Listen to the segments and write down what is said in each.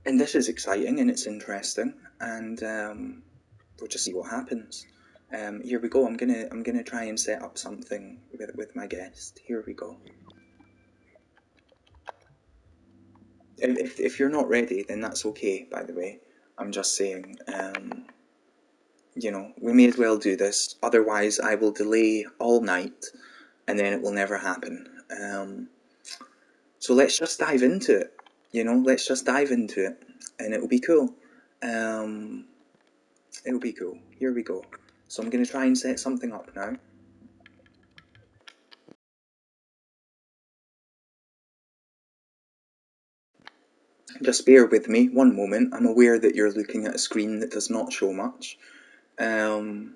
And this is exciting and it's interesting, and we'll just see what happens. Here we go. I'm gonna try and set up something with my guest. Here we go. If you're not ready, then that's okay. By the way, I'm just saying. You know, we may as well do this. Otherwise, I will delay all night, and then it will never happen. So let's just dive into it. You know, let's just dive into it, and it'll be cool. It'll be cool. Here we go. So I'm going to try and set something up now. Just bear with me one moment. I'm aware that you're looking at a screen that does not show much. 2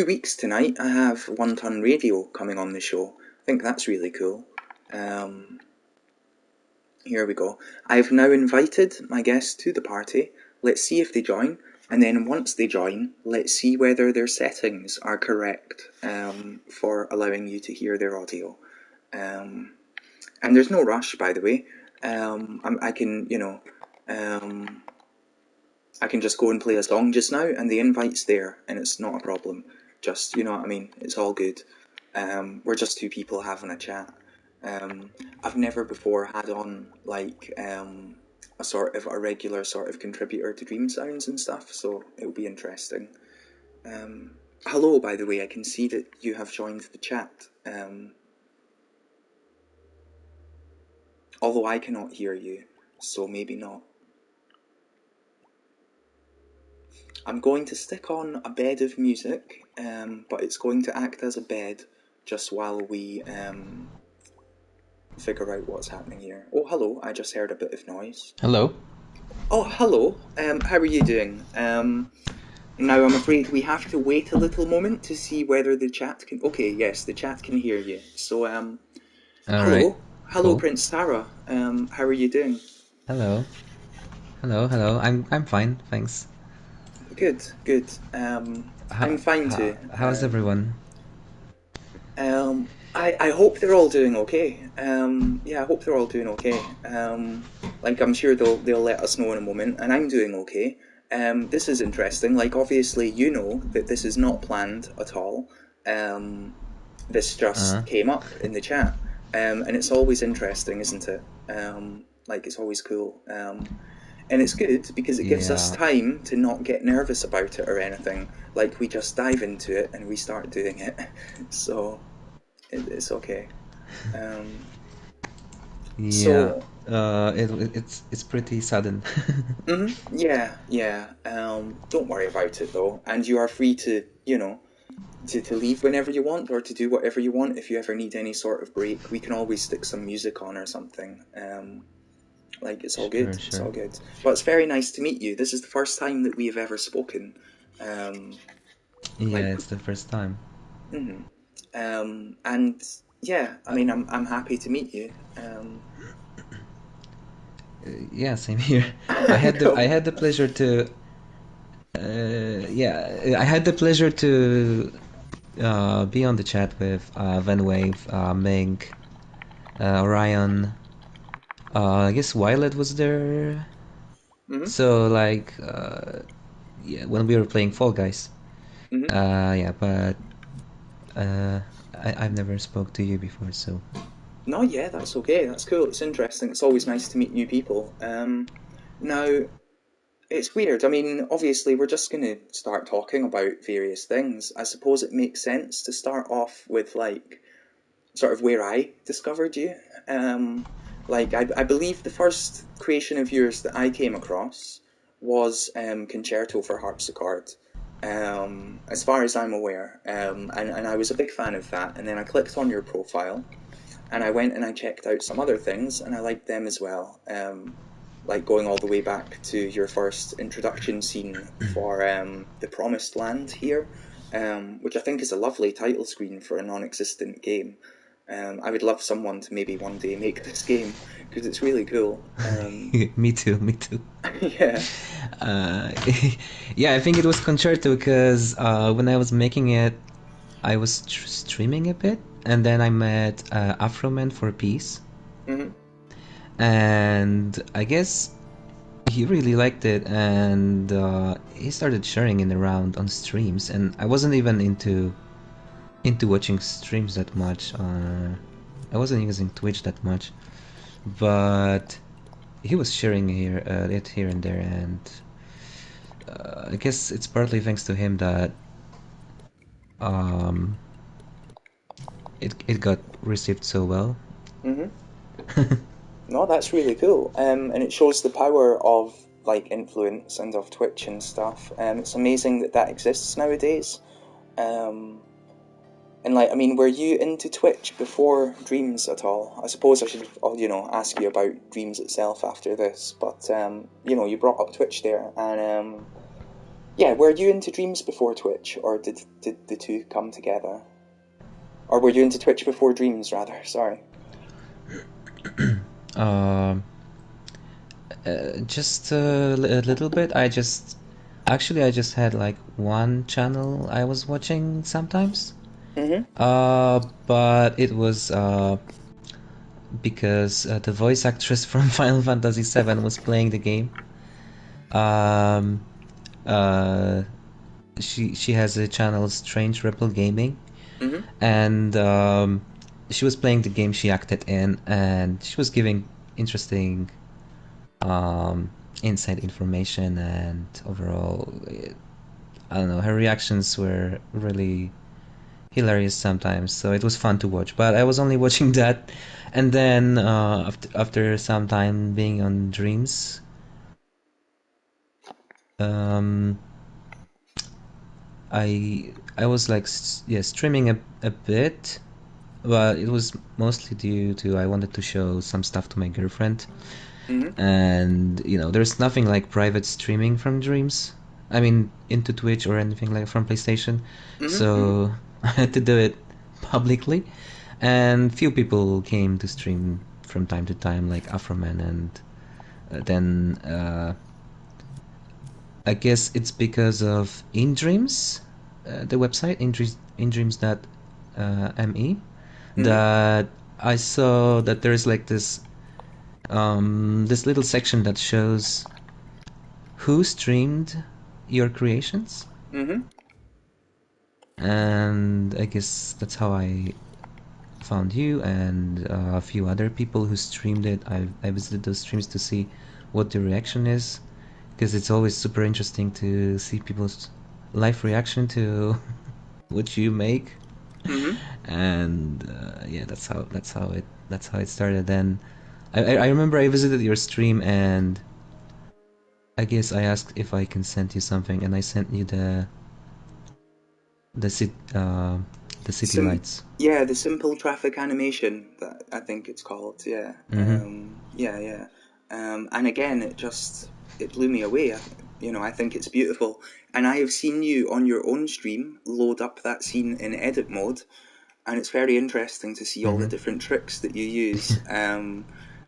weeks tonight, I have One Ton Radio coming on the show. I think that's really cool. Here we go. I've now invited my guests to the party. Let's see if they join. And then once they join, let's see whether their settings are correct for allowing you to hear their audio. And there's no rush, by the way. I can, you know, I can just go and play a song just now, and the invite's there, and it's not a problem. Just, you know what I mean? It's all good. We're just two people having a chat. I've never before had on, like, a sort of a regular sort of contributor to Dream Sounds and stuff, so it'll be interesting. Hello, by the way, I can see that you have joined the chat. Although I cannot hear you, so maybe not. I'm going to stick on a bed of music, but it's going to act as a bed just while we figure out what's happening here. Oh, hello, I just heard a bit of noise. Hello. Oh, hello, how are you doing? Now I'm afraid we have to wait a little moment to see whether the chat can... Okay, yes, the chat can hear you. So, hello. Right. Hello, Cool. Prince Tahra. How are you doing? Hello. Hello. I'm fine, thanks. Good. I'm fine too. How's everyone? I hope they're all doing okay. Yeah, I hope they're all doing okay. Like I'm sure they'll let us know in a moment, and I'm doing okay. This is interesting. Like obviously, you know that this is not planned at all. This just came up in the chat, and it's always interesting, isn't it? Like it's always cool. And it's good because it gives us time to not get nervous about it or anything. Like we just dive into it and we start doing it. So it's okay. Yeah. It's pretty sudden. Yeah. Don't worry about it though. And you are free to, you know, to leave whenever you want or to do whatever you want. If you ever need any sort of break, we can always stick some music on or something. Like it's all good. Sure. It's all good. Well, it's very nice to meet you. This is the first time that we have ever spoken. Yeah, it's the first time. And yeah, I mean, I'm happy to meet you. Yeah, same here. I had the pleasure to. I had the pleasure to be on the chat with Van Wave, Mink, Orion. I guess Violet was there. So like, yeah, when we were playing Fall Guys. Yeah, but I've never spoke to you before, so. No, yeah, that's okay. That's cool. It's interesting. It's always nice to meet new people. Now, it's weird. I mean, obviously, we're just going to start talking about various things. I suppose it makes sense to start off with, like, sort of where I discovered you. Like, I believe the first creation of yours that I came across was Concerto for Harpsichord, as far as I'm aware. And I was a big fan of that. And then I clicked on your profile, and I went and I checked out some other things, and I liked them as well. Like going all the way back to your first introduction scene for The Promised Land here, which I think is a lovely title screen for a non-existent game. I would love someone to maybe one day make this game, because it's really cool. Me too. Yeah. Yeah, I think it was Concerto because when I was making it, I was streaming a bit, and then I met Afroman for Peace. And I guess he really liked it, and he started sharing it around on streams. And I wasn't even into watching streams that much. I wasn't using Twitch that much, but he was sharing it here and there, and I guess it's partly thanks to him that um, it got received so well. Hmm. No, that's really cool. And it shows the power of like influence and of Twitch and stuff. It's amazing that that exists nowadays. Um, and like, I mean, were you into Twitch before Dreams at all? I suppose I should, ask you about Dreams itself after this. But you brought up Twitch there, and yeah, were you into Dreams before Twitch, or did the two come together? Or were you into Twitch before Dreams, rather? Sorry. Um, just a little bit. I just had like one channel I was watching sometimes. Mm-hmm. But it was because the voice actress from Final Fantasy VII was playing the game. Um, uh, she has a channel, Strange Ripple Gaming, Mm-hmm. and she was playing the game she acted in, and she was giving interesting inside information, and overall, I don't know, her reactions were really hilarious sometimes, so it was fun to watch. But I was only watching that, and then after some time being on Dreams, um, I was like streaming a bit, but it was mostly due to I wanted to show some stuff to my girlfriend, Mm-hmm. and there's nothing like private streaming from Dreams. I mean, into Twitch or anything like from PlayStation, Mm-hmm. Mm-hmm. so I had to do it publicly, and few people came to stream from time to time, like Afroman, and then I guess it's because of In Dreams, the website indreams.me, Mm-hmm. that I saw that there's like this little section that shows who streamed your creations, Mm-hmm. and I guess that's how I found you and a few other people who streamed it. I visited those streams to see what the reaction is, because it's always super interesting to see people's live reaction to what you make. Mm-hmm. And yeah, that's how it started. Then I remember I visited your stream, and I guess I asked if I can send you something, and I sent you the city the city Sim lights. yeah, the simple traffic animation that I think it's called. Yeah. Mm-hmm. Yeah, yeah. And again, it blew me away. I think it's beautiful. And I have seen you on your own stream load up that scene in edit mode, and it's very interesting to see all the Mm-hmm. different tricks that you use.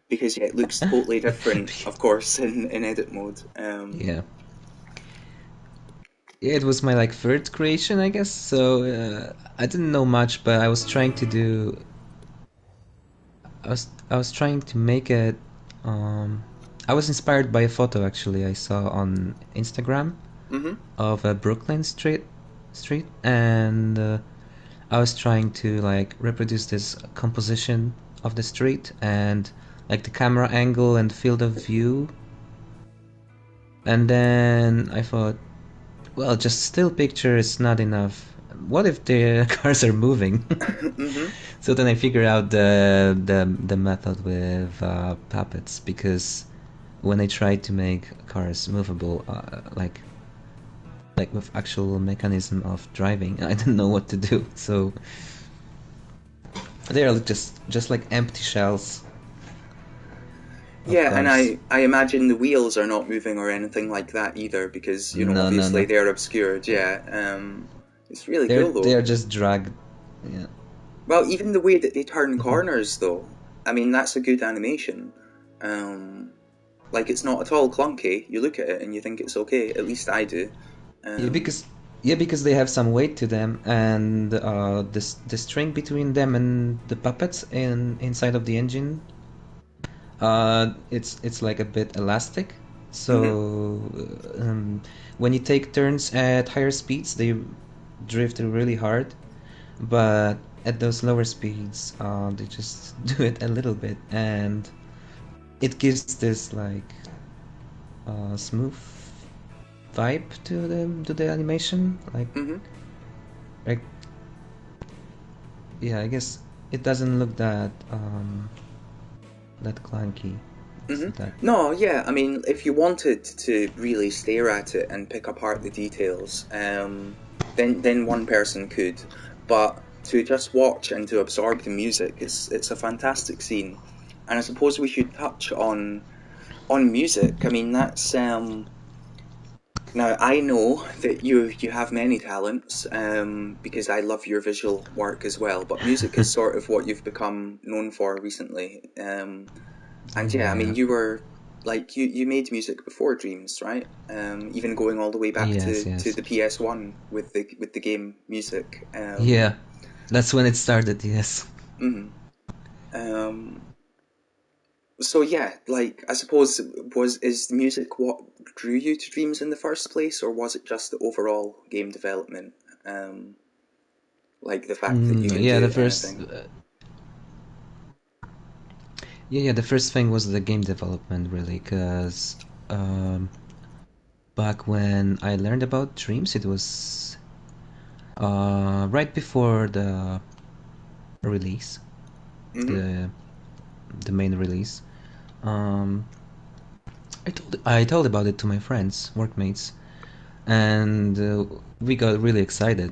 Because yeah, it looks totally different, of course, in edit mode. Yeah. Yeah, it was my like third creation, I guess. So I didn't know much, but I was trying to make it. Um, I was inspired by a photo actually I saw on Instagram Mm-hmm. of a Brooklyn street, and I was trying to like reproduce this composition of the street and like the camera angle and field of view. And then I thought, well, just still picture is not enough. What if the cars are moving? Mm-hmm. So then I figured out the method with puppets, because when I tried to make cars movable, like with actual mechanism of driving, I didn't know what to do. So they are just like empty shells of Yeah, and cars. I imagine the wheels are not moving or anything like that either because, No, no, obviously no. they're obscured. Yeah. It's really cool They though. are just dragged. Yeah. Well, even the way that they turn Mhm. corners though, I mean, that's a good animation. Um, like it's not at all clunky. You look at it and you think it's okay. At least I do. Yeah, Um, because they have some weight to them, and the string between them and the puppets inside of the engine, it's like a bit elastic. Hmm. So when you take turns at higher speeds, they drift really hard, but at those lower speeds, they just do it a little bit, and it gives this like smooth vibe to the animation. Hmm. Like yeah, I guess it doesn't look that clunky. It's Hmm. that No, yeah, I mean, if you wanted to really stare at it and pick apart the details, then one person could. But to just watch and to absorb the music, it's a fantastic scene. And I suppose we should touch on music. I mean, that's now I know that you have many talents, because I love your visual work as well. But music is sort of what you've become known for recently. And yeah, I mean, yeah. you were like you made music before Dreams, right? Even going all the way back Yes, to yes. the PS1 with the game music. Yeah, that's when it started, yes. Mhm. um, so yeah, like I suppose is music what drew you to Dreams in the first place, or was it just the overall game development? Um, like the fact that you can Yeah, do anything. the first thing was the game development, really, because um, back when I learned about Dreams, it was right before the release, Hmm. the the main release. Um, I told about it to my friends, workmates, and we got really excited.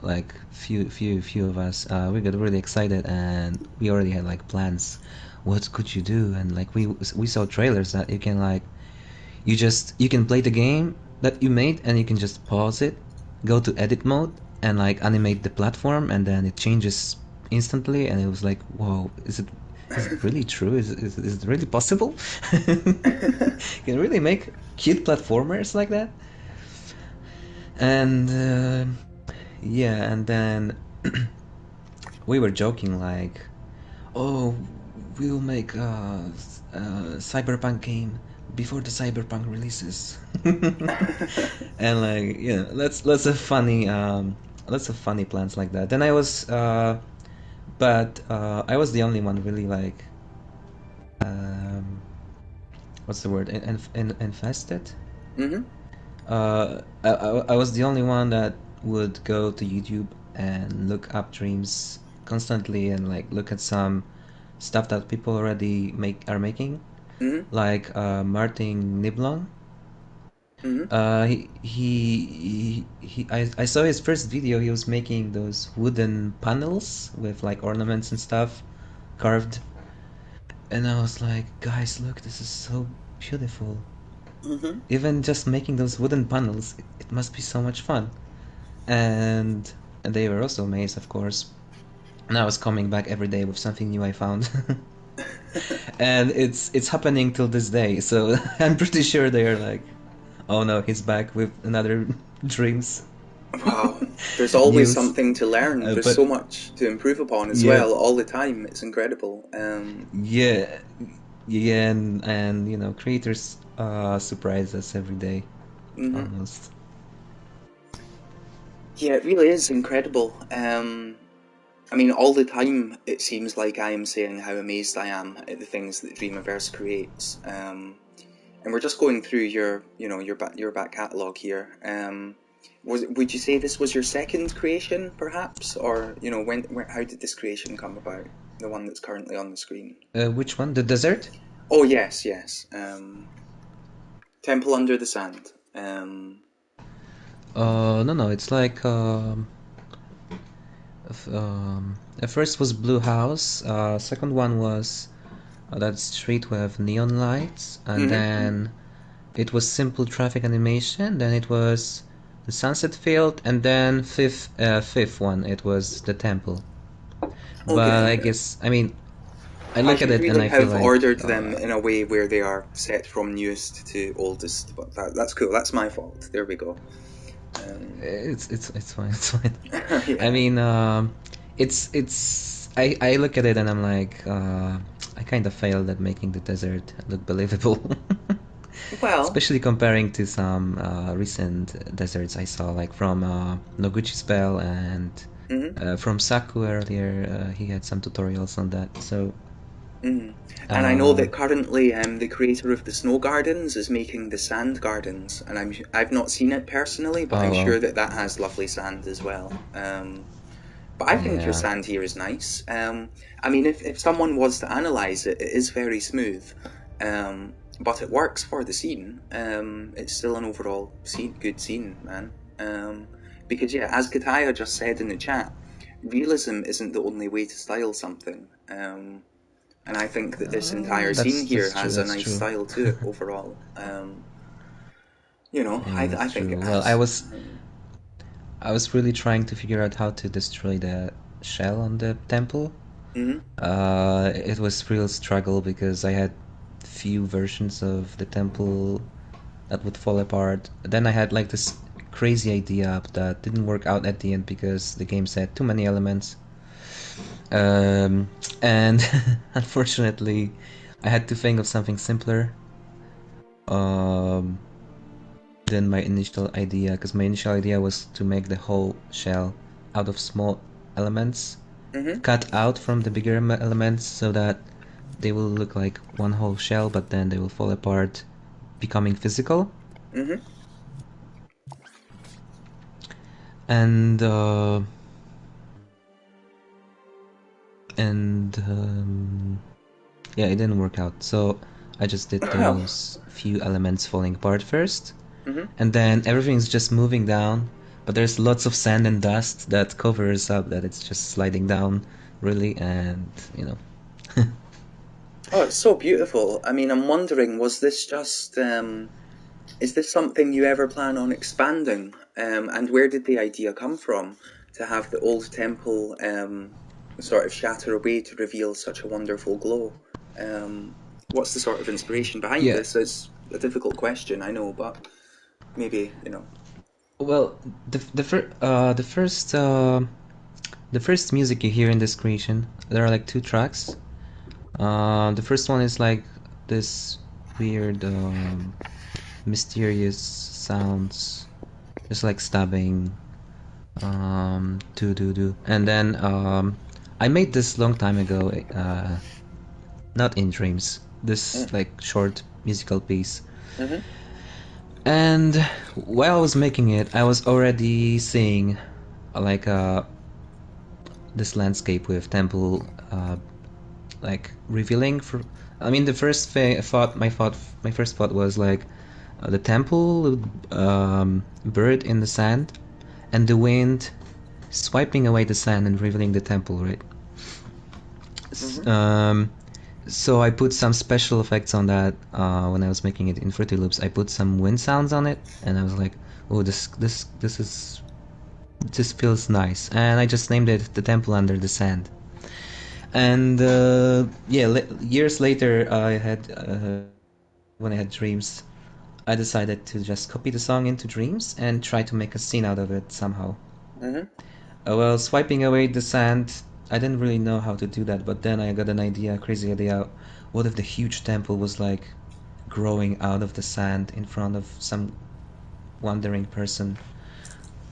Like few of us, we got really excited, and we already had like plans. What could you do? And like we saw trailers that you can like you can play the game that you made, and you can just pause it, go to edit mode, and like animate the platform, and then it changes instantly. And it was like, whoa, is it really true? Is it really possible? You can really make cute platformers like that? And yeah, and then we were joking like, oh, we'll make a cyberpunk game before the cyberpunk releases. And like, lots of funny plans like that. Then I was but I was the only one really like um what's the word, infested. Hmm. I was the only one that would go to YouTube and look up Dreams constantly, and like look at some stuff that people already are making, Hmm. like Martin Niblon. Hmm. I saw his first video. He was making those wooden panels with like ornaments and stuff carved, and I was like, guys, look, this is so beautiful. Hmm. Even just making those wooden panels, it must be so much fun. And they were also amazed, of course. And I was coming back every day with something new I found. And it's happening till this day, so I'm pretty sure they're like, oh no, he's back with another Dreams Wow, there's always news. something to learn. There's But so much to improve upon as yeah, well, all the time. It's incredible. yeah, yeah, and creators surprise us every day, Mhm. almost. Yeah, it really is incredible. I mean, all the time it seems like I am saying how amazed I am at the things that Dreamiverse creates. And we're just going through your back catalogue here. Would you say this was your second creation, perhaps, or how did this creation come about? The one that's currently on the screen. Which one? The desert? Oh yes, yes. Temple Under the Sand. No, no, it's like at first was Blue House. Second one was that street with neon lights, and Mm-hmm. then it was simple traffic animation. Then it was the sunset field, and then fifth one it was the temple. But Okay. I guess I mean I I look at should it and really I feel have like ordered them in a way where they are set from newest to oldest, but that's cool. That's my fault. There we go. Um, it's fine. It's fine. I yeah. mean, it's I look at it and I'm like, I kind of failed at making the desert look believable. Well, especially comparing to some recent deserts I saw, like from Noguchi Spell and mhm. from Saku earlier. He had some tutorials on that. So, And I know uh, that currently the creator of the Snow Gardens is making the Sand Gardens, and I've not seen it personally, but I'm oh, sure that that has lovely sand as well. But I think your yeah. sand here is nice. I mean, if someone was to analyze it, it is very smooth, but it works for the scene. It's still an overall good scene, man. Because yeah, as Kataya just said in the chat, realism isn't the only way to style something. And I think that this entire scene here That's true. has a That's nice true. style to it overall. You know, Yeah, I that's think it true. Well, has. I was really trying to figure out how to destroy the shell on the temple. Mhm. It was real struggle because I had few versions of the temple that would fall apart. Then I had like this crazy idea that didn't work out at the end because the game said too many elements. Um, and unfortunately, I had to think of something simpler um, than my initial idea, because my initial idea was to make the whole shell out of small elements Mhm. cut out from the bigger elements so that they will look like one whole shell, but then they will fall apart, becoming physical. Mhm. And and yeah, it didn't work out. So I just did Well. those few elements falling apart first, Mhm. and then everything's just moving down. But there's lots of sand and dust that covers up that it's just sliding down, really, and you know. Oh, it's so beautiful. I mean, I'm wondering, was this just is this something you ever plan on expanding? And where did the idea come from to have the old temple sort of shatter away to reveal such a wonderful glow? What's the sort of inspiration behind Yeah, this? It's a difficult question, I know, but maybe, you know. well, the first music you hear in this creation, there are like two tracks. The first one is like this weird, mysterious sounds, just like stabbing, do do do, and then I made this long time ago, not in Dreams. This Mm, like short musical piece, mhm, and while I was making it, I was already seeing like this landscape with temple like revealing for. I mean, the first thought, my first thought was like the temple buried in the sand, and the wind swiping away the sand and revealing the temple, right? mhm. So I put some special effects on that when I was making it in Fruity Loops. I put some wind sounds on it, and I was like, "Oh, this feels nice." And I just named it "The Temple Under the Sand." And yeah, years later, when I had Dreams, I decided to just copy the song into Dreams and try to make a scene out of it somehow. Mhm. Well, swiping away the sand, I didn't really know how to do that, but then I got an idea, a crazy idea. What if the huge temple was like growing out of the sand in front of some wandering person?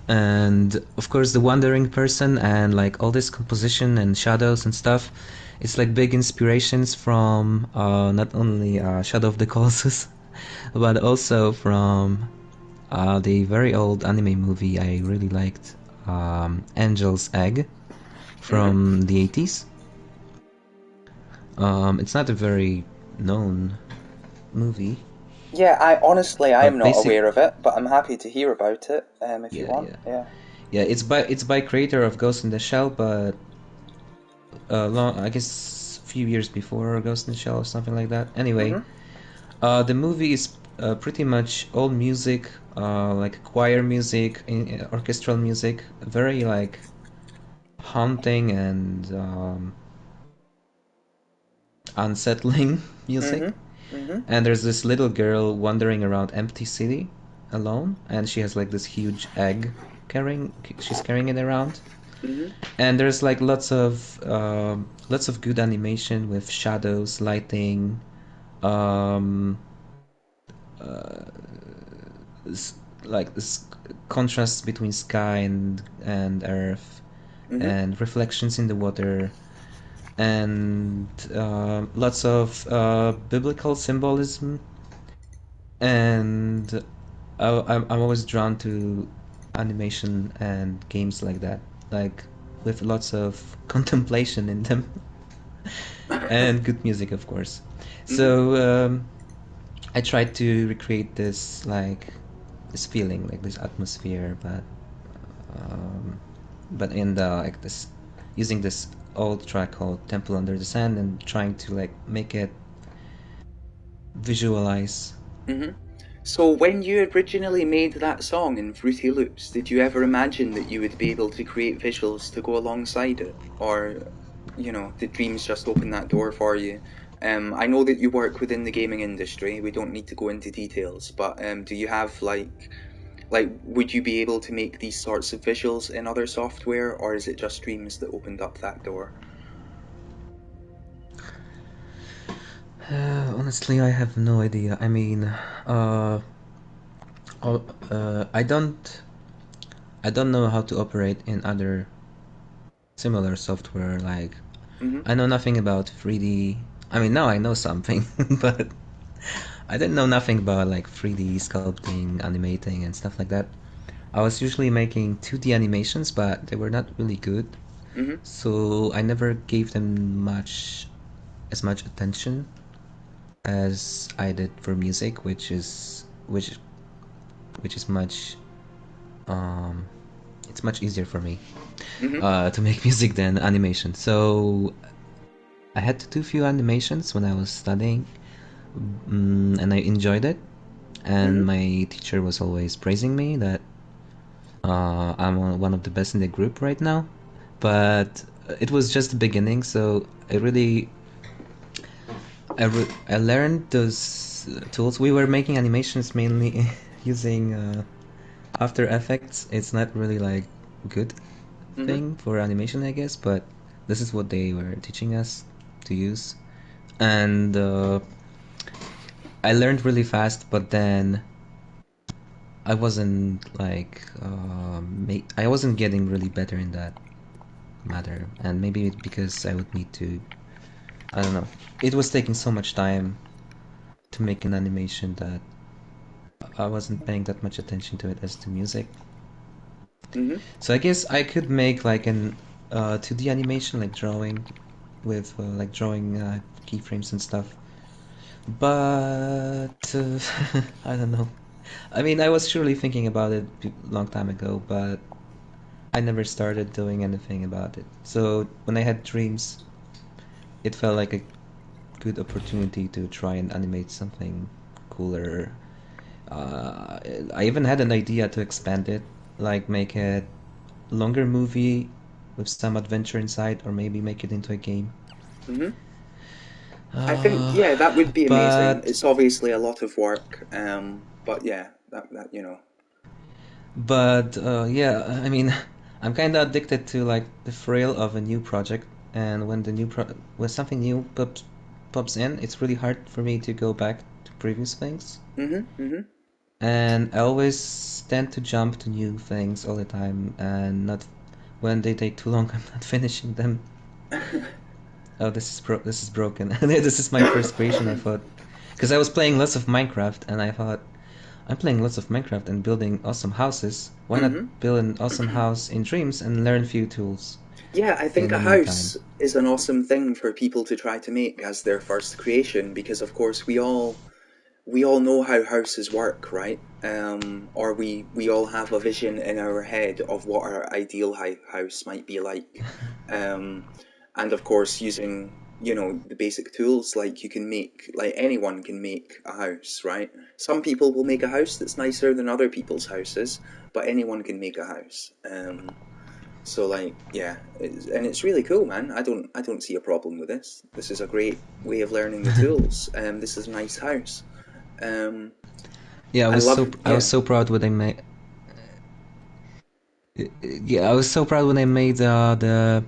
And of course, the wandering person and like all this composition and shadows and stuff, it's like big inspirations from not only Shadow of the Colossus, but also from the very old anime movie I really liked, Angel's Egg Mhm. from the 80s. It's not a very known movie, Yeah, I honestly I'm but not basic, aware of it, but I'm happy to hear about it. If you yeah, want, yeah, yeah. yeah. It's by creator of Ghost in the Shell, but long, I guess a few years before Ghost in the Shell or something like that. Anyway, Mhm. the movie is pretty much all music, like choir music, orchestral music, very like haunting and unsettling music. Mhm. Mhm. And there's this little girl wandering around empty city alone, and she has like this huge egg she's carrying it around. Mhm. And there's like lots of good animation with shadows, lighting, um uh, s- like this contrast between sky and earth, Mm-hmm. and reflections in the water, and lots of biblical symbolism. And I'm always drawn to animation and games like that, like with lots of contemplation in them, and good music, of course. Mm-hmm. So I tried to recreate this, like this feeling, like this atmosphere, um, but in the like this, using this old track called Temple Under the Sand, and trying to like make it visualize. Mm-hmm. So when you originally made that song in Fruity Loops, did you ever imagine that you would be able to create visuals to go alongside it? Or, did dreams just open that door for you? I know that you work within the gaming industry. We don't need to go into details, but do you have would you be able to make these sorts of visuals in other software, or is it just dreams that opened up that door? Honestly, I have no idea. I mean, uh, I don't know how to operate in other similar software. Like, Mm-hmm. I know nothing about 3D. I mean, now I know something, but I didn't know nothing about like 3D sculpting, animating, and stuff like that. I was usually making 2D animations, but they were not really good, Mm-hmm. so I never gave them as much attention as I did for music, which is much um it's much easier for me Mm-hmm. to make music than animation. So I had to do a few animations when I was studying, and I enjoyed it. And Mm-hmm. my teacher was always praising me that I'm one of the best in the group right now. But it was just the beginning, so I learned those tools. We were making animations mainly using After Effects. It's not really like good Mm-hmm. thing for animation, I guess, but this is what they were teaching us to use. And I learned really fast, but then I wasn't like I wasn't getting really better in that matter, and maybe because I would need to, I don't know. It was taking so much time to make an animation that I wasn't paying that much attention to it as to music. Mm-hmm. So I guess I could make like an 2D animation, like drawing with like drawing keyframes and stuff. But I don't know. I mean, I was surely thinking about it a long time ago, but I never started doing anything about it. So when I had dreams, it felt like a good opportunity to try and animate something cooler. Uh, I even had an idea to expand it, like make it longer movie with some adventure inside, or maybe make it into a game. Mm-hmm. I think, Uh, yeah, that would be amazing. but It's obviously a lot of work, but yeah, that. yeah, I mean, I'm kind of addicted to like the thrill of a new project, and when something new pops in, it's really hard for me to go back to previous things. Mm-hmm. Mm-hmm. And I always tend to jump to new things all the time, and not when they take too long, I'm not finishing them. Oh, this is broken. This is my first creation, I thought. Because I was playing lots of Minecraft, and I thought, I'm playing lots of Minecraft and building awesome houses. Why Mm-hmm. not build an awesome house in Dreams and learn few tools Yeah, I think in a the meantime? house is an awesome thing for people to try to make as their first creation because, of course, we all know how houses work, right? Or we all have a vision in our head of what our ideal house might be like. Um, and of course, using the basic tools, like you can make, like anyone can make a house, right? Some people will make a house that's nicer than other people's houses, but anyone can make a house. So like, yeah, and it's really cool, man. I don't see a problem with this. This is a great way of learning the tools. This is a nice house. Um, Yeah, I love, I was yeah. so proud when I made. Yeah, I was so proud when I made the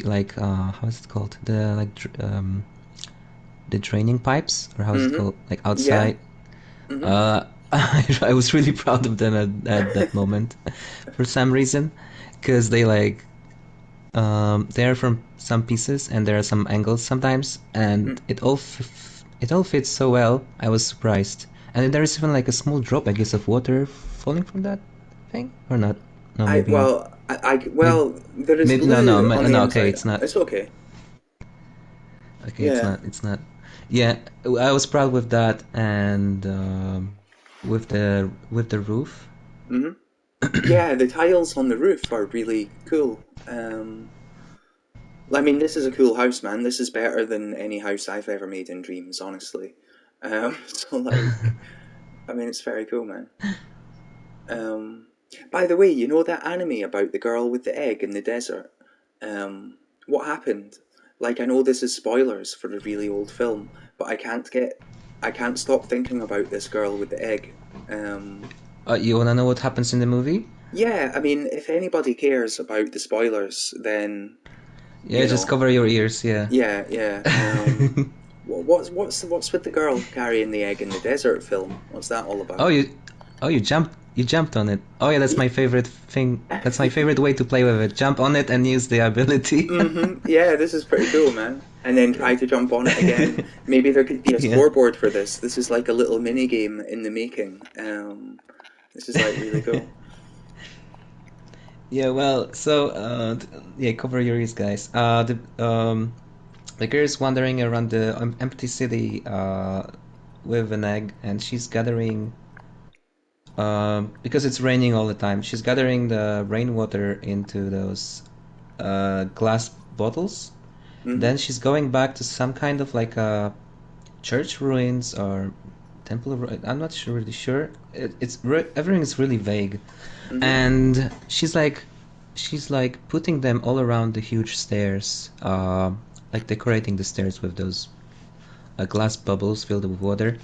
like how's it called, the training pipes, or how's it Mm-hmm. called, like Yeah. outside. Mm-hmm. Uh, I was really proud of them at that moment for some reason, because they're from some pieces and there are some angles sometimes, and Mm. it all fits so well. I was surprised, and then there is even like a small drop, I guess, of water falling from that thing, or not? No, I maybe, well, maybe, well, there is maybe no, no, blue on the no. Okay, inside. it's not. It's okay. Okay, it's Yeah. not. It's not. Yeah, I was proud with that, and with the roof. Mm-hmm. Yeah, the tiles on the roof are really cool. I mean, this is a cool house, man. This is better than any house I've ever made in Dreams, honestly. So like, I mean, it's very cool, man. Um, by the way, you know that anime about the girl with the egg in the desert? What happened? Like, I know this is spoilers for a really old film, but I can't stop thinking about this girl with the egg. Um, You wanna know what happens in the movie? yeah, I mean, if anybody cares about the spoilers, then, Yeah, you just know, cover your ears. Yeah. yeah, yeah. What's with the girl carrying the egg in the desert film? What's that all Oh, about? you jumped on it. Oh yeah, that's my Yeah. favorite thing. That's my favorite way to play with it. Jump on it and use the ability. Yeah, this is pretty cool, man. And then try to jump on it again. Maybe there could be a Yeah. scoreboard for this. This is like a little mini game in the making. This is like really cool. Yeah, well, so yeah, cover your ears, guys. The girl is wandering around the empty city with an egg, and she's gathering because it's raining all the time. She's gathering the rainwater into those glass bottles. Hmm. Then she's going back to some kind of like a church ruins or temple. I'm not sure, really sure. Everything is really vague, Hmm. and she's like putting them all around the huge stairs, like decorating the stairs with those glass bubbles filled with water.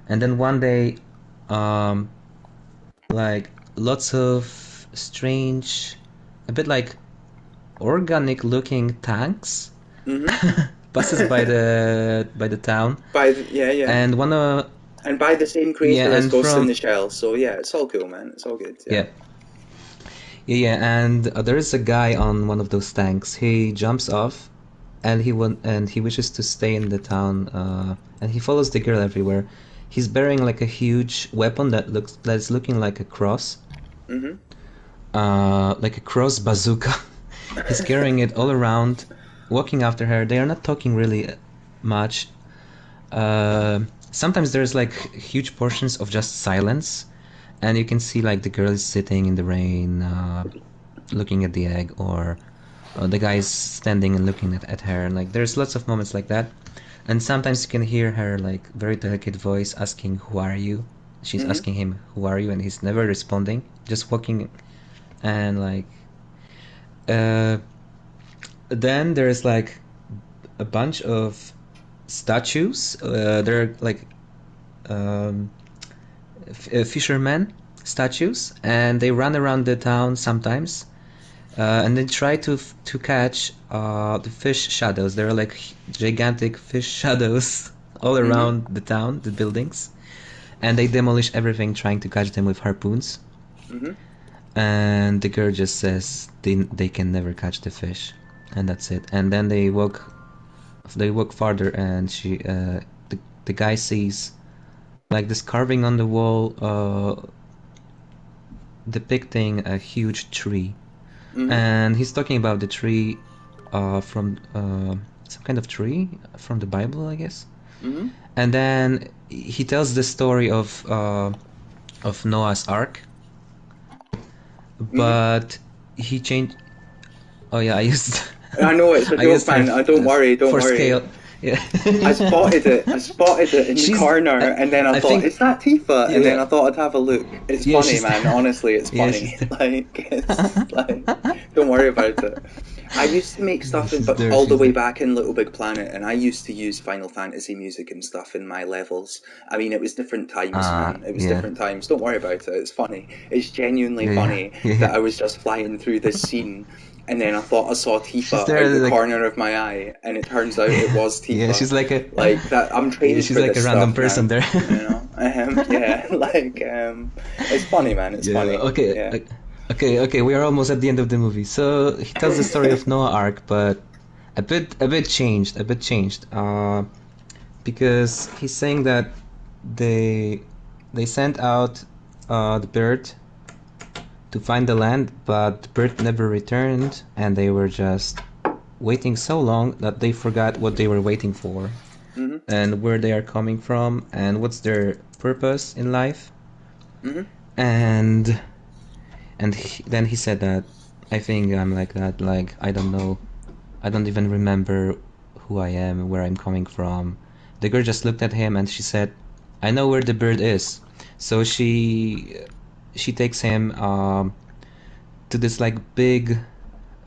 And then one day, um, like lots of strange, a bit like organic looking tanks Hmm. passes by the town, Yeah, yeah. and And by the same yeah, creator as and Ghost in from the Shell. So yeah, it's all cool, man. It's all good. Yeah. yeah, and there is a guy on one of those tanks. He jumps off, and he wishes to stay in the town, and he follows the girl everywhere. He's bearing like a huge weapon that's looking like a cross, Hmm. like a cross bazooka. He's carrying it all around, walking after her. They are not talking really much. Sometimes there's like huge portions of just silence, and you can see like the girl is sitting in the rain, looking at the egg, or the guy is standing and looking at her. And like there's lots of moments like that. And sometimes you can hear her like very delicate voice asking, "Who are you?" She's Hmm. asking him, "Who are you?" And he's never responding, just walking. And like uh, then there's like a bunch of statues. They're like um, fishermen statues, and they run around the town sometimes, and they try to catch the fish shadows. There are like gigantic fish shadows all Hmm. around the town, the buildings, and they demolish everything trying to catch them with harpoons. Hmm. And the girl just says they can never catch the fish, and that's it. And then they walk farther, and the guy sees like this carving on the wall, depicting a huge tree, Hmm. and he's talking about the tree from some kind of tree from the Bible, I guess. Hmm. And then he tells the story of Noah's Ark, Hmm. but he changed. Oh yeah, I used I know it's a I joke, used her man. Don't worry, don't for worry. scale. Yeah. I spotted it. I spotted it in the She's corner, I, and then I I thought, think "Is that Tifa?" And then yeah, I thought I'd have a look. It's yeah, funny, she's man. Honestly, it's yeah, she's funny. Like, it's like, don't worry about it. I used to make stuff in, she's but there, all the she's way there. back in Little Big Planet, and I used to use Final Fantasy music and stuff in my levels. I mean, it was different times, man. It was Yeah. different times. Don't worry about it. It's funny. It's genuinely Yeah, yeah, funny yeah, that yeah. I was just flying through this scene and then I thought I saw She's Tifa there out the like corner of my eye, and it turns out it was yeah, Tifa. Like that, I'm yeah, trained she's for like a this random stuff now, person there. you know. Yeah, like it's funny, man. It's Yeah, funny. okay, Yeah. okay. We are almost at the end of the movie. So he tells the story of Noah Ark, but a bit changed, a bit changed. Because he's saying that they they sent out the bird to find the land, but the bird never returned, and they were just waiting so long that they forgot what they were waiting for, hmm and where they are coming from, and what's their purpose in life. hmm And then he said that I think I'm like that, like I don't know, I don't even remember who I am, where I'm coming from. The girl just looked at him and she said, I know where the bird is. So she takes him to this like big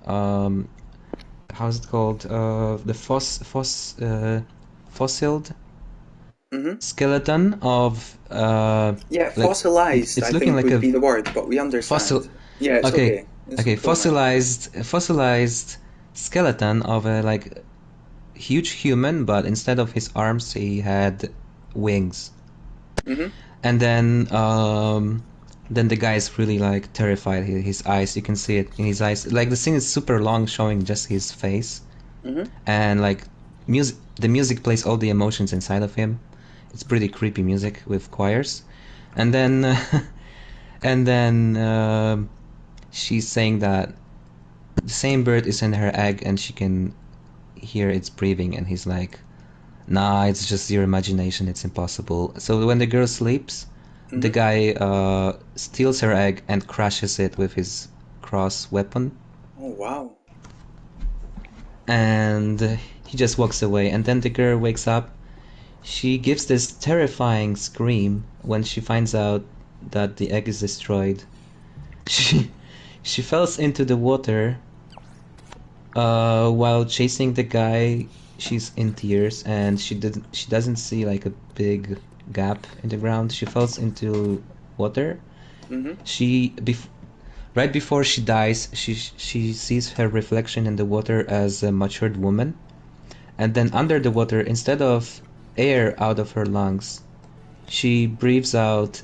um how's it called, the fossiled hmm skeleton of Yeah, like fossilized, it's I looking think like would a be the word, but we fossil. understand. Yeah, it's Okay, okay. It's okay, don't mind. fossilized skeleton of a like huge human, but instead of his arms, he had wings. hmm And then the guy is really like terrified. His eyes, you can see it in his eyes. Like the scene is super long, showing just his face, hmm and like music. The music plays all the emotions inside of him. It's pretty creepy music with choirs, and then and then she's saying that the same bird is in her egg, and she can hear its breathing, and he's like, nah, it's just your imagination, it's impossible. So when the girl sleeps, the hmm guy steals her egg and crashes it with his cross weapon, Oh wow. and he just walks away. And then the girl wakes up. She gives this terrifying scream when she finds out that the egg is destroyed. She she falls into the water while chasing the guy. She's in tears, and she doesn't see like a big gap in the ground. She falls into water. hmm She right before she dies, she sees her reflection in the water as a matured woman, and then under the water, instead of air out of her lungs, she breathes out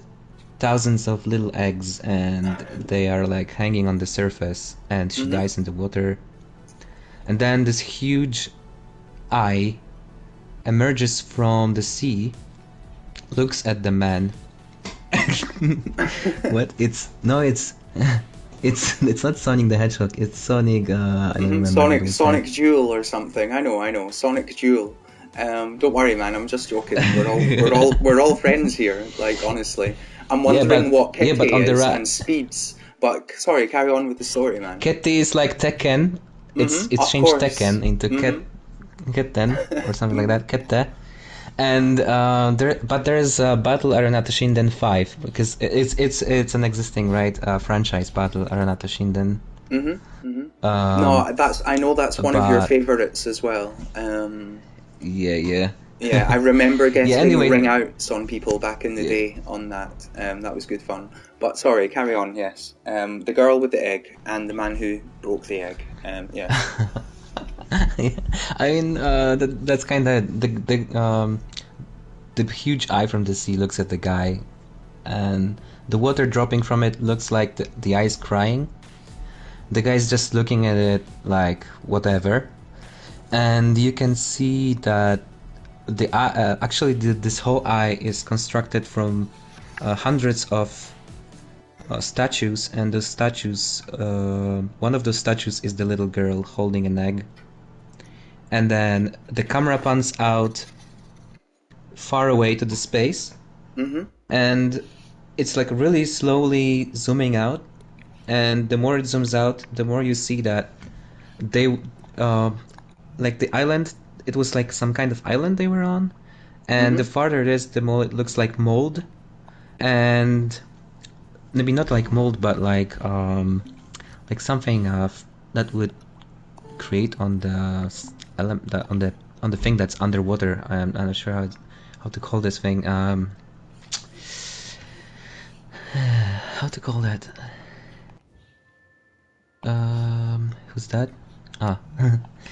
thousands of little eggs, and they are like hanging on the surface, and she hmm dies in the water. And then this huge eye emerges from the sea, looks at the man. What? It's no, it's not Sonic the Hedgehog. It's Sonic. I don't remember the Sonic guy's name. Sonic Jewel or something. I know. Sonic Jewel. Don't worry, man. I'm just joking. We're all friends here. Like honestly, I'm Yeah, wondering but what yeah, but Kitty on the is right, and Speeds. But sorry, carry on with the story, man. Kitty is like Tekken. It's Of changed course. Tekken into Ketten or something like that. Kette. And there's Battle Arenata Shinden 5, because it's an existing, right, franchise, Battle Arenata Shinden. Um, No, I know that's one of your but favorites as well. yeah, yeah, Yeah, I remember yeah. getting ring Anyway, outs on people back in the yeah, day on that. That was good fun. But sorry, carry on. Yes, the girl with the egg and the man who broke the egg. Yes. yeah. I mean, that's kind of the huge eye from the sea looks at the guy, and the water dropping from it looks like the eye is crying. The guy's just looking at it like whatever, and you can see that the eye, actually this whole eye is constructed from hundreds of statues, and the statues, one of those statues is the little girl holding an egg, and then the camera pans out far away to the space, Mm-hmm. and it's like really slowly zooming out, and the more it zooms out, the more you see that they uh, like the island, it was like some kind of island they were on, and the Mm-hmm. farther it is, the more it looks like mold, and maybe not like mold, but like something that would create on on the thing that's underwater. I'm not sure how to call this thing. How to call that? Who's that? Ah.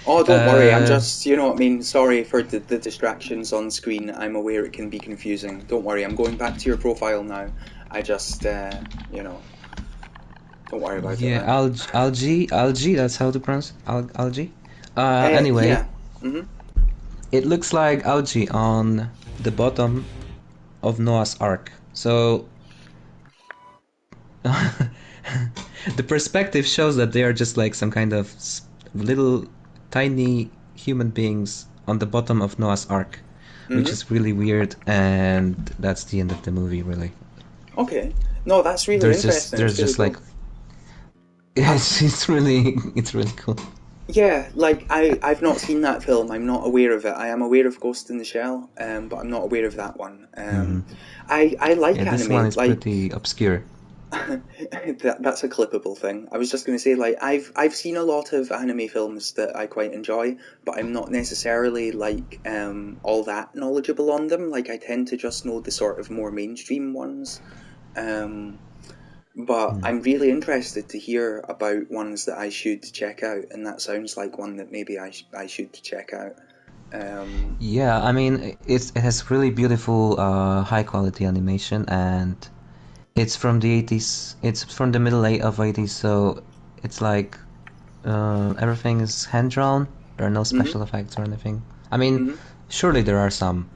Oh, don't worry. I'm uh, just, you know what I mean. Sorry for the distractions on screen. I'm aware it can be confusing. Don't worry. I'm going back to your profile now. I just, you know, don't worry about it, yeah, man. algae. That's how to pronounce algae. Anyway, Yeah. Mhm. it looks like algae on the bottom of Noah's Ark. So the perspective shows that they are just like some kind of little tiny human beings on the bottom of Noah's Ark, which Mhm. is really weird, and that's the end of the movie, really. Okay. No, that's really interesting. There's It's really just like cool. I've it's really cool. Yeah, like I've not seen that film. I'm not aware of it. I am aware of Ghost in the Shell, but I'm not aware of that one. Hmm. I Yeah, like this one anime. is Like pretty obscure. that's a clippable thing. I was just going to say, like, I've seen a lot of anime films that I quite enjoy, but I'm not necessarily like all that knowledgeable on them. Like I tend to just know the sort of more mainstream ones. Um, but Mm. I'm really interested to hear about ones that I should check out, and that sounds like one that maybe I should check out. Um, Yeah, I mean, it has really beautiful, high quality animation, and it's from the 80s. It's from the middle of 80s, so it's like everything is hand drawn. There are no mhm, special effects or anything. I mean, mhm. surely there are some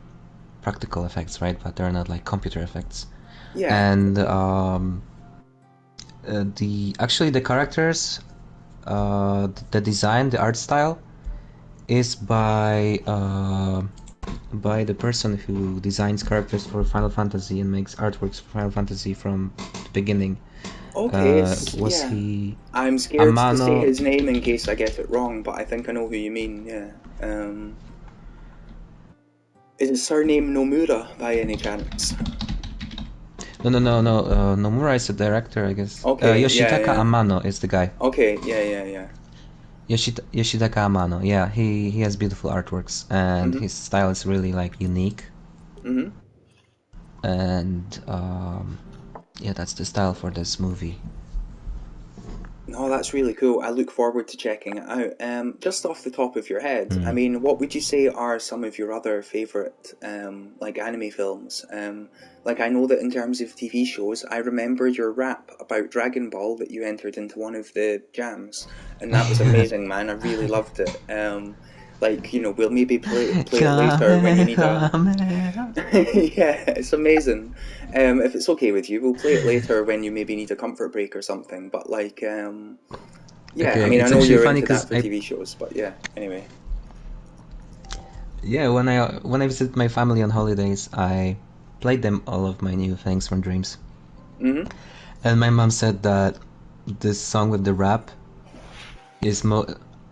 practical effects, right? But they're not like computer effects. Yeah. And the characters, the design, the art style is by the person who designs characters for Final Fantasy and makes artworks for Final Fantasy from the beginning. Okay. Was Yeah. he I'm scared to say Amano? his name in case I get it wrong, but I think I know who you mean. Yeah. Is his surname Nomura by any chance? No. Nomura is the director, I guess. Okay. Yeah. Yoshitaka Yeah. Amano is the guy. Okay. Yeah. Yeah. Yeah. Yoshitaka Amano. Yeah, he has beautiful artworks, and Mhm. his style is really like unique. Mhm. And yeah, that's the style for this movie. No, that's really cool. I look forward to checking it out. Just off the top of your head, I Mm. mean, what would you say are some of your other favorite, like anime films? Like I know that in terms of TV shows, I remember your rap about Dragon Ball that you entered into one of the jams, and that was amazing, man. I really loved it. Like you know, we'll maybe play it later when you need a. Kamehameha. Yeah, it's amazing. If it's okay with you, we'll play it later when you maybe need a comfort break or something. But like, yeah, I Okay, mean, I it's know actually you're funny into that because for TV shows, but yeah. Anyway. yeah, when I visit my family on holidays, I played them all of my new things from Dreams, Mhm. and my mom said that this song with the rap is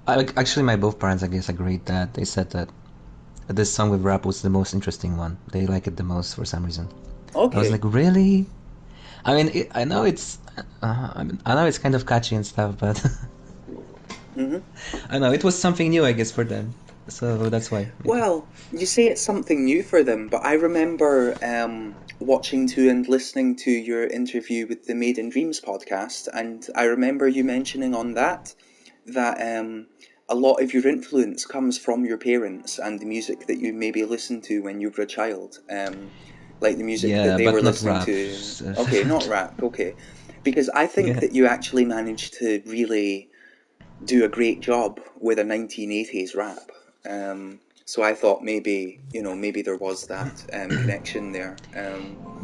actually, my both parents, I guess, agreed that they said that this song with rap was the most interesting one. They like it the most for some reason. I was like, Okay. really? I mean, I know it's kind of catchy and stuff, but Mhm. I know it was something new, I guess, for them. So that's why. Yeah. Well, you say it's something new for them, but I remember watching to and listening to your interview with the Made in Dreams podcast, and I remember you mentioning on that a lot of your influence comes from your parents and the music that you maybe listened to when you were a child, like the music that Yeah, they were but not listening rap. to. Okay, not rap. Okay, because I think Yeah. that you actually managed to really do a great job with a 1980s rap. So I thought maybe, you know, maybe there was that connection there.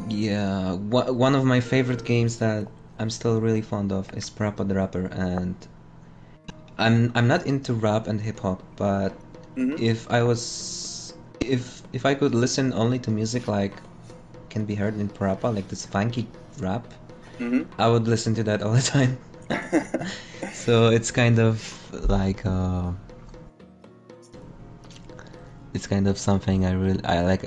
Yeah, one of my favorite games that I'm still really fond of is Parappa the Rapper, and I'm not into rap and hip hop, but Mhm. if I could listen only to music like can be heard in Parappa, like this funky rap, Mhm. I would listen to that all the time. So it's kind of something I like.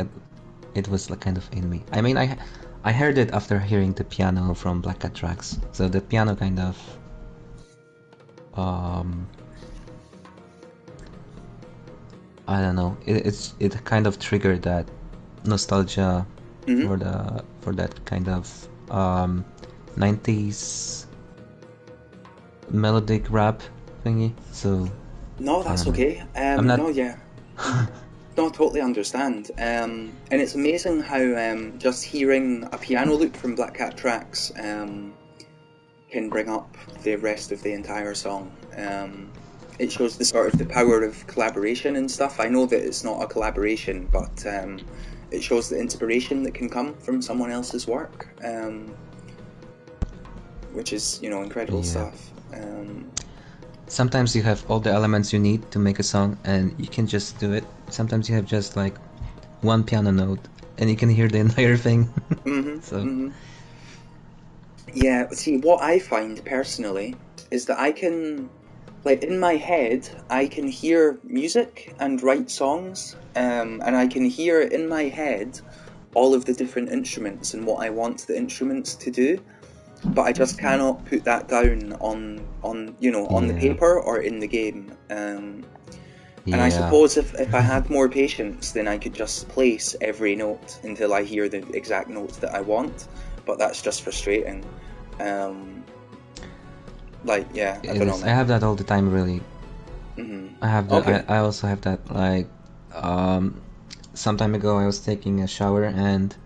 It was like kind of in me. I mean, I heard it after hearing the piano from Black Cat tracks. So the piano kind of um I don't know. It kind of triggered that nostalgia Mhm. for that kind of 90s melodic rap thingy. So No, I that's don't know. okay. I'm not. No, yeah. No, totally understand. And it's amazing how just hearing a piano loop from Black Cat Tracks can bring up the rest of the entire song. It shows the sort of the power of collaboration and stuff. I know that it's not a collaboration, but it shows the inspiration that can come from someone else's work, which is, you know, incredible Yeah. stuff. Sometimes you have all the elements you need to make a song, and you can just do it. Sometimes you have just like one piano note, and you can hear the entire thing. So Yeah, see, what I find personally is that I can, like, in my head, I can hear music and write songs, and I can hear in my head all of the different instruments and what I want the instruments to do, but I just cannot put that down on you know, on the yeah, paper or in the game. And I yeah, suppose if I had more patience, then I could just place every note until I hear the exact note that I want, but that's just frustrating. Um, like, yeah, I it don't know, is. I man. have that all the time, really. I have the. Okay. I also have that. Like, um, some time ago, I was taking a shower, and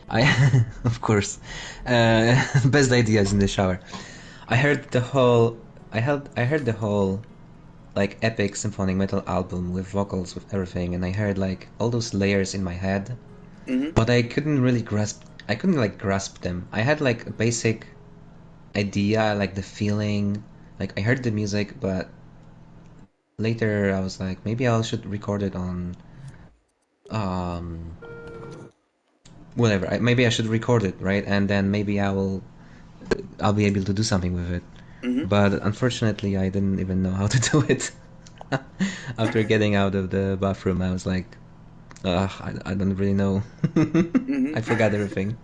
I, of course, best ideas in the shower. I heard the whole. I heard the whole like epic symphonic metal album with vocals with everything, and I heard like all those layers in my head, but I couldn't really grasp. I couldn't like grasp them. I had like a basic idea, like the feeling. Like I heard the music, but later I was like, maybe I should record it on um whatever. Maybe I should record it, right? And then maybe I'll be able to do something with it. But unfortunately, I didn't even know how to do it. After getting out of the bathroom, I was like, I don't really know. I forgot everything.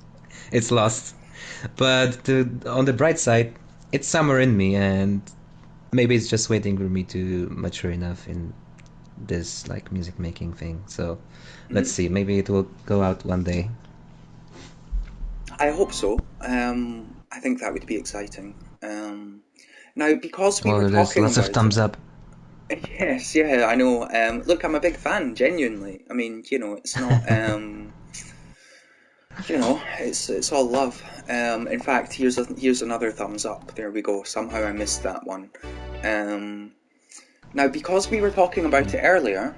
It's lost. But on the bright side, it's somewhere in me, and maybe it's just waiting for me to mature enough in this like music making thing. So let's see. Maybe it will go out one day. I hope so. I think that would be exciting. Now, because we Well, were there's talking lots of about thumbs it, up. yes, yeah, I know. Look, I'm a big fan, genuinely. I mean, you know, it's not, you know, it's all love. In fact, here's another thumbs up. There we go. Somehow I missed that one. Um, Now, because we were talking about it earlier,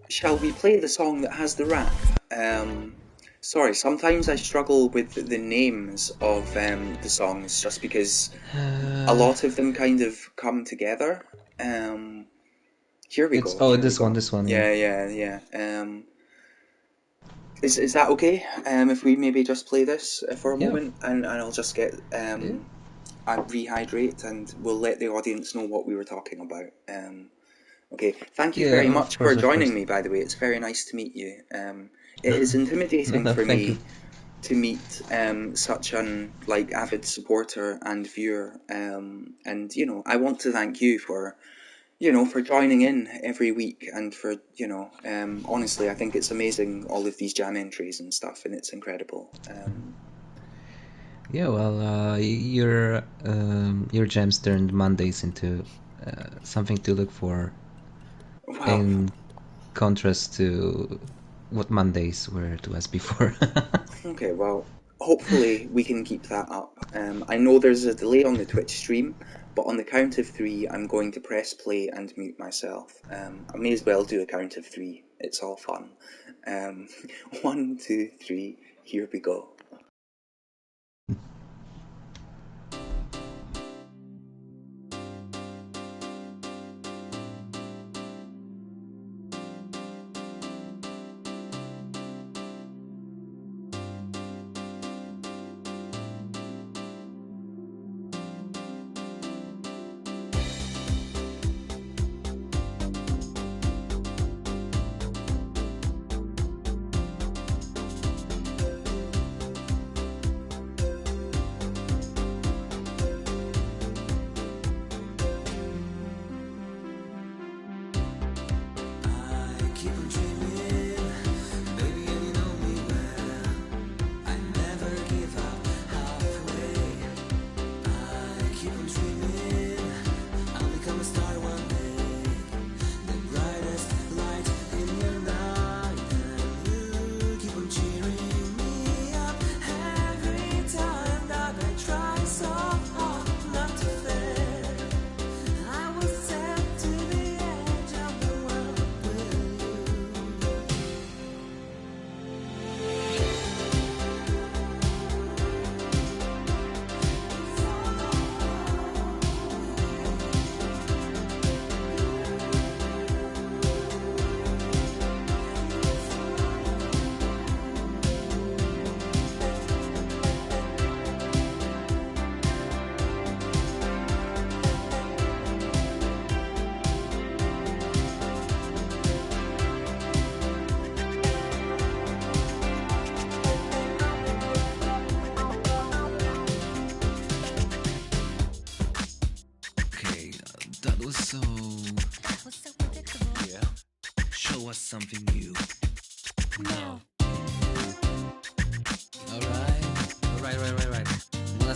shall we play the song that has the rap? Sorry, sometimes I struggle with the names of the songs just because a lot of them kind of come together. Um, Here we It's go, oh here we this one, go. this one, yeah. Yeah, yeah, yeah. Is that okay? If we maybe just play this for a Yeah, moment, and I'll just get yeah, I rehydrate, and we'll let the audience know what we were talking about. Okay, thank you very yeah. much Of for course, of joining course. me, by the way. It's very nice to meet you. It is intimidating No, for thank you. me to meet such an like avid supporter and viewer. And you know, I want to thank you for for joining in every week and for honestly, I think it's amazing all of these jam entries and stuff, and it's incredible. Yeah, well, your gems turned Mondays into something to look for Wow. in contrast to what Mondays were to us before. Okay, well, hopefully we can keep that up. I know there's a delay on the Twitch stream, but on the count of three, I'm going to press play and mute myself. I may as well do a count of three. It's all fun. Um, 1, 2, 3. Here we go.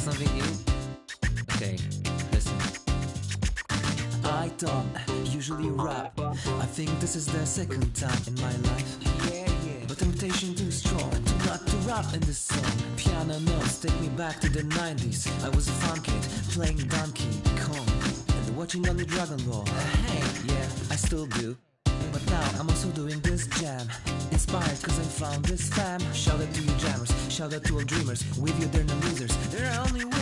something new? Okay, listen. I don't usually rap. I think this is the second time in my life. But temptation too strong not to rap in this song. Piano notes take me back to the 90s. I was a fun kid playing Donkey Kong and watching on the Dragon Ball. Hey, yeah, I still do. But now I'm also doing this jam. Inspired cause I found this fam. Shout out to you jammers, shout out to all dreamers. With you they're no losers, they're only winners.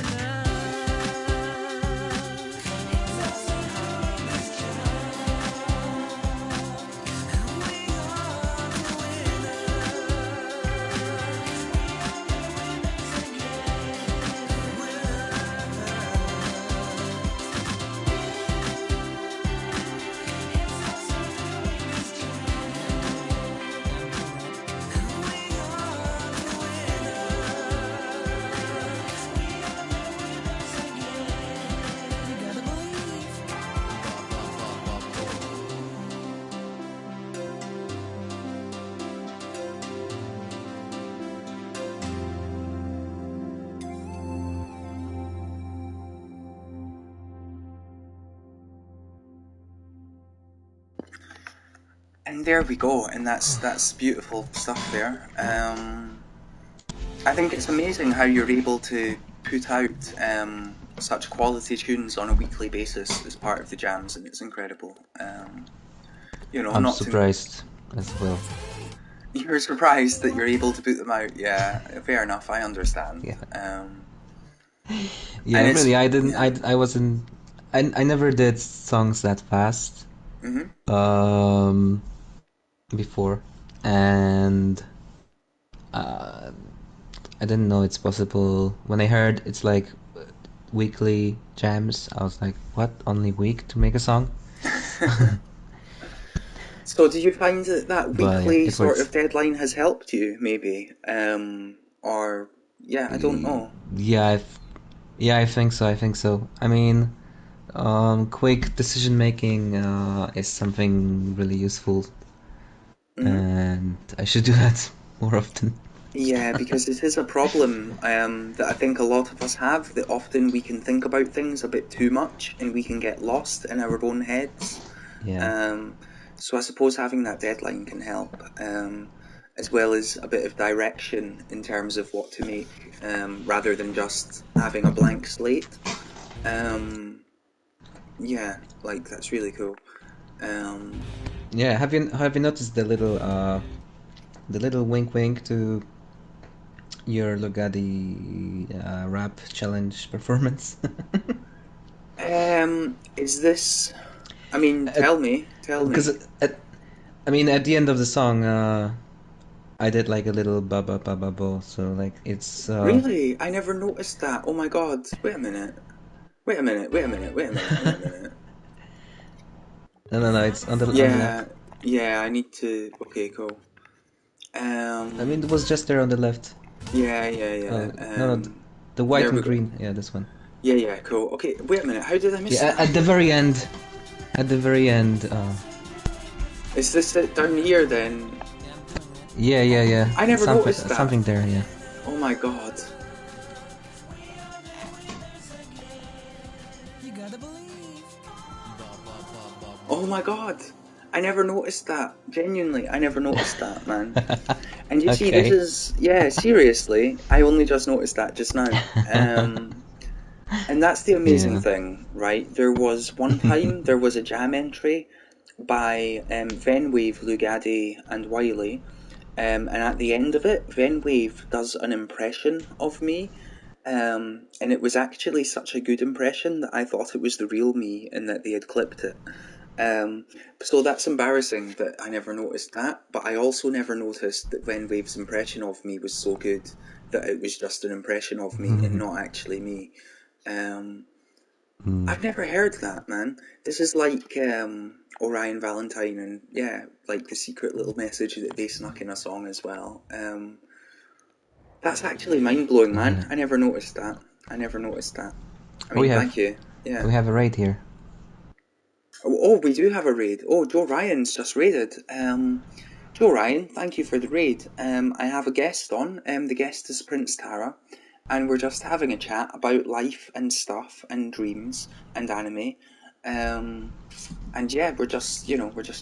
And there we go, and that's beautiful stuff there. I think it's amazing how you're able to put out such quality tunes on a weekly basis as part of the jams, and it's incredible. I'm surprised as well. You're surprised that you're able to put them out, yeah. Fair enough, I understand. Yeah. Yeah, really, I didn't. Yeah. I wasn't. I never did songs that fast. Mm-hmm. Before, and I didn't know it's possible. When I heard it's like weekly jams, I was like, what? Only week to make a song? So do you find that weekly sort of deadline has helped you, maybe? Or, yeah, I don't know. Yeah, I think so. I mean, quick decision making is something really useful. Mm-hmm. And I should do that more often. Yeah, because it is a problem that I think a lot of us have, that often we can think about things a bit too much and we can get lost in our own heads. Yeah. So I suppose having that deadline can help, as well as a bit of direction in terms of what to make, rather than just having a blank slate. Yeah, like that's really cool. Yeah, have you noticed the little wink wink to your Lugadi rap challenge performance? Is this? I mean, tell me. Because at the end of the song, I did like a little ba ba ba ba bo. So like it's. Really, I never noticed that. Oh my god! Wait a minute. No, it's on the yeah, on the left. Yeah, I need to. Okay, cool. I mean, it was just there on the left. Yeah. No, the white and green. Yeah, this one. Yeah, cool. Okay, wait a minute. How did I miss that? At the very end. At the very end. Is this it down here then? Yeah. I never noticed that. Something there, yeah. Oh my god. Oh my god. I never noticed that. Genuinely, I never noticed that, man. And you see, this is... Yeah, seriously. I only just noticed that just now. And that's the amazing thing, right? There was one time, there was a jam entry by Venwave, Lugadi and Wiley. And at the end of it, Venwave does an impression of me. And it was actually such a good impression that I thought it was the real me and that they had clipped it. So that's embarrassing that I never noticed that, but I also never noticed that Venwave's impression of me was so good that it was just an impression of me and not actually me. I've never heard that, man. This is like Orion Valentine and like the secret little message that they snuck in a song as well. That's actually mind-blowing, man. I never noticed that. I mean, thank you. Yeah. We have a raid here. Oh, we do have a raid. Oh, Joe Ryan's just raided. Joe Ryan, thank you for the raid. I have a guest on. The guest is Prince Tahra. and we're just having a chat about life and stuff and dreams and anime. And yeah, we're just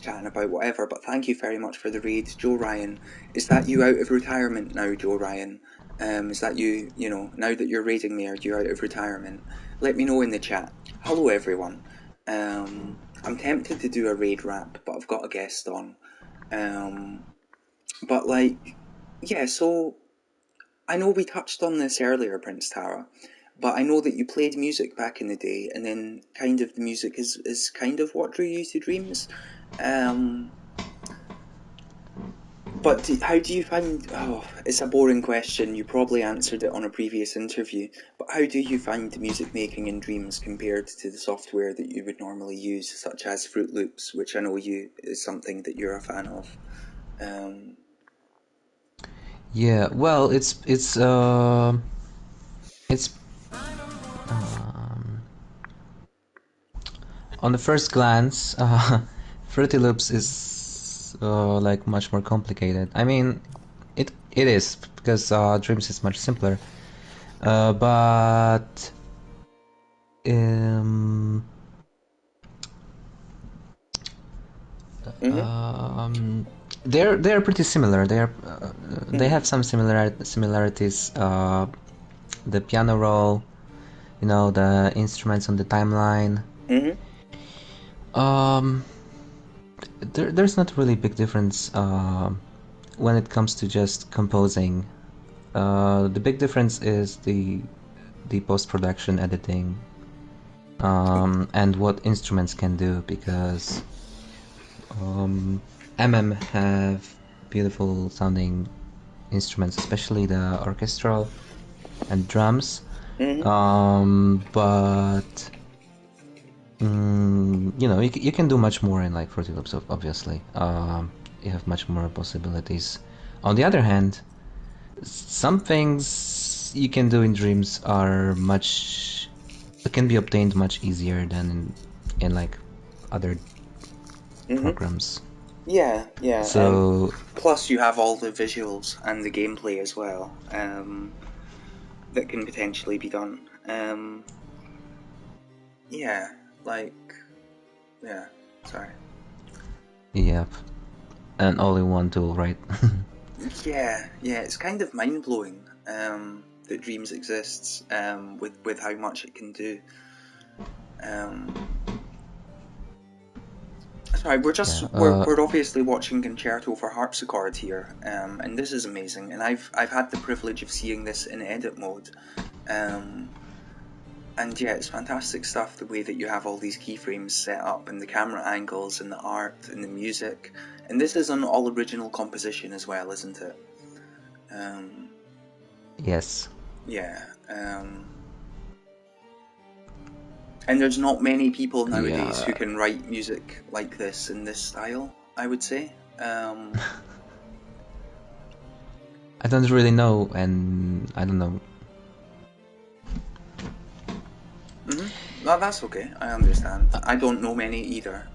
chatting about whatever. But thank you very much for the raid, Joe Ryan. Is that you out of retirement now, Joe Ryan? Is that you? Now that you're raiding me, are you out of retirement? Let me know in the chat. Hello, everyone. I'm tempted to do a raid rap, but I've got a guest on. But yeah. So I know we touched on this earlier, Prince Tahra, but I know that you played music back in the day, and then kind of the music is kind of what drew you to Dreams. But how do you find... Oh, it's a boring question. You probably answered it on a previous interview. But how do you find the music making in Dreams compared to the software that you would normally use, such as Fruit Loops, which I know is something that you're a fan of? Yeah, well, it's um, on the first glance, Fruity Loops is like much more complicated. I mean, it is because Dreams is much simpler. But um, they're pretty similar. They have some similarities. The piano roll, the instruments on the timeline. There's not really big difference when it comes to just composing. The big difference is the post-production editing and what instruments can do, because have beautiful sounding instruments, especially the orchestral and drums. But you can do much more in like Fruity Loops, obviously. You have much more possibilities. On the other hand, some things you can do in Dreams can be obtained much easier than in like other programs. Yeah. So plus you have all the visuals and the gameplay as well that can potentially be done. Sorry. Yep. And all in one tool, right? Yeah, it's kind of mind-blowing that Dreams exists with how much it can do. Sorry, we're obviously watching Concerto for Harpsichord here, and this is amazing. And I've had the privilege of seeing this in edit mode, and yeah, it's fantastic stuff. The way that you have all these keyframes set up, and the camera angles, and the art, and the music, and this is an all original composition as well, isn't it? Yes. Yeah. And there's not many people nowadays who can write music like this in this style, I would say. I don't really know, and I don't know. No, that's okay. I understand. I don't know many either.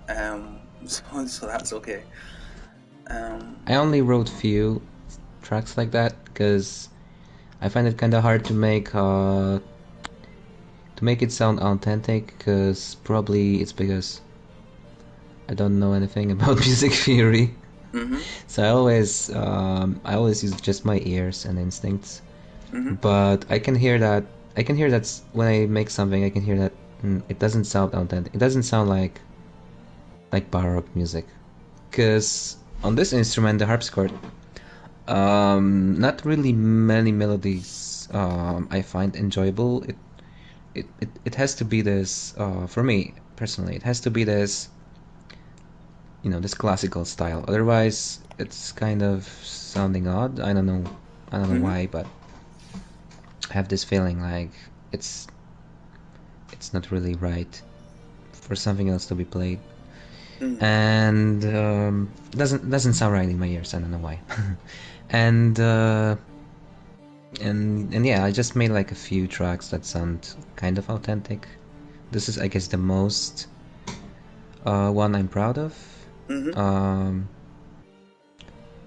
So that's okay. I only wrote few tracks like that because I find it kind of hard to make it sound authentic, because probably it's because I don't know anything about music theory. So I always use just my ears and instincts. But I can hear that when I make something, I can hear that it doesn't sound authentic. It doesn't sound like baroque music, because on this instrument, the harpsichord, not really many melodies I find enjoyable. It has to be this, for me personally, it has to be this, this classical style. Otherwise, it's kind of sounding odd. I don't know why, but I have this feeling like it's not really right for something else to be played, and doesn't sound right in my ears. I don't know why. and yeah, I just made like a few tracks that sound kind of authentic. This is, I guess, the most one I'm proud of.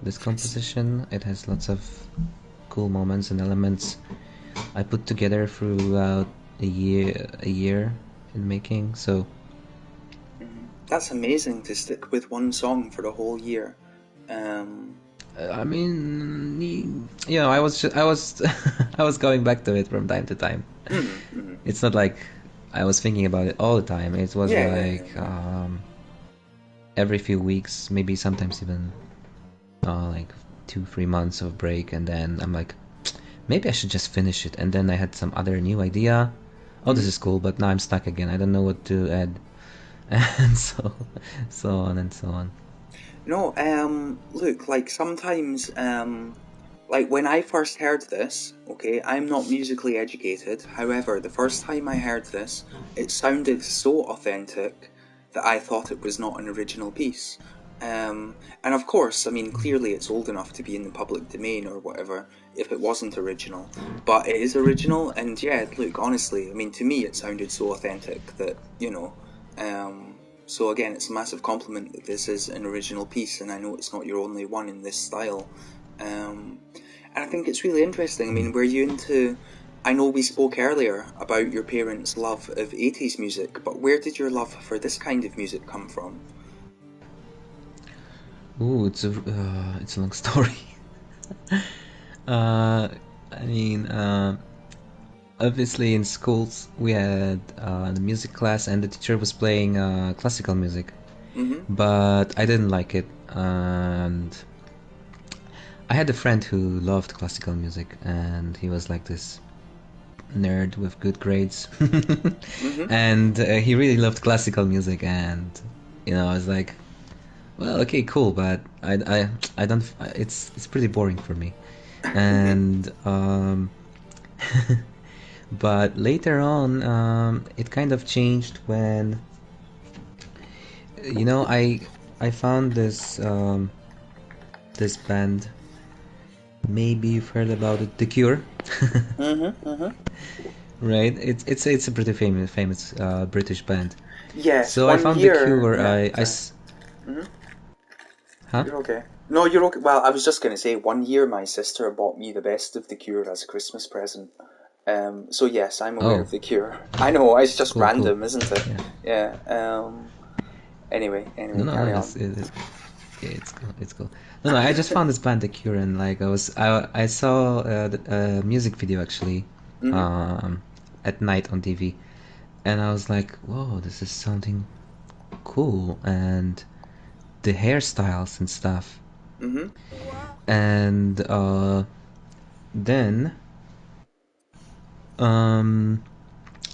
This composition, it has lots of cool moments and elements. I put together throughout a year in making. So That's amazing to stick with one song for the whole year. I mean, I was I was going back to it from time to time. It's not like I was thinking about it all the time. It was like every few weeks, maybe sometimes even like 2-3 months of break, and then I'm like, maybe I should just finish it. And then I had some other new idea. Oh, this is cool, but now I'm stuck again. I don't know what to add, and so on and so on. No, look, like sometimes, like when I first heard this, okay, I'm not musically educated. However, the first time I heard this, it sounded so authentic that I thought it was not an original piece. And of course, I mean, clearly it's old enough to be in the public domain or whatever, if it wasn't original. But it is original, and yeah, look, honestly, I mean, to me it sounded so authentic that, so again, it's a massive compliment that this is an original piece, and I know it's not your only one in this style. And I think it's really interesting. I mean, were you into... I know we spoke earlier about your parents' love of 80s music, but where did your love for this kind of music come from? Ooh, it's a long story. I mean, obviously in schools we had the music class, and the teacher was playing classical music, but I didn't like it, and I had a friend who loved classical music, and he was like this nerd with good grades, and he really loved classical music, and I was like, well, okay, cool, but I don't. It's pretty boring for me, and but later on, it kind of changed when I found this band. Maybe you've heard about it, The Cure. Right? It's a pretty famous British band. Yes. So I found The Cure. Yeah, Huh? You're okay. No, you're okay. Well, I was just going to say, one year my sister bought me the best of The Cure as a Christmas present. So yes, I'm aware of The Cure. I know, it's just Cool, random, cool. isn't it? Yeah. Anyway, No, carry on. it's cool. No, I just found this band The Cure, and like I saw the music video actually at night on TV, and I was like, whoa, this is something cool, and the hairstyles and stuff. And then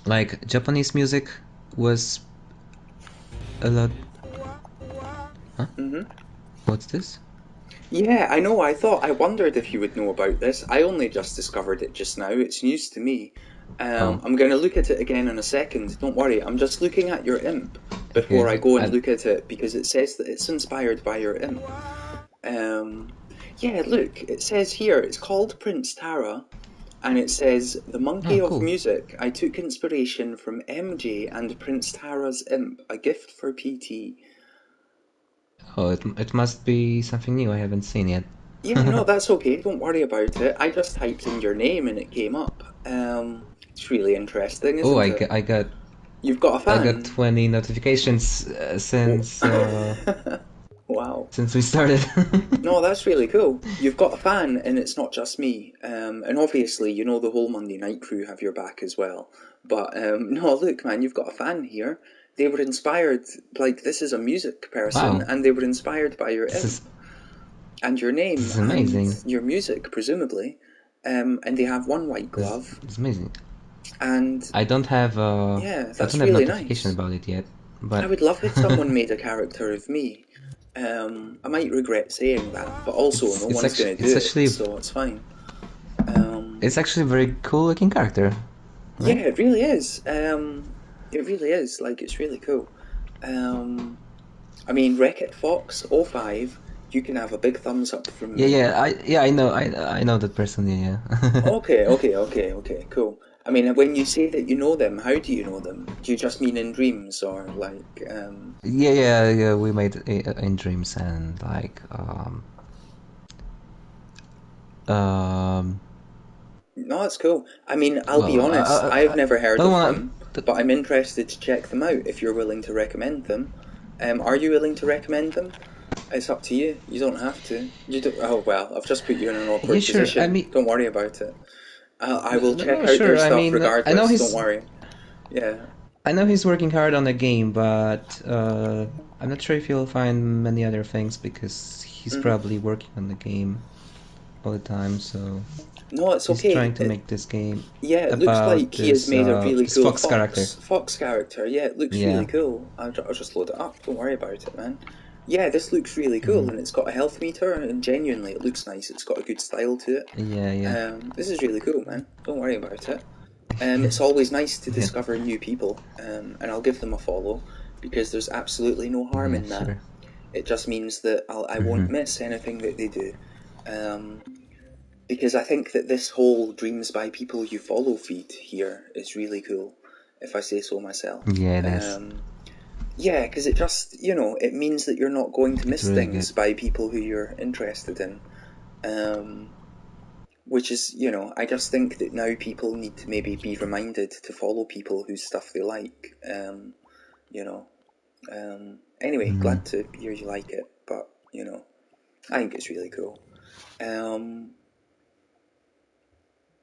like Japanese music was a lot. Huh? What's this? Yeah, I know. I wondered if you would know about this. I only just discovered it just now. It's news to me. I'm going to look at it again in a second. Don't worry. I'm just looking at your imp before I go and look at it, because it says that it's inspired by your imp. Yeah, look. It says here it's called Prince Tahra, and it says, the monkey of music. I took inspiration from MJ and Prince Tahra's imp. A gift for PT. Oh, it must be something new I haven't seen yet. Yeah, no, that's okay. Don't worry about it. I just typed in your name and it came up. It's really interesting, isn't it? I got. You've got a fan. I got 20 notifications since. Wow. Since we started. No, that's really cool. You've got a fan, and it's not just me. And obviously, the whole Monday Night crew have your back as well. But no, look, man, you've got a fan here. They were inspired. Like, this is a music person, and they were inspired by your imp. And your name, this is amazing. And your music, presumably. And they have one white glove. It's amazing. And I don't have that's I don't really have notification about it yet. But I would love if someone made a character of me. I might regret saying that, but also no one's going to do it, so it's fine. It's actually a very cool looking character. Right? Yeah, it really is. It really is. Like, it's really cool. I mean, Wreck-It Fox 05. You can have a big thumbs up from me. I know that person. Yeah. Okay, cool. I mean, when you say that you know them, how do you know them? Do you just mean in dreams, or like? Yeah. We made it in dreams, and like No, No, it's cool. I mean, I'll be Well, honest, I've never heard don't of wanna. them, but I'm interested to check them out if you're willing to recommend them. Are you willing to recommend them? It's up to you. You don't have to. You don't. Oh well, I've just put you in an Yeah, awkward sure. I position. mean, Don't worry about it. I will check no, out their sure. I stuff mean, I know regardless. Don't he's. worry. Yeah. I know he's working hard on the game, but I'm not sure if you'll find many other things because he's hmm probably working on the game all the time. So No, it's he's okay. trying to make this game Yeah, it looks about like he has made a really this cool fox character. fox character. Yeah, it looks Yeah. really cool. I'll just load it up. Don't worry about it, man. Yeah, this looks really cool, Mhm. and it's got a health meter, and genuinely, it looks nice. It's got a good style to it. Yeah, yeah. This is really cool, man. Don't worry about it. It's always nice to Yeah. discover new people, and I'll give them a follow because there's absolutely no harm Yeah, in that. sure. It just means that I won't miss anything that they do. Because I think that this whole Dreams by People You Follow feed here is really cool, if I say so myself. Yeah, it is. Yeah, because it just, it means that you're not going to miss really things good. by people who you're interested in. Which is, I just think that now people need to maybe be reminded to follow people whose stuff they like. Anyway, glad to hear you like it, but, I think it's really cool.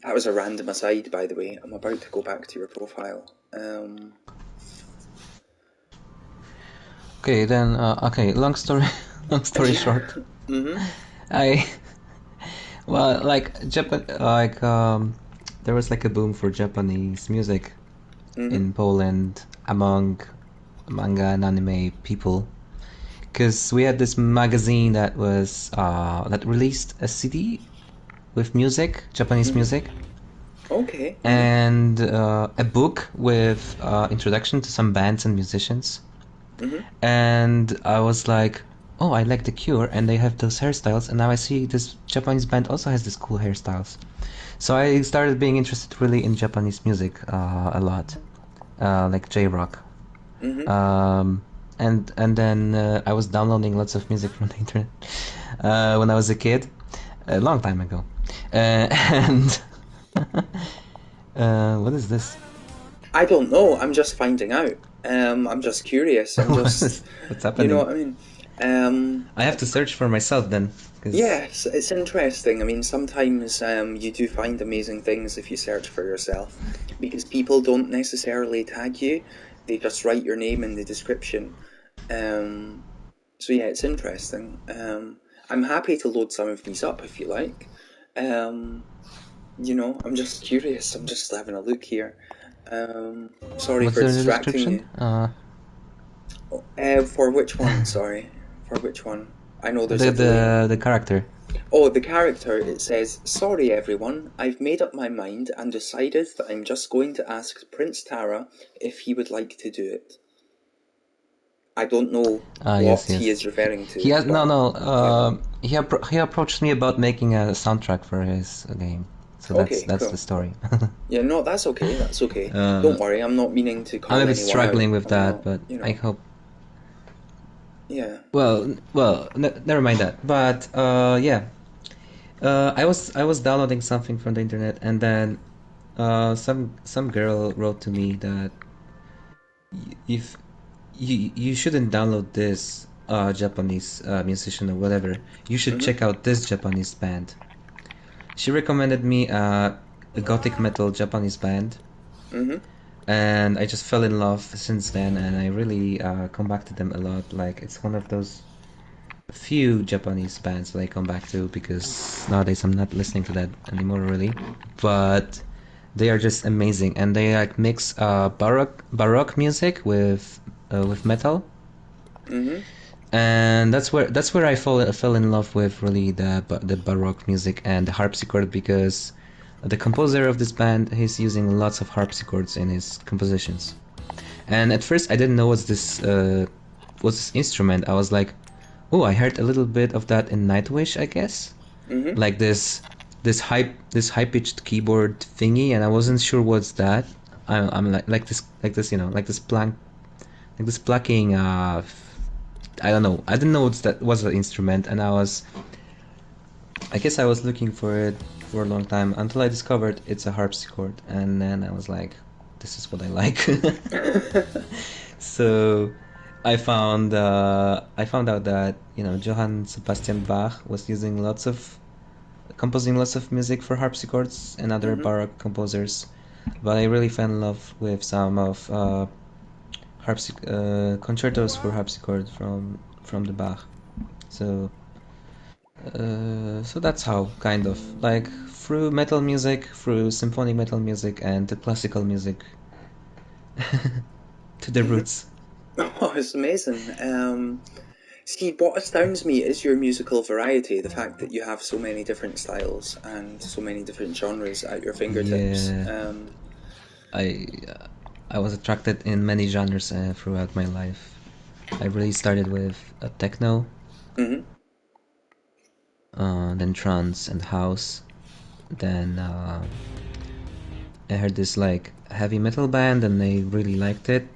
That was a random aside, by the way. I'm about to go back to your profile. Okay, then. Okay, long story. Long story short. I well, there was like a boom for Japanese music in Poland among manga and anime people, because we had this magazine that was that released a CD with music, Japanese music, Okay. and a book with introduction to some bands and musicians. And I was like, oh, I like The Cure, and they have those hairstyles, and now I see this Japanese band also has these cool hairstyles. So I started being interested really in Japanese music a lot, like J-rock. And then I was downloading lots of music from the internet when I was a kid, a long time ago. And what is this? I don't know. I'm just finding out. I'm just curious. I'm just, What's happening? you know what I mean? I have to search for myself then. Yes, it's interesting. I mean, sometimes you do find amazing things if you search for yourself, because people don't necessarily tag you; they just write your name in the description. So yeah, it's interesting. I'm happy to load some of these up if you like. I'm just curious. I'm just having a look here. Sorry What's for in the distracting description? you. For which one? Sorry, for which one? I know there's a delay. The character. Oh, the character, it says, "Sorry everyone, I've made up my mind and decided that I'm just going to ask Prince Tahra if he would like to do it." I don't know what he is referring to. He has but, he approached me about making a soundtrack for his game. So that's cool. the story. Yeah, no, that's okay, that's okay. Don't worry, I'm not meaning to call I'm a bit anyone struggling out. with that, but I hope. Yeah. Well, never mind that. But yeah, I was downloading something from the internet, and then some girl wrote to me that if you shouldn't download this Japanese musician or whatever, you should check out this Japanese band. She recommended me a gothic metal Japanese band. And I just fell in love since then, and I really come back to them a lot. Like, it's one of those few Japanese bands that I come back to, because nowadays I'm not listening to that anymore really. But they are just amazing, and they like mix baroque music with metal. And that's where I fell in love with really the baroque music and the harpsichord, because the composer of this band, he's using lots of harpsichords in his compositions. And at first I didn't know what's this instrument. I was like, oh, I heard a little bit of that in Nightwish, I guess. Like this high pitched keyboard thingy, and I wasn't sure what's that. I'm like this plucking. I don't know. I didn't know what's the instrument, and I guess I was looking for it for a long time until I discovered it's a harpsichord, and then I was like, this is what I like. So I found out that Johann Sebastian Bach was composing lots of music for harpsichords and other Baroque composers, but I really fell in love with some of concertos for harpsichord from the Bach. So so that's how, kind of, like, through metal music, through symphonic metal music and to classical music, to the roots. Oh, it's amazing. See, what astounds me is your musical variety, the fact that you have so many different styles and so many different genres at your fingertips. Yeah, I I was attracted in many genres throughout my life. I really started with techno, Mhm. then trance and house. Then I heard this like heavy metal band, and I really liked it.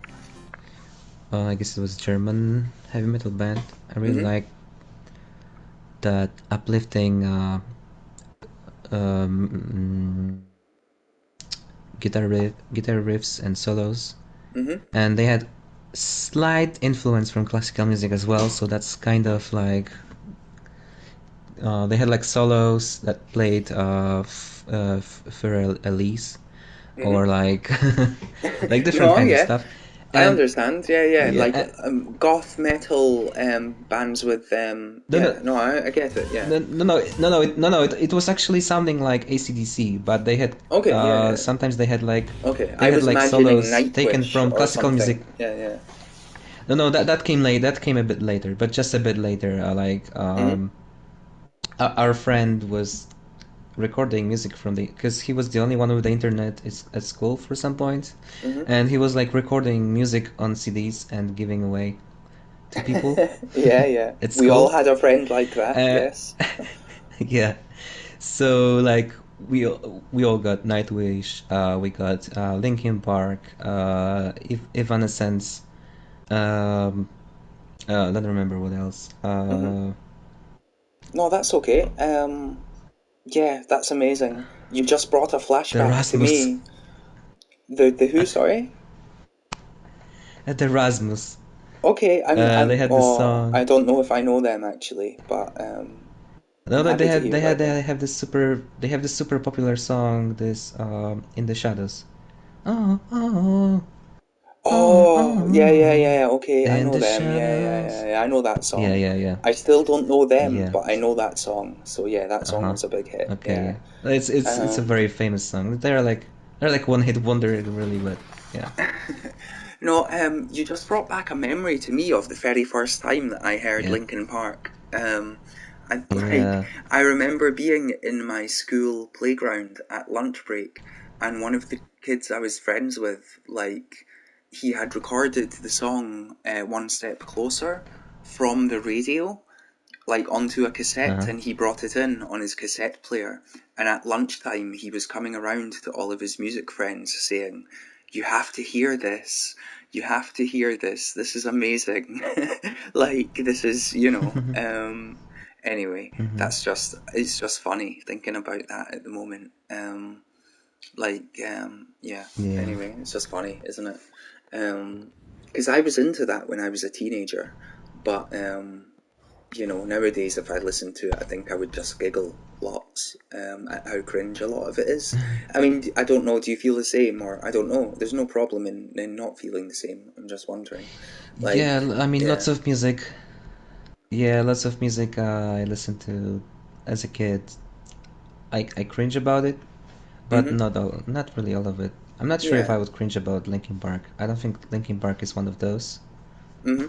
I guess it was a German heavy metal band. I really Mhm. liked that uplifting um, guitar riffs and solos, Mhm. and they had slight influence from classical music as well. So that's kind of like they had like solos that played for Elise, Mhm. or like like different No, kinds of yeah, stuff. I And understand. Yeah, yeah, yeah, like goth metal bands with no, yeah. no, No, I get it. Yeah. it was actually sounding like AC/DC, but they had Okay. Yeah, yeah. sometimes Okay, they I had was like imagining solos taken Nightwish from or classical music. something. Yeah, yeah. No, that came late. That came a bit later, but just a bit later. Mhm. Our friend was recording music from because he was the only one with the internet at school for some point, Mhm. and he was like recording music on CDs and giving away to people Yeah, yeah. at We all school. had a friend like that. Uh, Yes. yeah. So like we all got Nightwish, we got Linkin Park, Evanescence, um, I don't remember what else. Mhm. No, that's okay. Yeah, that's amazing. You just brought a The flashback to Rasmus, me. The who? Sorry. the Rasmus. Okay, They had this song. I don't know if I know them actually, but I'm No, no, happy to hear about them. they have this super popular song, this In the Shadows. Oh, oh, oh, Oh, yeah, yeah, oh, yeah. Okay, I in know the them. Yeah, yeah, shadows. yeah, yeah. I know that Yeah, song. yeah, yeah, I still don't know them, yeah. but I know that song. So yeah, that song Uh-huh. was a big hit. Okay, Yeah. yeah. It's a Um, very famous song. They're like one hit wonder really, but yeah. no, you just brought back a memory to me of the very first time that I heard Yeah. Linkin Park. I like Yeah. I remember being in my school playground at lunch break, and one of the kids I was friends with, like, he had recorded the song "One Step Closer" from the radio, like onto a cassette, Uh-huh. and he brought it in on his cassette player. And at lunchtime, he was coming around to all of his music friends saying, "You have to hear this. You have to hear this. This is amazing." Like, this is, anyway, Mm-hmm. it's just funny thinking about that at the moment. Yeah, Yeah. anyway, it's just funny, isn't it? Because I was into that when I was a teenager, but nowadays if I listen to it, I think I would just giggle lots at how cringe a lot of it is. I mean, I don't know, do you feel the same? Or, I don't know, there's no problem in not feeling the same. I'm just wondering. Yeah, Like, I mean, yeah. lots of music. Yeah, lots of music I listened to as a kid. I cringe about it, but Mm-hmm. not really all of it. I'm not sure if Yeah. I would cringe about Linkin Park. I don't think Linkin Park is one of those. Mm-hmm.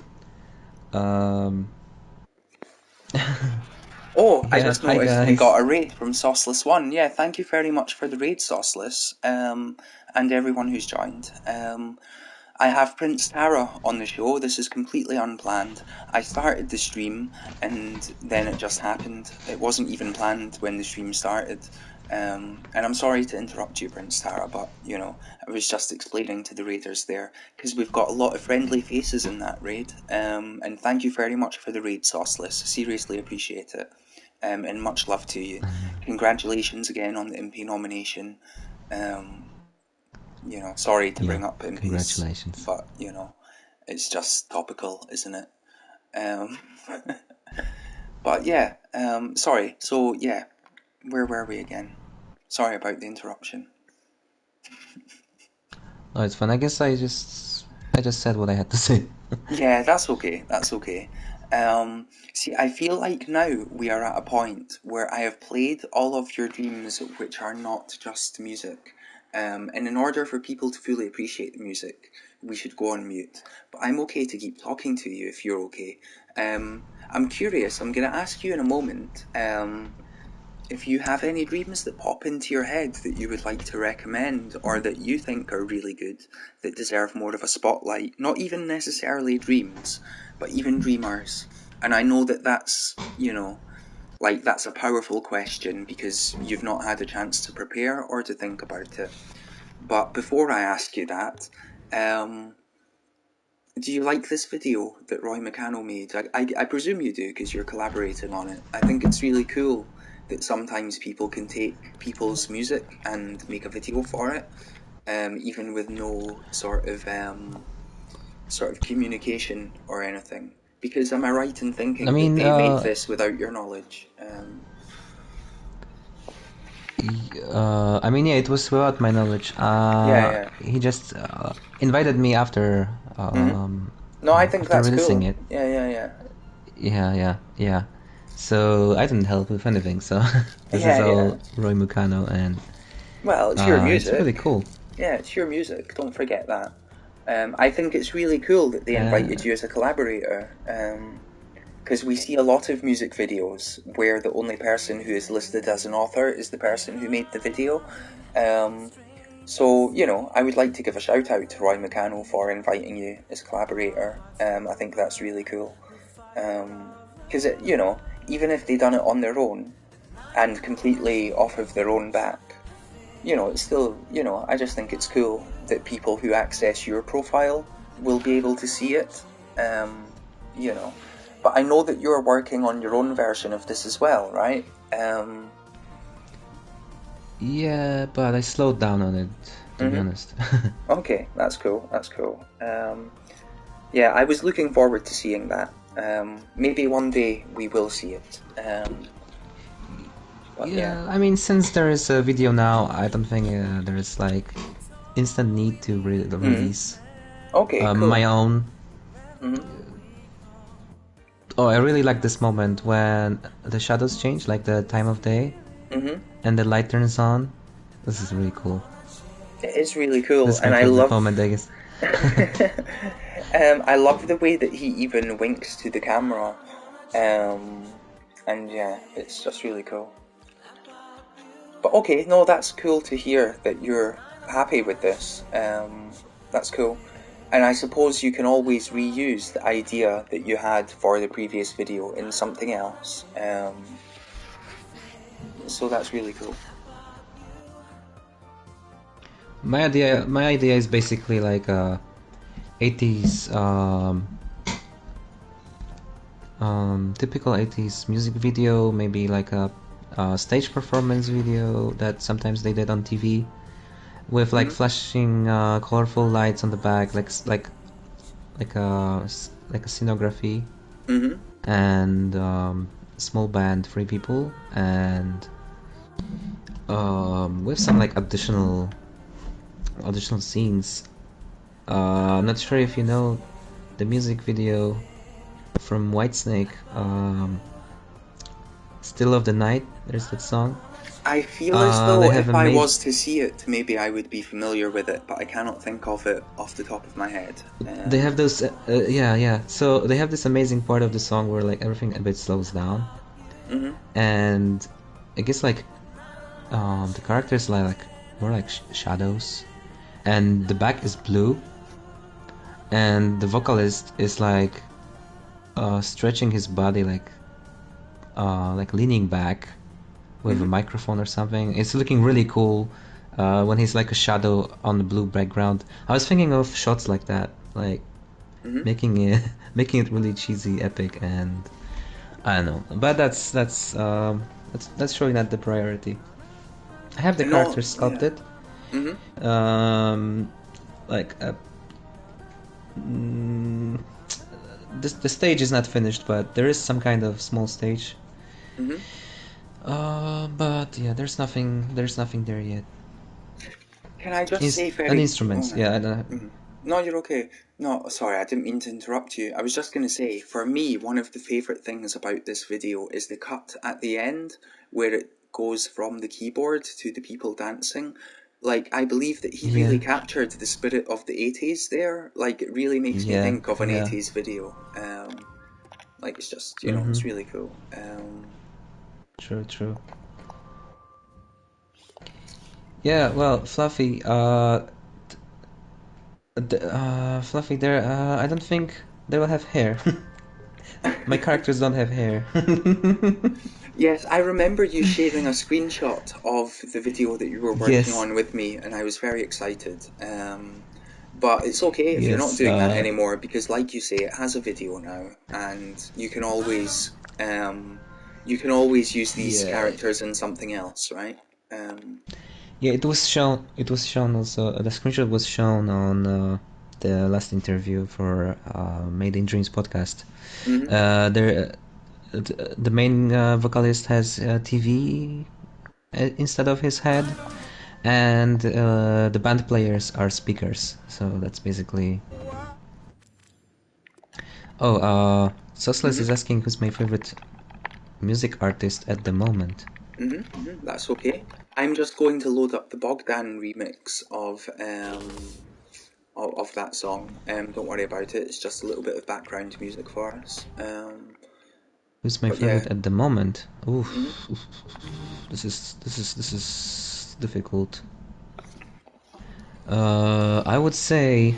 Um, Oh, I yeah, just hi noticed we guys. got a raid from Sauceless1. Yeah, thank you very much for the raid, Sauceless, and everyone who's joined. I have Prince Tahra on the show. This is completely unplanned. I started the stream and then it just happened. It wasn't even planned when the stream started. And I'm sorry to interrupt you, Prince Tahra, but I was just explaining to the raiders there because we've got a lot of friendly faces in that raid. And thank you very much for the raid, Sauceless. Seriously appreciate it. and much love to you. Congratulations again on the Impy nomination. Sorry to bring up Impy's, congratulations. but it's just topical, isn't it? But yeah, sorry. So yeah, where were we again? Sorry about the interruption. Oh, it's fun. I guess I just said what I had to say. Yeah, that's okay. That's okay. See, I feel like now we are at a point where I have played all of your dreams, which are not just music. And in order for people to fully appreciate the music, we should go on mute. But I'm okay to keep talking to you if you're okay. I'm curious. I'm going to ask you in a moment. If you have any dreams that pop into your head that you would like to recommend or that you think are really good, that deserve more of a spotlight, not even necessarily dreams, but even dreamers. And I know that that's, that's a powerful question because you've not had a chance to prepare or to think about it. But before I ask you that, do you like this video that Roy McCannell made? I presume you do because you're collaborating on it. I think it's really cool that sometimes people can take people's music and make a video for it, even with no sort of communication or anything. Because am I right in thinking that they made this without your knowledge? Yeah, it was without my knowledge. Yeah. He just invited me after. No, I think after that's releasing cool. it. Yeah. So I didn't help with anything. So this is all Roy Mucano, and well, it's your music. It's really cool. Yeah, it's your music. Don't forget that. I think it's really cool that they invited you as a collaborator. Because we see a lot of music videos where the only person who is listed as an author is the person who made the video. So, I would like to give a shout out to Roy McCannell for inviting you as a collaborator. I think that's really cool. Because, even if they done it on their own and completely off of their own back, it's still, I just think it's cool that people who access your profile will be able to see it, But I know that you're working on your own version of this as well, right? Yeah, but I slowed down on it, to be honest. Okay, that's cool. Yeah, I was looking forward to seeing that. Maybe one day we will see it. I mean, since there is a video now, I don't think there is instant need to release cool. my own. Oh, I really like this moment when the shadows change, like the time of day, and the light turns on. This is really cool. It is really cool, this and I love the moment, I guess. I love the way that he even winks to the camera, and yeah, it's just really cool. But okay, no, that's cool to hear that you're happy with this. That's cool. And I suppose you can always reuse the idea that you had for the previous video in something else. So that's really cool. My idea is basically like a 80s typical 80s music video, maybe like a stage performance video that sometimes they did on TV, with flashing colorful lights on the back, like a scenography, and small band, 3 people, and with some additional scenes. I'm not sure if you know the music video from Whitesnake, Still of the Night. There's that song. I feel as though if I was to see it, maybe I would be familiar with it, but I cannot think of it off the top of my head. They have those, so they have this amazing part of the song where everything a bit slows down, and I guess the characters more like shadows, and the back is blue, and the vocalist is stretching his body leaning back with a microphone or something. It's looking really cool when he's like a shadow on the blue background. I was thinking of shots like that, making it really cheesy, epic, and I don't know, but that's surely not the priority. I have the No, characters yeah. sculpted. Like the stage is not finished, but there is some kind of small stage. But yeah, there's nothing there yet. Can I just say An very... instrument, yeah. I don't. No, you're okay. No, sorry, I didn't mean to interrupt you. I was just going to say, for me, one of the favourite things about this video is the cut at the end, where it goes from the keyboard to the people dancing. Like, I believe that he really captured the spirit of the 80s there. Like, it really makes me think of an 80s video. Like, it's just, you know, it's really cool. True. Yeah, well, Fluffy, Fluffy, there, I don't think they will have hair. My characters don't have hair. Yes, I remember you sharing a screenshot of the video that you were working on with me, and I was very excited. But it's okay if you're not doing that anymore, because like you say, it has a video now, and you can always use these characters in something else, right? Yeah, it was shown. It was shown also. The screenshot was shown on the last interview for Made in Dreams podcast. The main vocalist has TV instead of his head, and the band players are speakers. So that's basically. Oh, Sauceless is asking who's my favorite music artist at the moment. That's okay. I'm just going to load up the Bogdan remix of that song. Don't worry about it. It's just a little bit of background music for us. Who's my favorite at the moment? Oof. This is difficult. I would say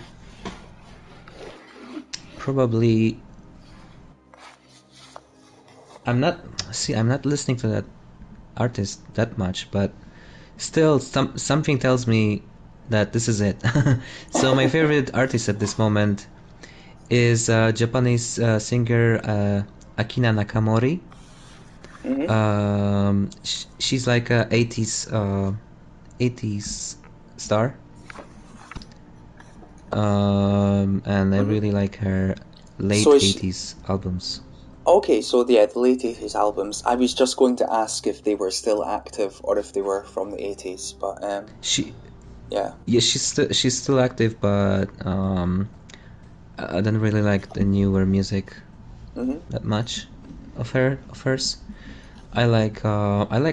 probably. I'm not listening to that artist that much, but still something tells me that this is it. So my favorite artist at this moment is Japanese singer Akina Nakamori. She's like a 80s star. And I really like her late 80s albums. Okay, so yeah, the late 80s albums. I was just going to ask if they were still active or if they were from the 80s, but she's still active, but I don't really like the newer music that much of hers. I like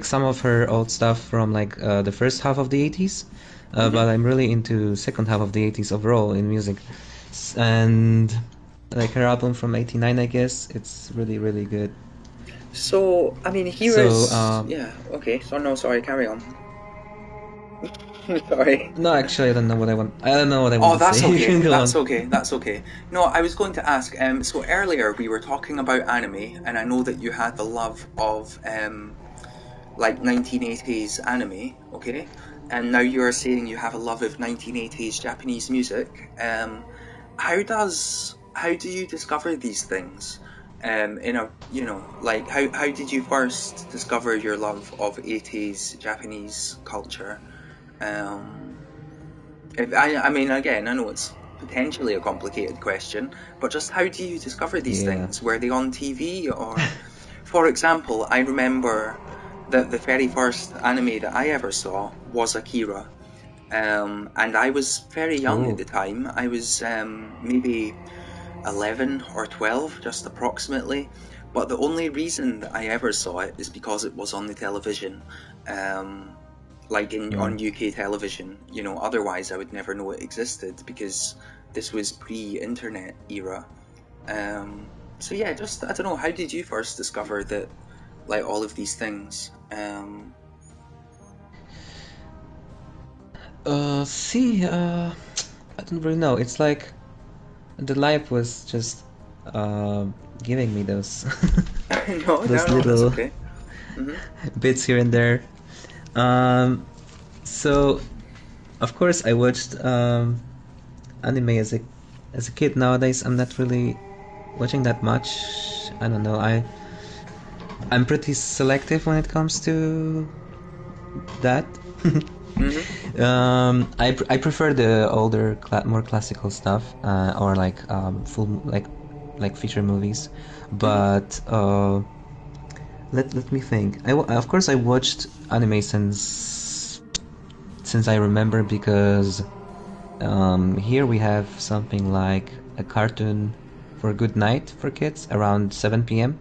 some of her old stuff from like the first half of the 80s, but I'm really into second half of the 80s overall in music, and like her album from '89, I guess it's really, really good. So I mean, yeah, okay. So no, sorry, carry on. Sorry. No, actually, I don't know what I want. I don't know what I want to say. Okay. That's okay. No, I was going to ask. So earlier we were talking about anime, and I know that you had the love of like 1980s anime, okay? And now you are saying you have a love of 1980s Japanese music. How do you discover these things? How did you first discover your love of 80s Japanese culture? I mean, again, I know it's potentially a complicated question, but just how do you discover these things? Were they on TV or, for example, I remember that the very first anime that I ever saw was Akira, and I was very young at the time. I was maybe 11 or 12, just approximately. But the only reason that I ever saw it is because it was on the television, on UK television. You know, otherwise I would never know it existed because this was pre-internet era. So yeah, just I don't know. How did you first discover that, like all of these things? I don't really know. It's like the life was just giving me those little bits here and there. So of course I watched anime as a kid. Nowadays I'm not really watching that much. I don't know. I'm pretty selective when it comes to that. I prefer the older, more classical stuff, or like full like feature movies. But let me think. Of course I watched anime since I remember, because here we have something like a cartoon for good night for kids around 7 p.m.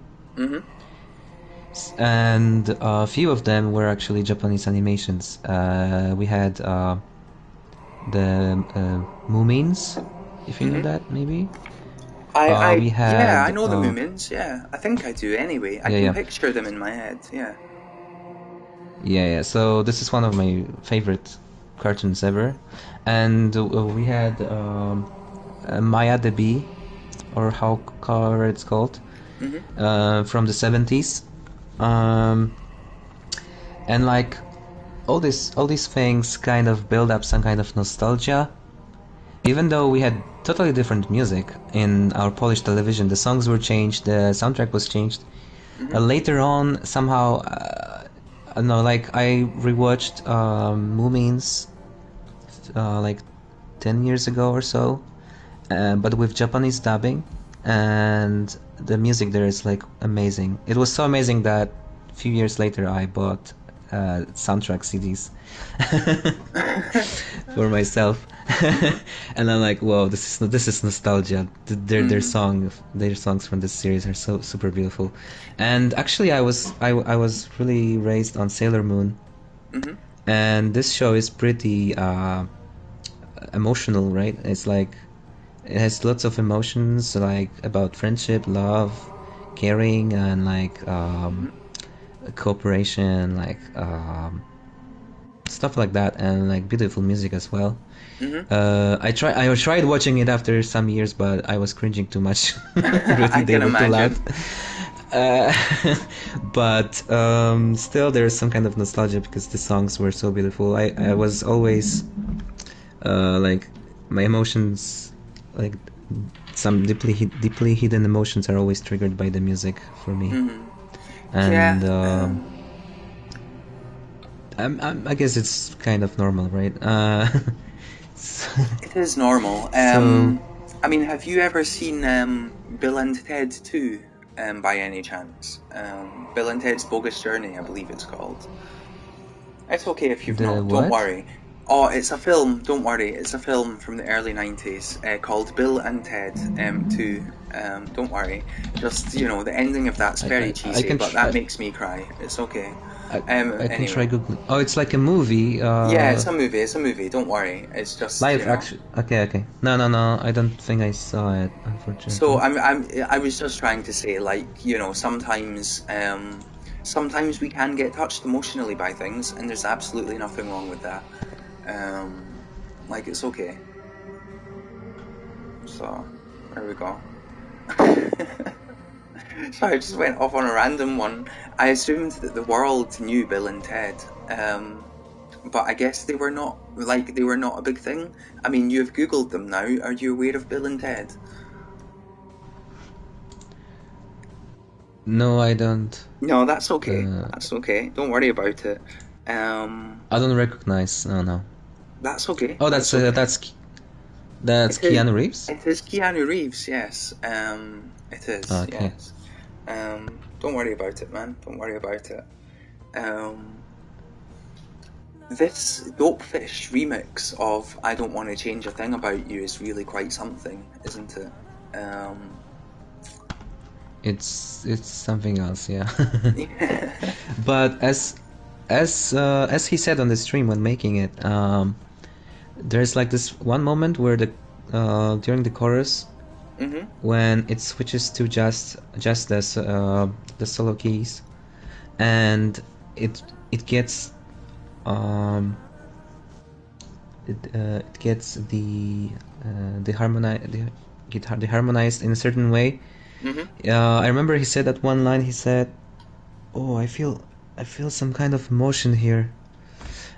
And a few of them were actually Japanese animations. We had the Moomins, if you know that, maybe. We had yeah, I know the Moomins. Yeah, I think I do. Anyway, I can picture them in my head. Yeah. Yeah. So this is one of my favorite cartoons ever, and we had Maya the Bee, or how it's called, from the 70s. And like all these things kind of build up some kind of nostalgia, even though we had totally different music in our Polish television. The songs were changed, the soundtrack was changed. Later on, somehow, no, like I rewatched Moomins like 10 years ago or so, but with Japanese dubbing, and the music there is like amazing. It was so amazing that a few years later I bought soundtrack CDs for myself, and I'm like, whoa, this is nostalgia. Their songs from this series are so super beautiful. And actually, I was really raised on Sailor Moon, and this show is pretty emotional, right? It's like it has lots of emotions, like about friendship, love, caring, and like cooperation, like stuff like that, and like beautiful music as well. I tried watching it after some years, but I was cringing too much. Really, they were too loud. But still, there's some kind of nostalgia because the songs were so beautiful. I was always like my emotions, like some deeply hidden emotions, are always triggered by the music for me. And I guess it's kind of normal, right? It is normal. I mean, have you ever seen Bill and Ted 2 by any chance? Bill and Ted's Bogus Journey, I believe it's called. It's okay if you've not. Don't worry. Oh, it's a film. Don't worry. It's a film from the early 90s called Bill and Ted 2. Don't worry. Just, the ending of that's very cheesy, but that makes me cry. It's okay. I can try Googling. Oh, it's like a movie. Yeah, it's a movie. Don't worry. It's just live action. Okay. No. I don't think I saw it, unfortunately. So I was just trying to say, like, sometimes we can get touched emotionally by things, and there's absolutely nothing wrong with that. Like, it's okay. So there we go. So I just went off on a random one. I assumed that the world knew Bill and Ted, but I guess they were not a big thing. I mean, you've Googled them now. Are you aware of Bill and Ted? No, I don't. No, that's okay. That's okay. Don't worry about it. I don't recognize. No. That's okay. Oh, that's Keanu Reeves? It is Keanu Reeves, yes. It is, okay. Yes. Don't worry about it, man. Don't worry about it. This Dopefish remix of I Don't Want to Change a Thing About You is really quite something, isn't it? It's something else, yeah. But as he said on the stream when making it, there's like this one moment where during the chorus, when it switches to just the solo keys, and it gets harmonized in a certain way. I remember he said that one line. He said, "Oh, I feel some kind of emotion here,"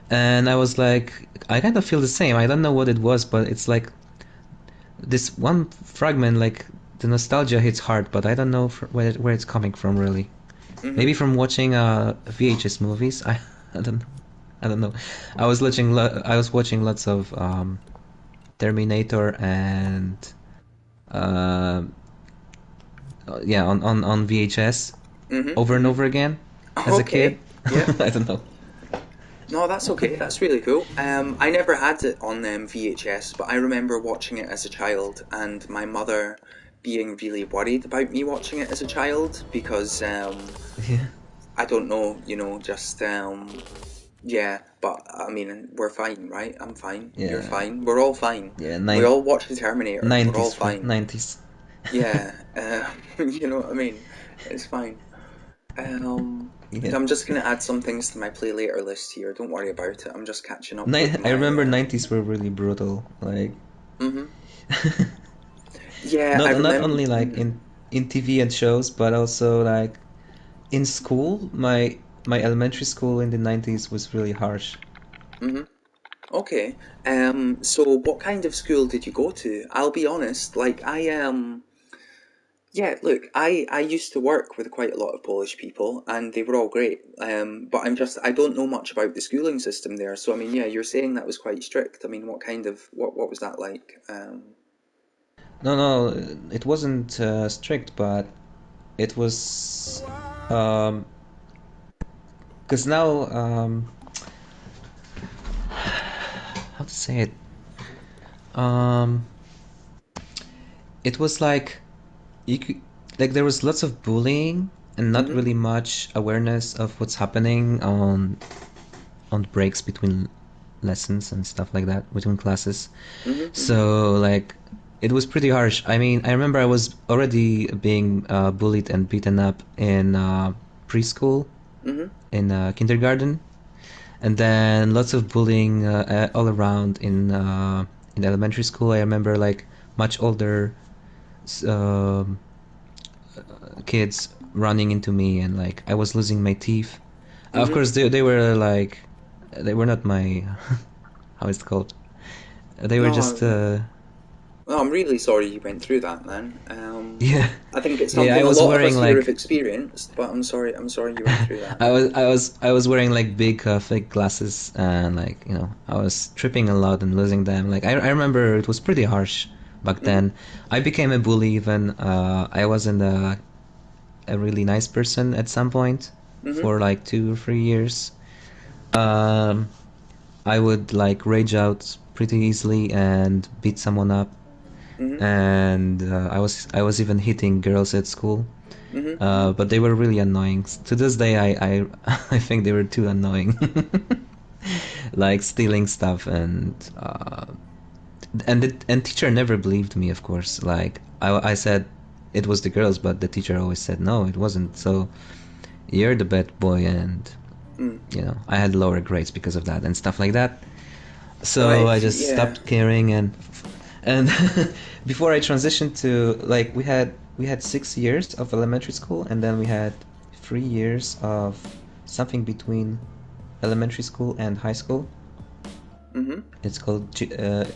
and I was like, I kind of feel the same. I don't know what it was, but it's like this one fragment, like the nostalgia hits hard, but I don't know where it's coming from really. Mm-hmm. Maybe from watching VHS movies. I don't I don't know. I was watching lots of Terminator and uh, yeah, on VHS Mm-hmm. over and Mm-hmm. over again as a kid. Okay. Yeah. I don't know. No, that's okay. That's really cool. I never had it on VHS, but I remember watching it as a child, and my mother being really worried about me watching it as a child because Yeah, I don't know, just yeah. But I mean, we're fine, right? I'm fine. You're yeah, fine. We're all fine. yeah. We all watch the Terminator. We're all 90s, fine. 90s. Yeah. You know what I mean? It's fine. Yeah. I'm just gonna add some things to my play later list here. Don't worry about it. I'm just catching up with I my. remember 90s were really brutal. Like, Mhm. Yeah, I not remember. only like in TV and shows, but also like in school. My elementary school in the 90s was really harsh. Hmm. Okay. So what kind of school did you go to? I'll be honest. Like yeah. Look, I used to work with quite a lot of Polish people, and they were all great. But I don't know much about the schooling system there. So I mean, yeah, you're saying that was quite strict. I mean, what was that like? No, it wasn't strict, but it was um, because now how to say it? Um, it was like you could like there was lots of bullying and not Hmm. really much awareness of what's happening on breaks between lessons and stuff like that between classes. Hmm. Hmm. So like it was pretty harsh. I mean, I remember I was already being bullied and beaten up in preschool, Hmm. in kindergarten, and then lots of bullying all around in elementary school. I remember like much older um, kids running into me, and like I was losing my teeth. Of Hmm. course, they were like they were not my how is it called? They were just No, well, I'm really sorry you went through that, man. yeah, I think it's yeah. I something a was lot of wearing us here have like experienced, but I'm sorry you went through that. I was wearing like big fake glasses, and like I was tripping a lot and losing them. Like I remember it was pretty harsh back Hmm. then. I became a bully even. I wasn't a really nice person at some point Hmm. for like 2 or 3 years. Um, I would like rage out pretty easily and beat someone up, Hmm. and I was even hitting girls at school. Hmm. Hmm. But they were really annoying. To this day, I think they were too annoying. Like stealing stuff and teacher never believed me, of course. Like I said it was the girls, but the teacher always said no, it wasn't. So you're the bad boy, and Mm. I had lower grades because of that and stuff like that. Well, So I just yeah. stopped caring, and before I transitioned to like we had 6 years of elementary school, and then we had 3 years of something between elementary school and high school. Hmm.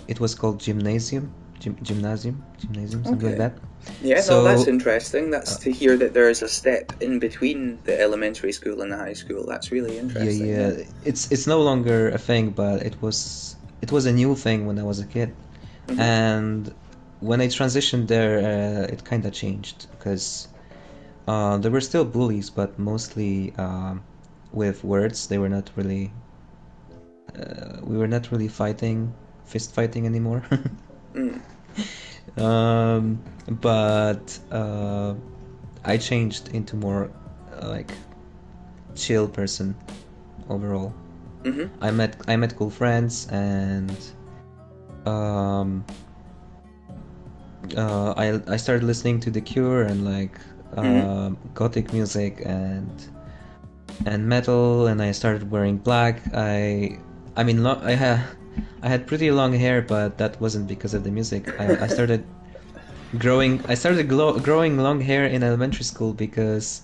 It was called gymnasium, something like Okay. that. Yeah, no, that's So interesting. That's to hear that there is a step in between the elementary school and the high school. That's really yeah, interesting. Yeah. yeah, it's no longer a thing, but it was a new thing when I was a kid. Hmm. And when I transitioned there, it kind of changed because there were still bullies, but mostly with words. They were not really. We were not really fist fighting anymore. Mm. But I changed into more like chill person overall. Hmm. I met cool friends, and um, I started listening to The Cure and like Hmm. gothic music and metal, and I started wearing black. I mean I had pretty long hair, but that wasn't because of the music. I started growing long hair in elementary school because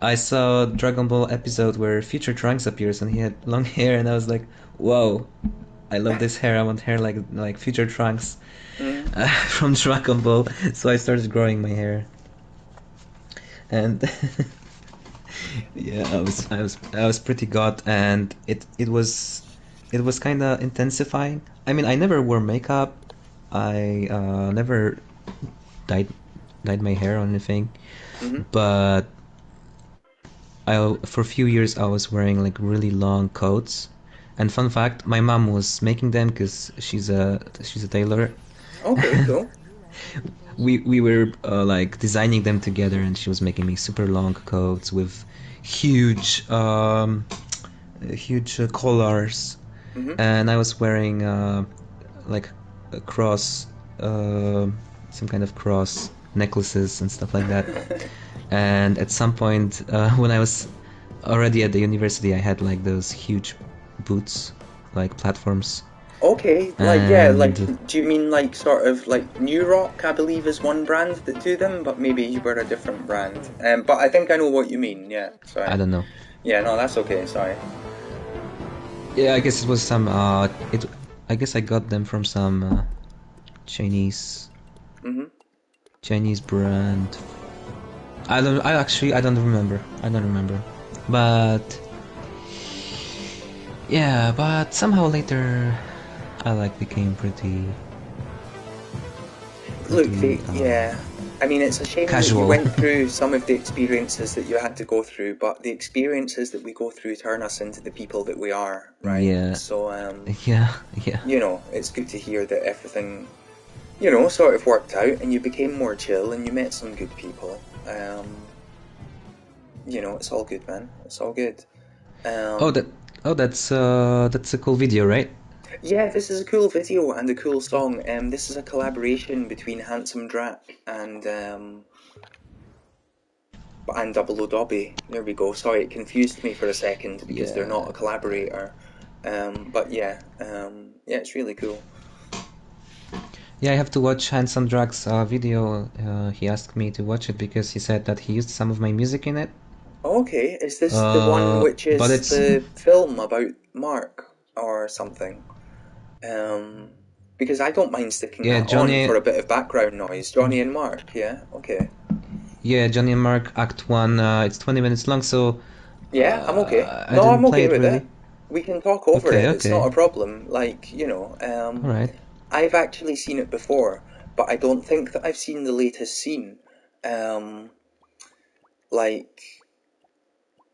I saw a Dragon Ball episode where Future Trunks appears and he had long hair, and I was like, whoa, I love this hair. I want hair like Future Trunks Mm. from Dragon Ball. So I started growing my hair, and Yeah, I was pretty god, and it was kind of intensifying. I mean, I never wore makeup. I never dyed dyed my hair or anything, Hmm. but for a few years I was wearing like really long coats. And fun fact, my mom was making them because she's a tailor. Okay, cool. We were like designing them together, and she was making me super long coats with huge collars, Hmm. and I was wearing like a cross, some kind of cross necklaces and stuff like that. And at some point, when I was already at the university, I had like those huge boots, like platforms, Okay, like yeah, like and do you mean like sort of like New Rock? I believe is one brand that do them, but maybe you were a different brand. But I think I know what you mean. Yeah, I sorry. don't know. Yeah, no, that's okay. Sorry. Yeah, I guess it was some. I guess I got them from some Chinese Hmm. Chinese brand. I don't remember. I don't remember. But yeah, but somehow later I like became Look, pretty yeah. I mean, it's a shame that you casual. went through some of the experiences that you had to go through, but the experiences that we go through turn us into the people that we are, right? Yeah, So, yeah, yeah. it's good to hear that everything, sort of worked out and you became more chill and you met some good people. It's all good, man. It's all good. Oh, that Um, that's a cool video, right? yeah, this is a cool video and a cool song. This is a collaboration between Handsome Drac and Double O Dobby. There we go. Sorry, it confused me for a second because they're not Yeah. a collaborator. But yeah, yeah, it's really cool. Yeah, I have to watch Handsome Drag's video. He asked me to watch it because he said that he used some of my music in it. Okay, is this the one which But is it's the film about Mark or something? Um, because I don't mind sticking yeah, that on for Johnny. a bit of background noise. Johnny and Mark, yeah, okay. Yeah, Johnny and Mark Act One. It's 20 minutes long, so Yeah, I'm okay. I No, didn't I'm play okay it with it. really. We can talk over Okay, it. It's not okay, a problem. Like, all right. I've actually seen it before, but I don't think that I've seen the latest scene. Um, like,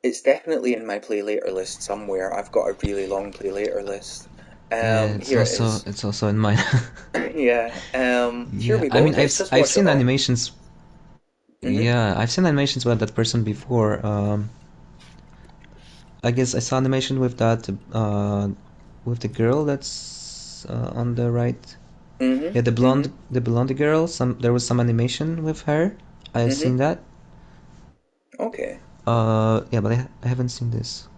it's definitely in my play later list somewhere. I've got a really long play later list. Yeah, it's Here it also is. it's also in mine. Yeah. Here Yeah, we I go. mean Let's just I've watch it seen all. animations. Mhm. Yeah, I've seen animations with that person before. I guess I saw animation with the girl that's on the right. Mhm. Yeah, Mhm. the blonde girl. There was some animation with her. I've Mhm. seen that. Okay. Yeah, but I haven't seen this.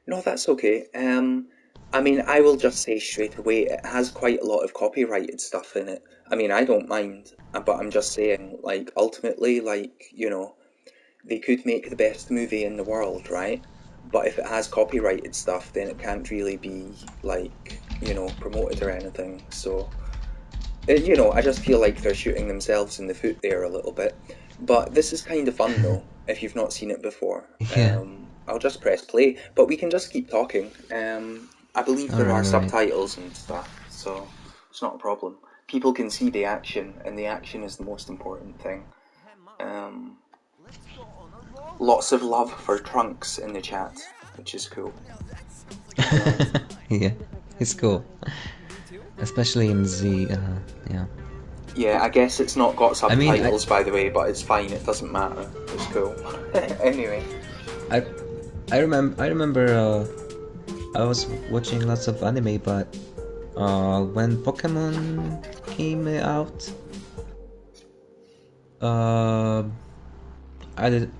No, that's okay. I mean, I will just say straight away, it has quite a lot of copyrighted stuff in it. I mean, I don't mind, but I'm just saying, like, ultimately, like, they could make the best movie in the world, right? But if it has copyrighted stuff, then it can't really be, like, promoted or anything. So, I just feel like they're shooting themselves in the foot there a little bit. But this is kind of fun, though, if you've not seen it before. Yeah. I'll just press play, but we can just keep talking. I believe All there right, are all right. subtitles and stuff, so it's not a problem. People can see the action, and the action is the most important thing. Um, Lots of love for Trunks in the chat, which is cool. Yeah, it's cool, especially in Z. Yeah. Yeah, I guess it's not got I mean, subtitles, by the way, but it's fine. It doesn't matter. It's cool. Anyway. I, I remember. I was watching lots of anime, but when Pokemon came out, uh, I did.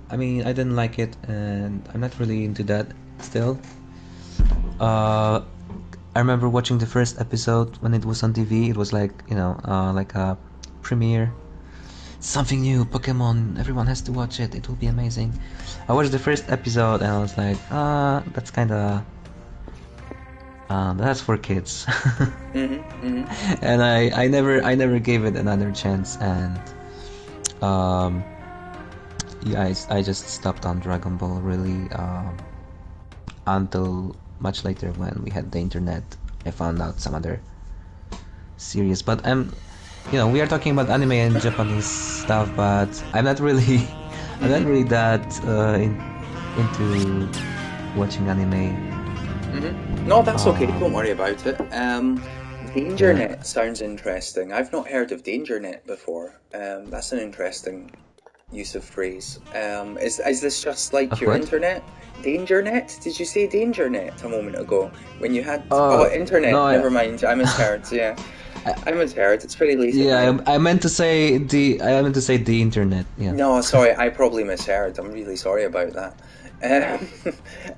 I mean, I didn't like it, and I'm not really into that still. Uh, I remember watching the first episode when it was on TV. It was like, like a premiere. Something new, Pokemon. Everyone has to watch it. It will be amazing. I watched the first episode and I was like, that's kind of, that's for kids. And I never gave it another chance. And um, Yeah, I just stopped on Dragon Ball really until much later when we had the internet. I found out some other series, but we are talking about anime and Japanese stuff, but I'm not really, I'm not really that into watching anime. No, that's okay. Don't worry about it. DangerNet Yeah. sounds interesting. I've not heard of DangerNet before. That's an interesting use of phrase. Is this just like your What? internet? DangerNet? Did you say DangerNet a moment ago when you had? Oh, internet. no, Never mind. I misheard. Yeah, I misheard. It's pretty late. Yeah, At night. I meant to say the internet. Yeah. No, sorry. I probably misheard. I'm really sorry about that.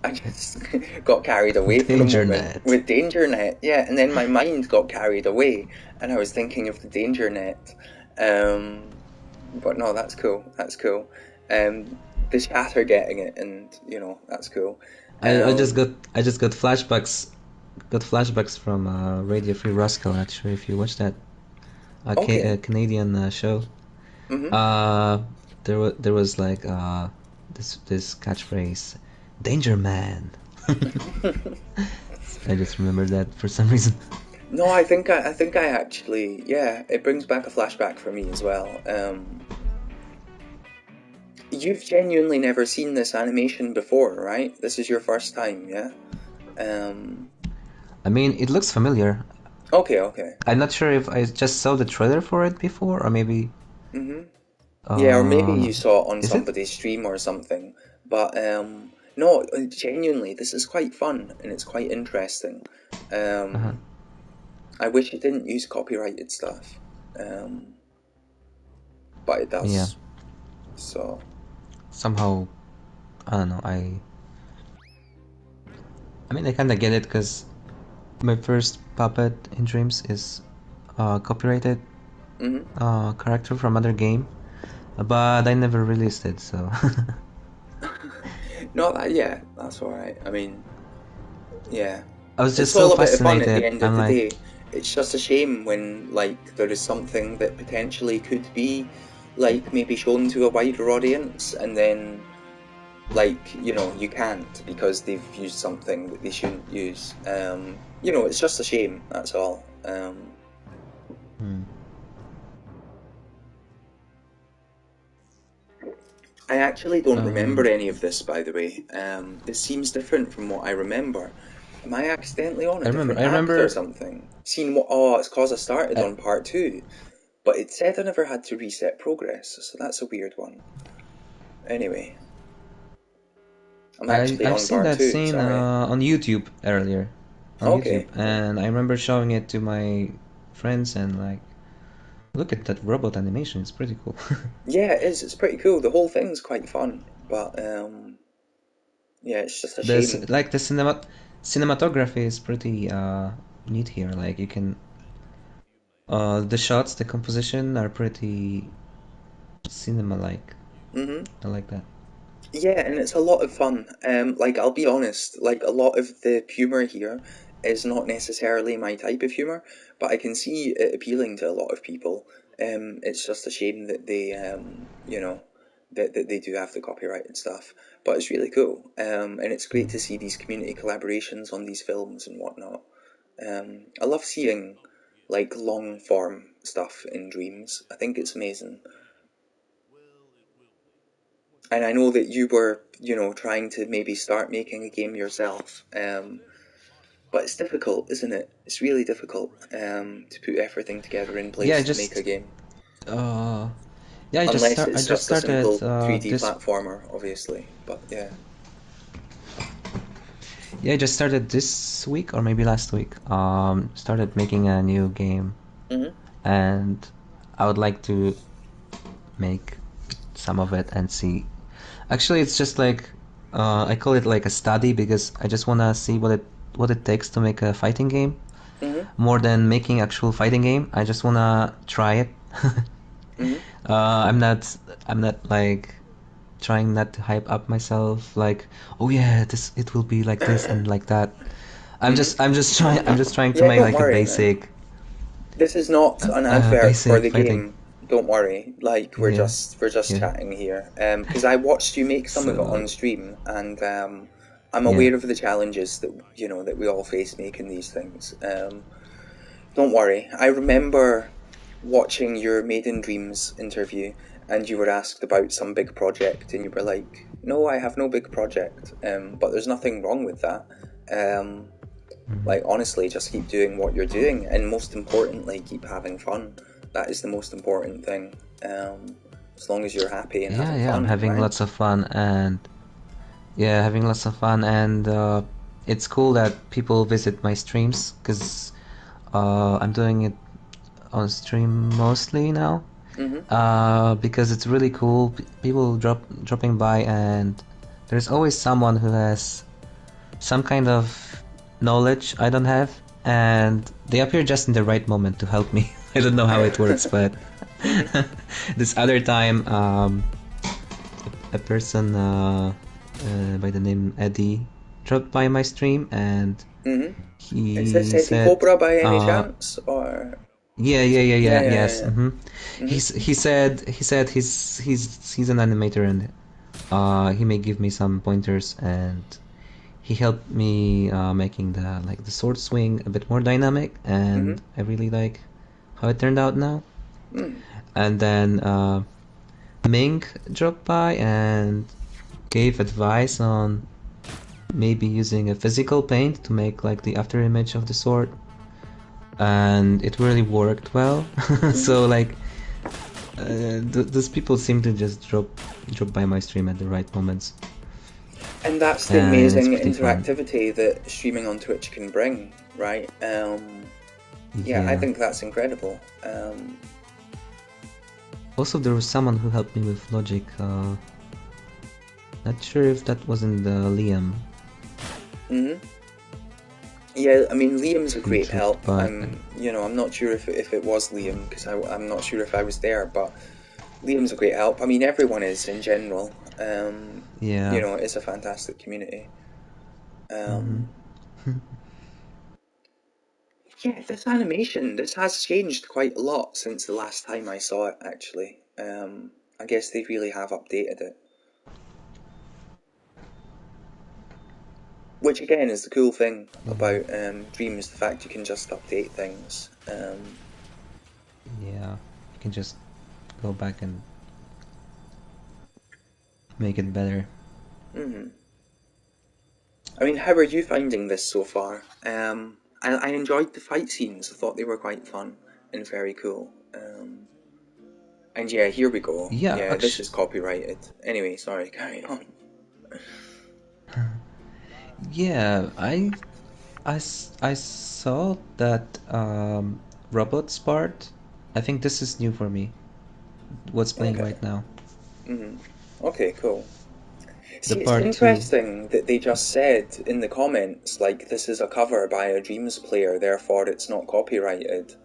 I just got carried away for a moment DangerNet. with DangerNet. Yeah, and then my mind got carried away, and I was thinking of the DangerNet. But no, that's cool. That's cool. The chat are getting it, and that's cool. I just got flashbacks from Radio Free Roscoe. Not sure if you watched that Okay. a Canadian show. There was like this catchphrase, "Danger Man." I just remembered that for some reason. No, I think I actually, yeah, it brings back a flashback for me as well. You've genuinely never seen this animation before, right? This is your first time, yeah? I mean, it looks familiar. Okay. I'm not sure if I just saw the trailer for it before, or maybe. Yeah, or maybe you saw it on Is it? somebody's stream or something. But no, genuinely, this is quite fun and it's quite interesting. I wish it didn't use copyrighted stuff, but it does. Yeah. So Somehow, I don't know. I mean, I kind of get it because my first puppet in Dreams is copyrighted character from other game, but I never released it, so. no, yeah, that's all right. I mean, yeah, I was just it's all so a bit of fun at fascinated. the end of the day. It's just a shame when there is something that potentially could be maybe shown to a wider audience, and then you can't because they've used something that they shouldn't use. It's just a shame. That's all. I actually don't remember any of this, by the way. This seems different from what I remember. Am I accidentally on a different app or something? It's because I started on part 2. But it said I never had to reset progress, so that's a weird one. Anyway. I'm actually on I've seen part that 2, scene sorry. on YouTube earlier. Okay. YouTube, and I remember showing it to my friends and like, look at that robot animation, it's pretty cool. Yeah, it is. It's pretty cool. The whole thing's quite fun, but yeah, it's just a shame. Like the cinematography is pretty neat here. Like you can, the shots, the composition are pretty cinema-like. I like that. Yeah, and it's a lot of fun. I'll be honest, a lot of the humor here is not necessarily my type of humor, but I can see it appealing to a lot of people. It's just a shame that they, that they do have the copyrighted stuff. But it's really cool. And it's great to see these community collaborations on these films and whatnot. I love seeing, long form stuff in Dreams. I think it's amazing. And I know that you were, trying to maybe start making a game yourself. But it's difficult, isn't it? It's really difficult to put everything together in place to make a game. Yeah, I Unless just it's I just just a started simple 3D this. platformer, obviously. But yeah. Yeah, I just started this week or maybe last week. Started making a new game, and I would like to make some of it and see. Actually, it's just like I call it like a study because I just wanna see what it takes to make a fighting game. More than making actual fighting game, I just wanna try it. I'm not like trying not to hype up myself like, oh yeah, it will be like this and like that. I'm just trying to Yeah, make don't like a worry, man. basic This is not an advert for basic the fighting. game. Don't worry. Like we're Yeah, just yeah. chatting here. Because I watched you make some of it So on stream, and I'm yeah, aware of the challenges that that we all face making these things. Don't worry. I remember watching your Maiden Dreams interview, and you were asked about some big project, and you were like, "No, I have no big project." But there's nothing wrong with that. Um, mhm. like honestly, just keep doing what you're doing, and most importantly, keep having fun. That is the most important thing. As long as you're happy and Yeah, having yeah. I'm fun, having right? lots of fun, and yeah, having lots of fun, and it's cool that people visit my streams because I'm doing it on stream mostly now. Mhm. Because it's really cool. People dropping by, and there's always someone who has some kind of knowledge I don't have, and they appear just in the right moment to help me. I don't know how it works, but Mhm. this other time, a person by the name Eddie dropped by my stream, and Mhm. Is this he Eddie said, Cobra by any chance, or yeah, is yeah, it? yeah, Yeah, yeah, yeah, yes. yeah. Mhm. He said he's an animator, and he may give me some pointers, and he helped me making the sword swing a bit more dynamic, Mhm. and I really like how it turned out now. Mm. And then Ming dropped by and gave advice on maybe using a physical paint to make like the after image of the sword, and it really worked well. Mhm. So like those people seem to just drop by my stream at the right moments, And that's the and it's amazing pretty fun. interactivity that streaming on Twitch can bring, right? Yeah, I Yeah. think that's incredible. Also, there was someone who helped me with logic. Not sure if that wasn't Liam. Mhm. Yeah, I mean Liam's a He great dropped help. by. I'm not sure if it was Liam because I'm not sure if I was there, but Liam's a great help. I mean everyone is in general. Yeah. It's a fantastic community. Mm-hmm. Um, yeah, this has changed quite a lot since the last time I saw it. Actually, I guess they really have updated it. Which again is the cool thing Yeah. about Dreams, the fact you can just update things. Yeah. You can just go back and make it better. Mhm. I mean, how are you finding this so far? I enjoyed the fight scenes. I thought they were quite fun and very cool. And yeah, here we go. Yeah, Yeah, this actually. is copyrighted. Anyway, sorry, carry on. Yeah, I saw that robots part. I think this is new for me. What's playing Okay. right now? Mhm. Okay, cool. The See, it's part two. interesting that they just said in the comments, like, this is a cover by a Dreams player, therefore it's not copyrighted.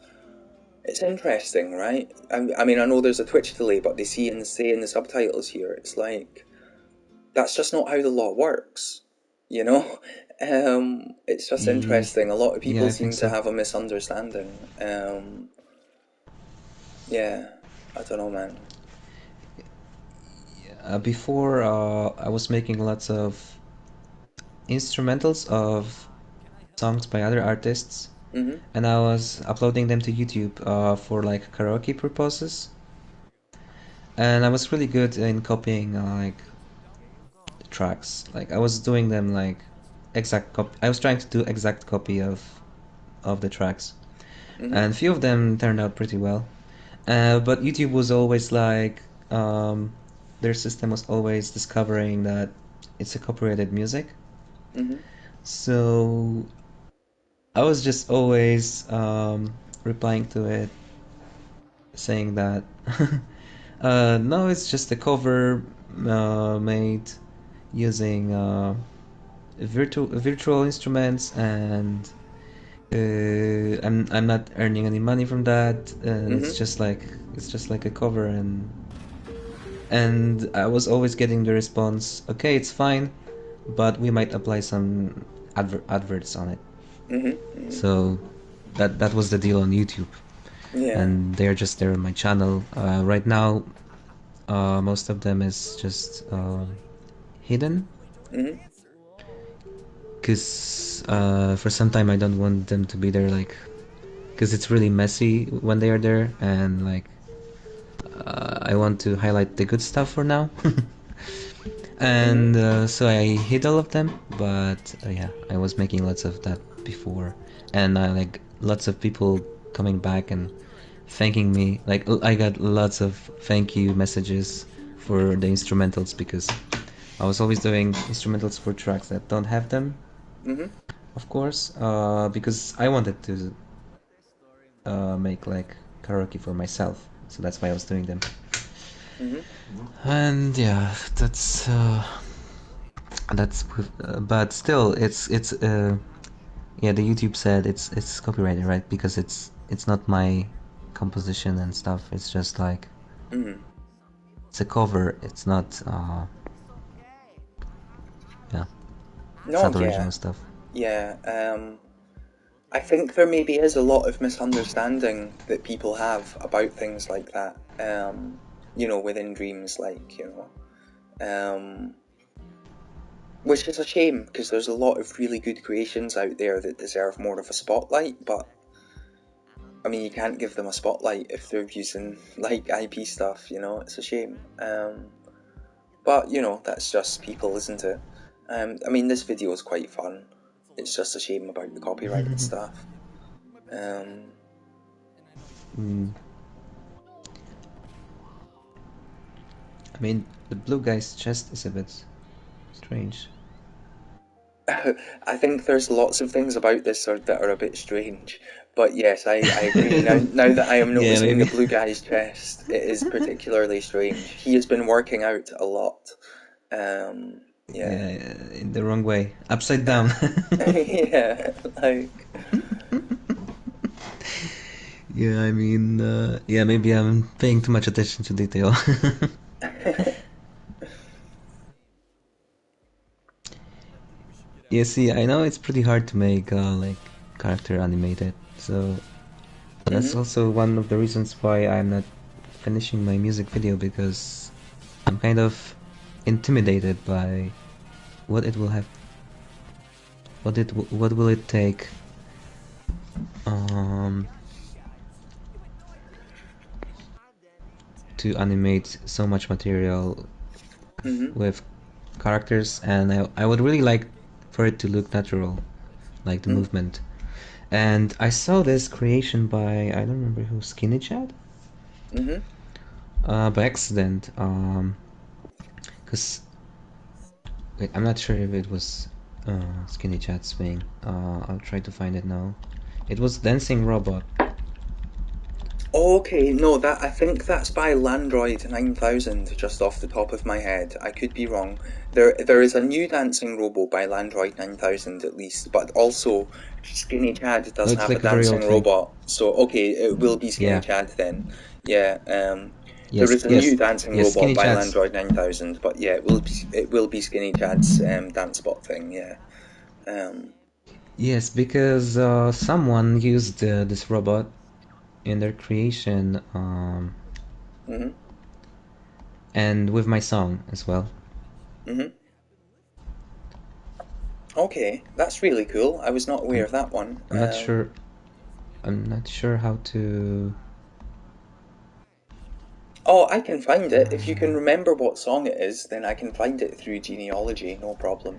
It's interesting, right? I mean, I know there's a Twitch delay, but they say in the subtitles here, it's like, that's just not how the law works, you know? It's just E- interesting. A lot of yeah, people I think seem to so. have a misunderstanding. Yeah, I don't know, man. Before, I was making lots of instrumentals of songs by other artists, Mm-hmm. and I was uploading them to YouTube for like karaoke purposes. And I was really good in copying like tracks. Like I was doing them like exact copy. I was trying to do exact copy of the tracks, Mm-hmm. and a few of them turned out pretty well. But YouTube was always like their system was always discovering that it's a copyrighted music. Mm-hmm. So I was just always replying to it saying that no, it's just a cover made using virtual instruments, and I'm not earning any money from that. Mm-hmm. It's just like a cover, and I was always getting the response, okay, it's fine, but we might apply some adverts on it. Mm-hmm. Mm-hmm. So that was the deal on YouTube. Yeah. and they're just there on my channel. Right now, most of them is just hidden, Mhm. because for some time I don't want them to be there, like, because it's really messy when they are there, and like I want to highlight the good stuff for now. And so I hid all of them, but yeah, I was making lots of that before, and I like lots of people coming back and thanking me. Like I got lots of thank you messages for the instrumentals, because I was always doing instrumentals for tracks that don't have them, Mhm. of course, because I wanted to make like karaoke for myself, so that's why I was doing them. Mhm. And yeah, that's but still, it's yeah, the YouTube said it's copyrighted, right? Because it's not my composition and stuff. It's just like Mhm. it's a cover. It's not yeah, it's No, not yeah, original stuff. yeah. I think there maybe is a lot of misunderstanding that people have about things like that. Within Dreams, like which is a shame because there's a lot of really good creations out there that deserve more of a spotlight. But I mean, you can't give them a spotlight if they're using like IP stuff. It's a shame. But that's just people, isn't it? I mean, this video is quite fun. It's just a shame about the copyrighted stuff. Mm. I mean, the blue guy's chest is a bit strange. I think there's lots of things about this that are a bit strange. But yes, I agree. Now that I am Yeah, noticing the maybe. blue guy's chest, it is particularly strange. He has been working out a lot. Yeah. Yeah, in the wrong way, upside down. Yeah, like. Yeah, I mean, yeah, maybe I'm paying too much attention to detail. Yeah, see, I know it's pretty hard to make like character animated, so that's Mhm. also one of the reasons why I'm not finishing my music video, because I'm kind of intimidated by what it will have, what will it take um to animate so much material Mhm. with characters, and I would really like for it to look natural, like the Mhm. movement. And I saw this creation by, I don't remember who, Skinny Chad? Mhm. By accident. Cause wait, I'm not sure if it was Skinny Chad's thing. I'll try to find it now. It was Dancing Robot. Oh, okay, no, that I think that's by Landroid 9000, just off the top of my head. I could be wrong. There is a new dancing robot by Landroid 9000 at least, but also Skinny Chad No, does it's have a like a very old dancing thing. robot. So okay, it will be Skinny Yeah. Chad then. Yeah, there Yes. is a new Yes. dancing Yes. robot Skinny by Chad's. Landroid 9000, but yeah, it will be Skinny Chad's dance bot thing. Yeah. Um. Yes, because someone used this robot in their creation, Mhm. and with my song as well. Mhm. Okay, that's really cool. I was not aware I'm of that one. I'm not sure. I'm not sure how to. Oh, I can find it. If you can Uh, remember what song it is, then I can find it through genealogy, no problem.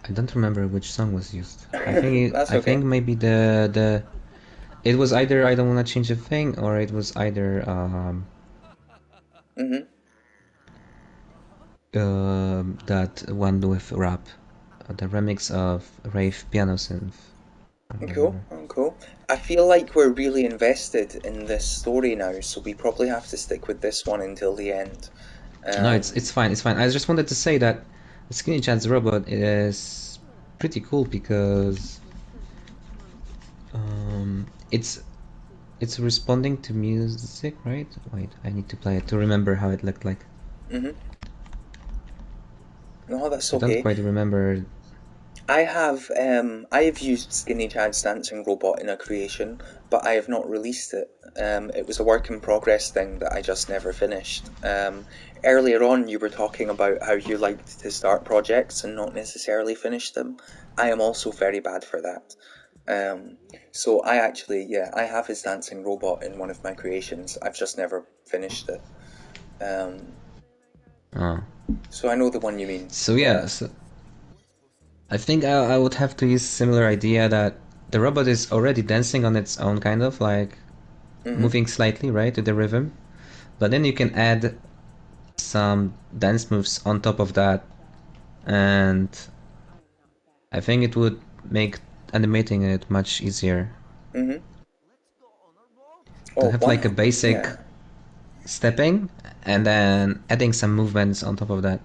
I don't remember which song was used. I think That's I think okay. maybe the it was either I don't wanna change a thing, or it was either Mm-hmm. that one with rap, the remix of Rave Piano Synth. I Cool, remember. oh, cool. I feel like we're really invested in this story now, so we probably have to stick with this one until the end. No, it's Um, fine. It's fine. I just wanted to say that the Skinny Chance robot is pretty cool, because it's responding to music, right? Wait, I need to play it to remember how it looked like. mm-hmm. No, that's I don't okay. quite remember. I have used Skinny Chad's dancing robot in a creation, but I have not released it. It was a work in progress thing that I just never finished. Earlier on, you were talking about how you liked to start projects and not necessarily finish them. I am also very bad for that. So I actually, yeah, I have his dancing robot in one of my creations. I've just never finished it. Oh. So I know the one you mean. So yeah, so I think I would have to use similar idea that the robot is already dancing on its own, kind of like moving slightly, right, to the rhythm. But then you can add some dance moves on top of that, and I think it would make animating it much easier. To have like a basic stepping and then adding some movements on top of that.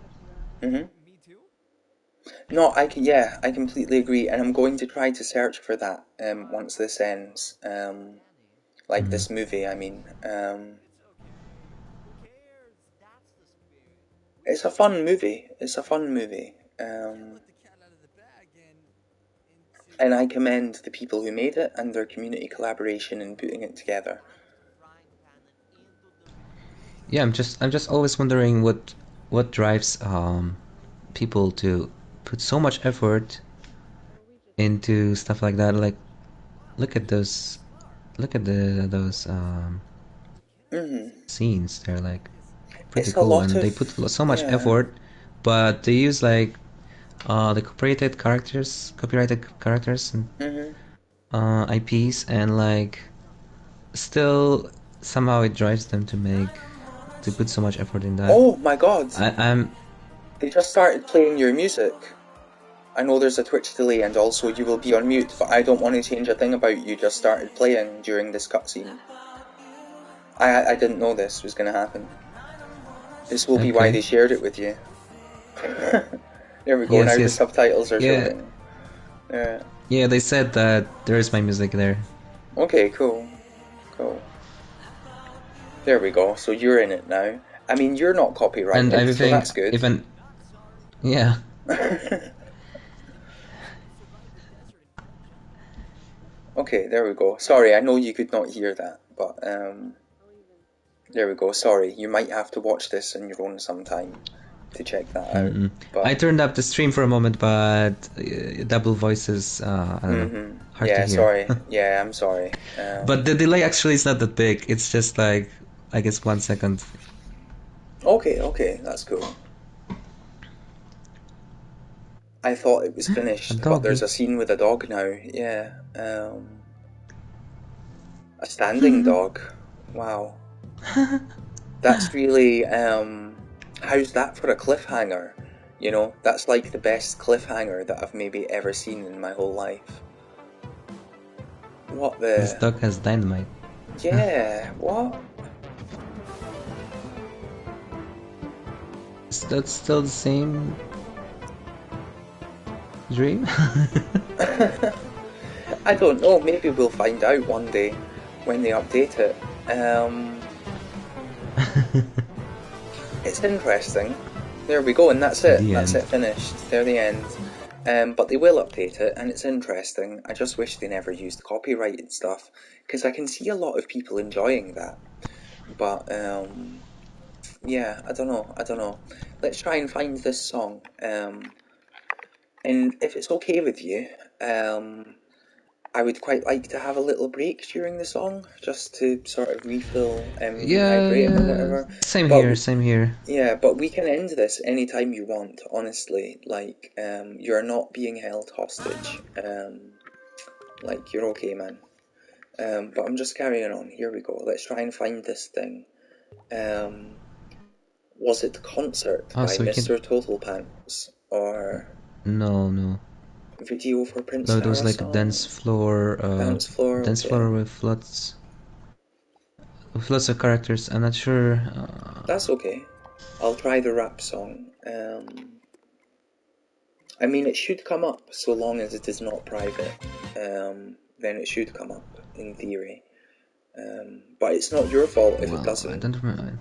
No, I completely agree, and I'm going to try to search for that once this ends. Like this movie, I mean. It's a fun movie. It's a fun movie. And I commend the people who made it and their community collaboration in putting it together. Yeah, I'm just always wondering what drives people to put so much effort into stuff like that. Like, look at those scenes. They're like pretty cool, and they put so much effort, but they use like the copyrighted characters and IPs, and like still somehow it drives them to put so much effort in that. Oh my god! I'm They just started playing your music. I know there's a Twitch delay and also you will be on mute, but I don't want to change a thing about you just started playing during this cutscene. I didn't know this was going to happen. This will be why they shared it with you. There we go, now the subtitles are showing. Yeah, they said that there is my music there. Okay, cool. Cool. There we go, so you're in it now. I mean, you're not copyrighted, and so that's good. Even, yeah. Okay, there we go. Sorry, I know you could not hear that, but there we go. Sorry, you might have to watch this on your own sometime to check that out. But I turned up the stream for a moment, but double voices, I don't know, hard to hear. Sorry. Yeah, I'm sorry. But the delay actually is not that big. It's just like, I guess, 1 second. Okay, that's cool. I thought it was finished, but there's a scene with a dog now. Yeah, a standing dog. Wow. That's really, how's that for a cliffhanger? You know, that's like the best cliffhanger that I've maybe ever seen in my whole life. What the... This dog has dynamite. Yeah, what? Is that still the same dream? I don't know, maybe we'll find out one day when they update it. It's interesting. There we go, and that's it. That's it finished. They're the end. But they will update it, and it's interesting. I just wish they never used copyrighted stuff, because I can see a lot of people enjoying that. But, yeah, I don't know. Let's try and find this song. And if it's okay with you, I would quite like to have a little break during the song, just to sort of refill, rehydrate or whatever. Same here. Yeah, but we can end this anytime you want, honestly. Like, you're not being held hostage. Like, you're okay, man. But I'm just carrying on. Here we go. Let's try and find this thing. Was it Concert by Mr. Total Pants? Or... No. Video for Prince Tahra? No, it was like a dance floor with lots of characters. I'm not sure. That's okay. I'll try the rap song. I mean, it should come up so long as it is not private. Then it should come up in theory. But it's not your fault if it doesn't. I don't remember.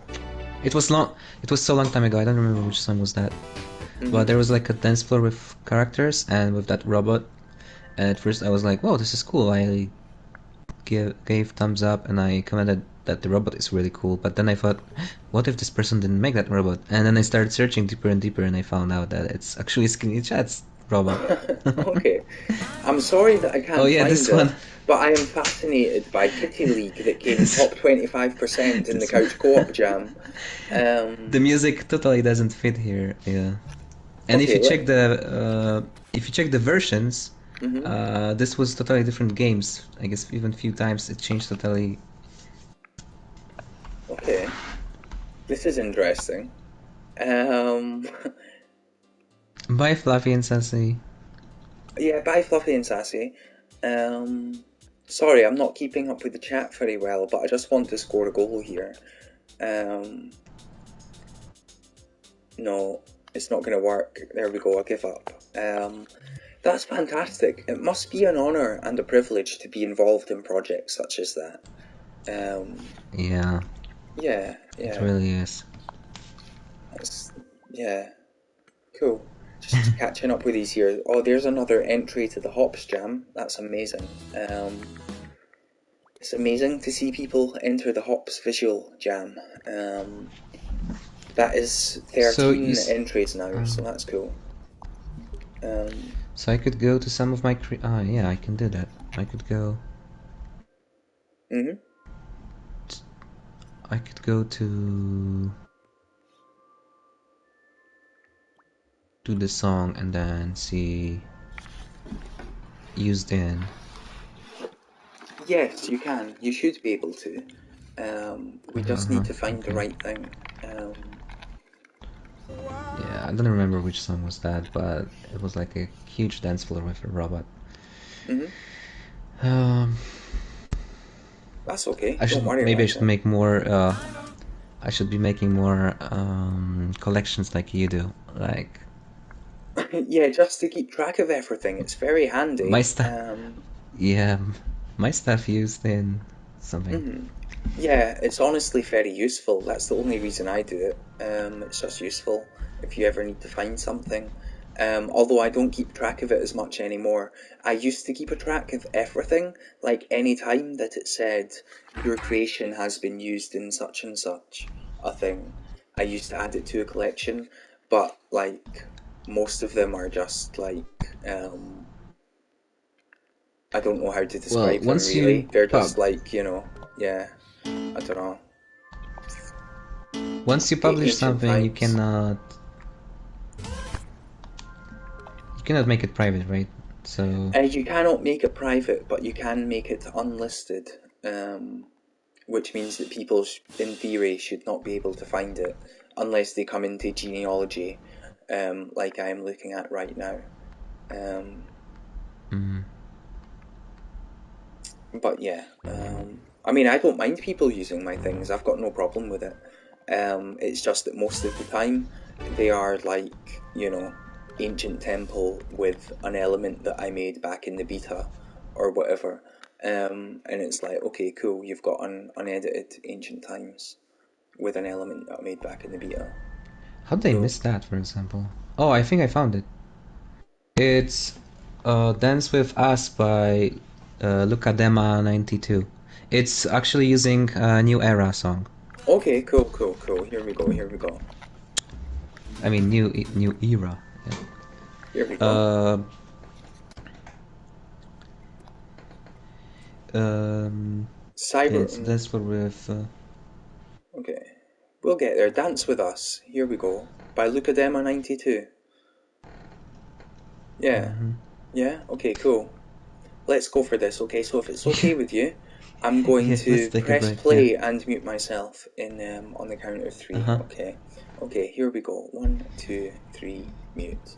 It was so long time ago. I don't remember which song was that. but there was like a dance floor with characters and with that robot. And at first I was like, "Whoa, this is cool." I gave thumbs up and I commented that the robot is really cool. But then I thought, what if this person didn't make that robot? And then I started searching deeper and deeper, and I found out that it's actually Skinny Chat's robot. Okay. I'm sorry that I Oh can't yeah, find this it, one. but I am fascinated by Kitty League that came top 25% in the This one. Couch Co-op Jam. The music totally doesn't fit here. Yeah. And Okay, if you check the versions, mhm. this was totally different games. I guess even a few times it changed totally. Okay, this is interesting. Um, Bye, Fluffy and Sassy. yeah, bye Fluffy and Sassy. Sorry, I'm not keeping up with the chat very well, but I just want to score a goal here. No, it's not going to work. There we go, I give up. That's fantastic. It must be an honour and a privilege to be involved in projects such as that. Yeah, Yeah, it yeah, really is. yeah, cool. Just catching up with these here. Oh, there's another entry to the Hops Jam. That's amazing. It's amazing to see people enter the Hops Visual Jam. That is So 13 entries now, so that's cool. So I could go to some of my yeah, I can do that. I could go. I could go to the song and then see used in. Yes, you can. You should be able to. We just need to find the Okay. right thing. Yeah, I don't remember which song was that, but it was like a huge dance floor with a robot. That's okay. Don't worry Maybe I about should it. make more. I should be making more collections like you do. Like Yeah, just to keep track of everything. It's very my handy. stuff. Yeah, my stuff used in something. Yeah, it's honestly very useful. That's the only reason I do it. It's just useful if you ever need to find something. Although I don't keep track of it as much anymore. I used to keep a track of everything, like any time that it said your creation has been used in such and such a thing. I used to add it to a collection, but like most of them are just like I don't know how to Well, describe them once really. you They're just like, yeah, I don't know. once you publish Ancient something, times. you cannot make it private, right? So You cannot make it private, but you can make it unlisted, which means that people, in theory, should not be able to find it unless they come into genealogy, like I am looking at right now. But yeah, I mean, I don't mind people using my things. I've got no problem with it. It's just that most of the time they are like, ancient temple with an element that I made back in the beta or whatever. And it's like, okay, cool, you've got an unedited ancient times with an element that I made back in the beta. how did I miss that, for example? Oh, I think I found it. It's Dance with Us by Lucadema 92. It's actually using a New Era song. Okay, cool. Here we go. I mean, new era. Yeah. Here we go. Cyber. It's Dance with. Okay. We'll get there. Dance with Us. Here we go. By Lucadema 92. Yeah. Yeah? Okay, cool. Let's go for this. Okay, so if it's okay with you, I'm going Yeah, let's to take a press break. Yeah. play and mute myself in on the count of 3. Okay. Okay, here we go. 1, 2, 3, mute.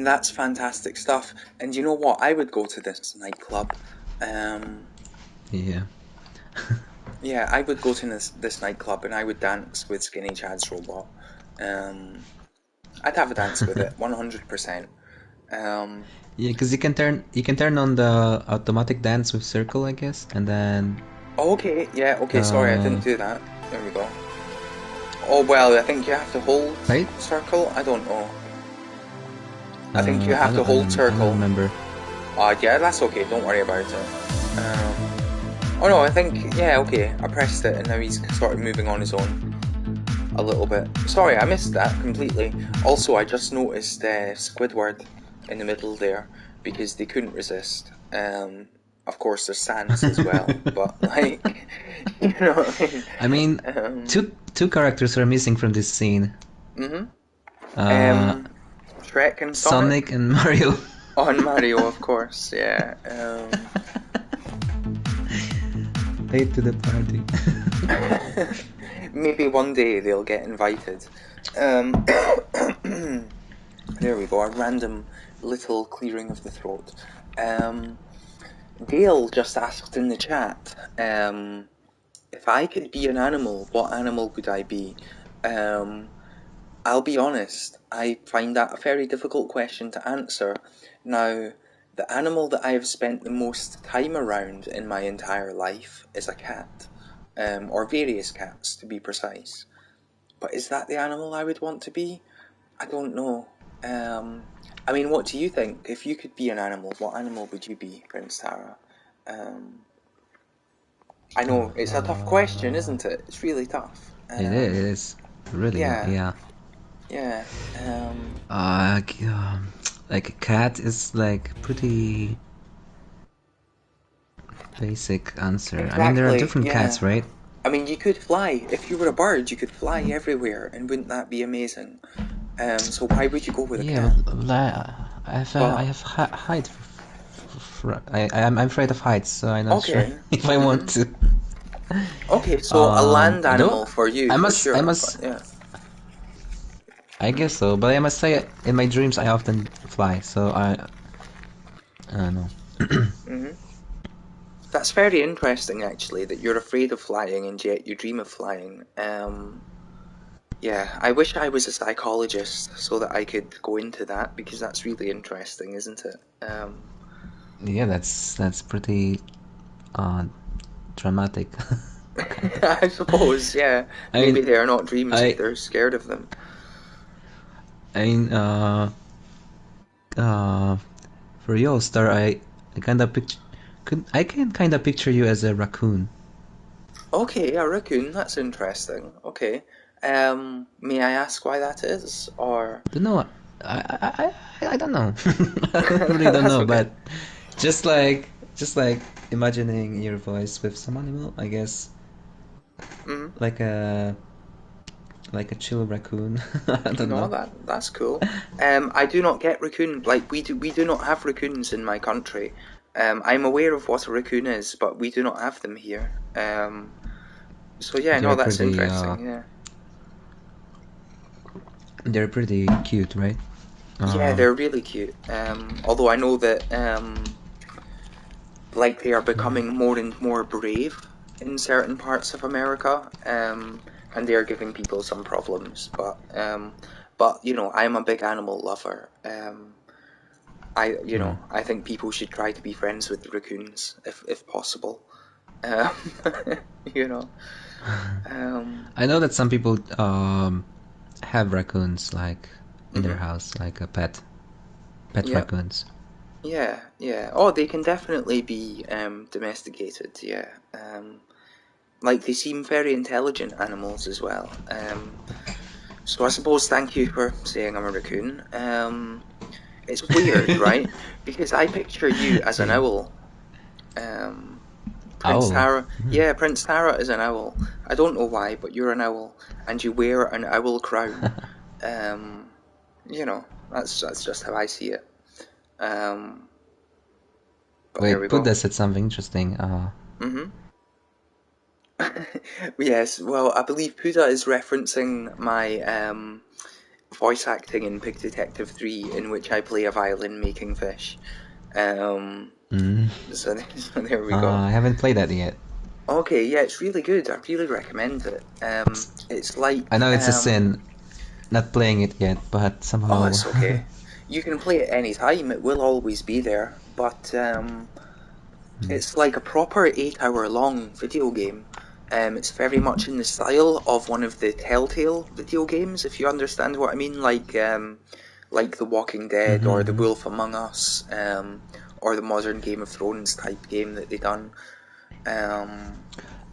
that's fantastic stuff. And you know what? I would go to this nightclub. Yeah. Yeah, I would go to this nightclub and I would dance with Skinny Chad's robot. I'd have a dance with it, 100%. Yeah, because you can turn on the automatic dance with circle, I guess, and then. Okay, yeah, okay, sorry, I didn't do that. There we go. Oh, well, I think you have to hold Right? circle? I don't know. I think you have to hold circle. I don't remember. Yeah, that's okay, don't worry about it. Oh no, I think, yeah, okay, I pressed it and now he's sort of moving on his own a little bit. Sorry, I missed that completely. Also, I just noticed Squidward in the middle there because they couldn't resist. Of course, there's Sans as well, but like, you know what I mean? Two characters are missing from this scene. Shrek and Sonic and Mario. Oh, and Mario, of course, yeah. Late to the party. Maybe one day they'll get invited. There we go, a random little clearing of the throat. Dale just asked in the chat, if I could be an animal, what animal would I be? I'll be honest, I find that a very difficult question to answer. Now, the animal that I have spent the most time around in my entire life is a cat, or various cats to be precise. But is that the animal I would want to be? I don't know. I mean, what do you think? If you could be an animal, what animal would you be, Prince Tahra? I know, it's a tough question, isn't it? It's really tough. It is. Really, yeah. Yeah. Like a cat is like pretty basic answer. Exactly, I mean, there are different cats, right? I mean, you could fly. If you were a bird, you could fly everywhere, and wouldn't that be amazing? So why would you go with a cat? I have height. I'm afraid of heights, so I'm not sure if I want to. Okay, so a land animal for you. I must. Yeah. I guess so, but I must say, in my dreams, I often fly. So I don't know. That's very interesting, actually, that you're afraid of flying and yet you dream of flying. Yeah, I wish I was a psychologist so that I could go into that, because that's really interesting, isn't it? Yeah, that's pretty dramatic. I suppose, yeah. Maybe they're not dreams, they're scared of them. I mean, for you, Star, I kind of can kind of picture you as a raccoon. Okay, a raccoon. That's interesting. Okay. May I ask why that is, or? Don't know. I don't know. I really don't know, okay. But just like imagining your voice with some animal, I guess. Like a chill raccoon. I don't know. That's cool. I do not get raccoon. Like we do not have raccoons in my country. I'm aware of what a raccoon is, but we do not have them here. So yeah, no, that's pretty, interesting. Yeah. They're pretty cute, right? Yeah, they're really cute. Although I know that like they are becoming more and more brave in certain parts of America. And they are giving people some problems, but you know, I'm a big animal lover. I think people should try to be friends with the raccoons if possible. You know. I know that some people have raccoons like in their house, like a pet raccoons. Yeah. Oh, they can definitely be domesticated. Yeah. Like, they seem very intelligent animals as well. So I suppose thank you for saying I'm a raccoon. It's weird, right? Because I picture you as an owl. Prince Tahra. Yeah, Prince Tahra is an owl. I don't know why, but you're an owl, and you wear an owl crown. You know, that's just how I see it. Wait, Buddha said something interesting. Yes, well, I believe Puda is referencing my voice acting in Pig Detective 3, in which I play a violin making fish. So there we go. I haven't played that yet. Okay, yeah, it's really good. I really recommend it. It's like I know it's a sin not playing it yet, but somehow. Oh, it's okay. You can play it any time. It will always be there. But it's like a proper 8-hour long video game. It's very much in the style of one of the Telltale video games, if you understand what I mean, like The Walking Dead or The Wolf Among Us, or the modern Game of Thrones type game that they done. I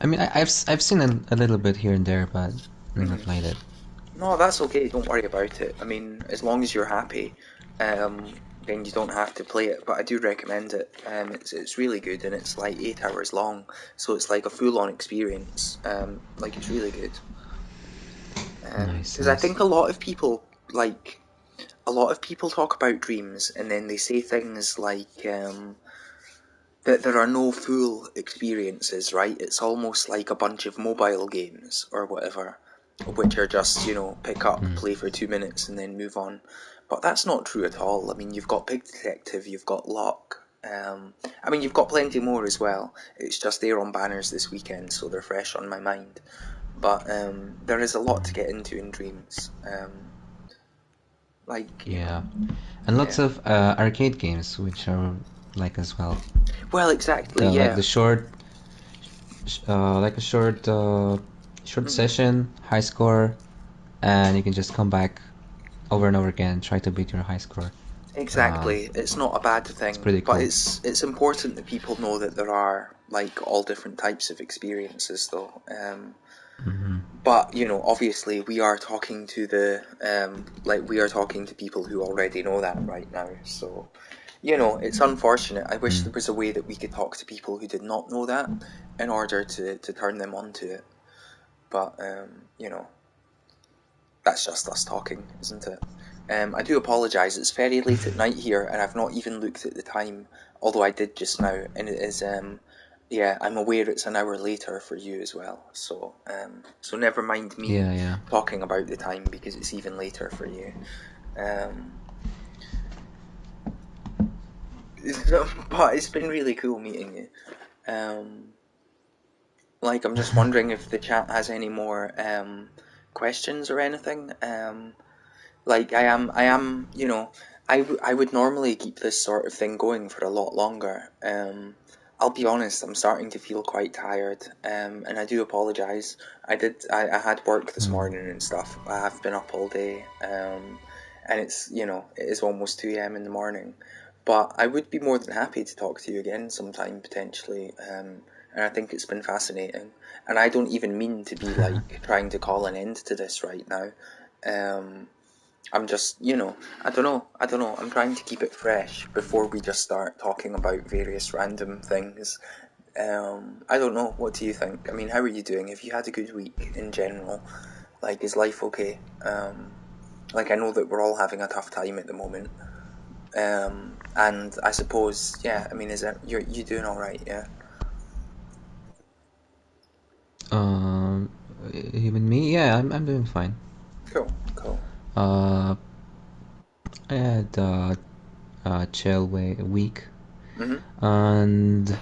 mean, I've seen a little bit here and there, but never played it. No, that's okay. Don't worry about it. I mean, as long as you're happy, then you don't have to play it. But I do recommend it. It's really good, and it's like 8 hours long, so it's like a full-on experience. Like it's really good. Nice. Because I think a lot of people talk about dreams, and then they say things like that there are no full experiences. Right? It's almost like a bunch of mobile games or whatever, which are just, pick up, play for 2 minutes, and then move on. But that's not true at all. I mean, you've got Pig Detective, you've got Lock. I mean, you've got plenty more as well. It's just they're on banners this weekend, so they're fresh on my mind. But there is a lot to get into in Dreams. Yeah, and lots of arcade games, which are like as well. Well, exactly. Like the short, like a short session, high score, and you can just come back over and over again and try to beat your high score. Exactly. It's not a bad thing. It's pretty cool. But it's important that people know that there are like all different types of experiences, though. But obviously, we are talking to people who already know that right now. So, it's unfortunate. I wish there was a way that we could talk to people who did not know that in order to turn them onto it. But that's just us talking, isn't it? I do apologise. It's very late at night here, and I've not even looked at the time. Although I did just now, and it is. I'm aware it's an hour later for you as well. So never mind me talking about the time because it's even later for you. But it's been really cool meeting you. I'm just wondering if the chat has any more questions or anything. I would normally keep this sort of thing going for a lot longer. I'll be honest, I'm starting to feel quite tired, and I do apologise. I had work this morning and stuff. I have been up all day, and it's, it is almost 2 a.m. in the morning. But I would be more than happy to talk to you again sometime, potentially, and I think it's been fascinating. And I don't even mean to be, trying to call an end to this right now. I'm just, I don't know. I'm trying to keep it fresh before we just start talking about various random things. I don't know. What do you think? I mean, how are you doing? Have you had a good week in general? Is life okay? I know that we're all having a tough time at the moment. And I suppose, I mean, you doing all right? Yeah. Even me? Yeah, I'm doing fine. Cool. I had a chill week, and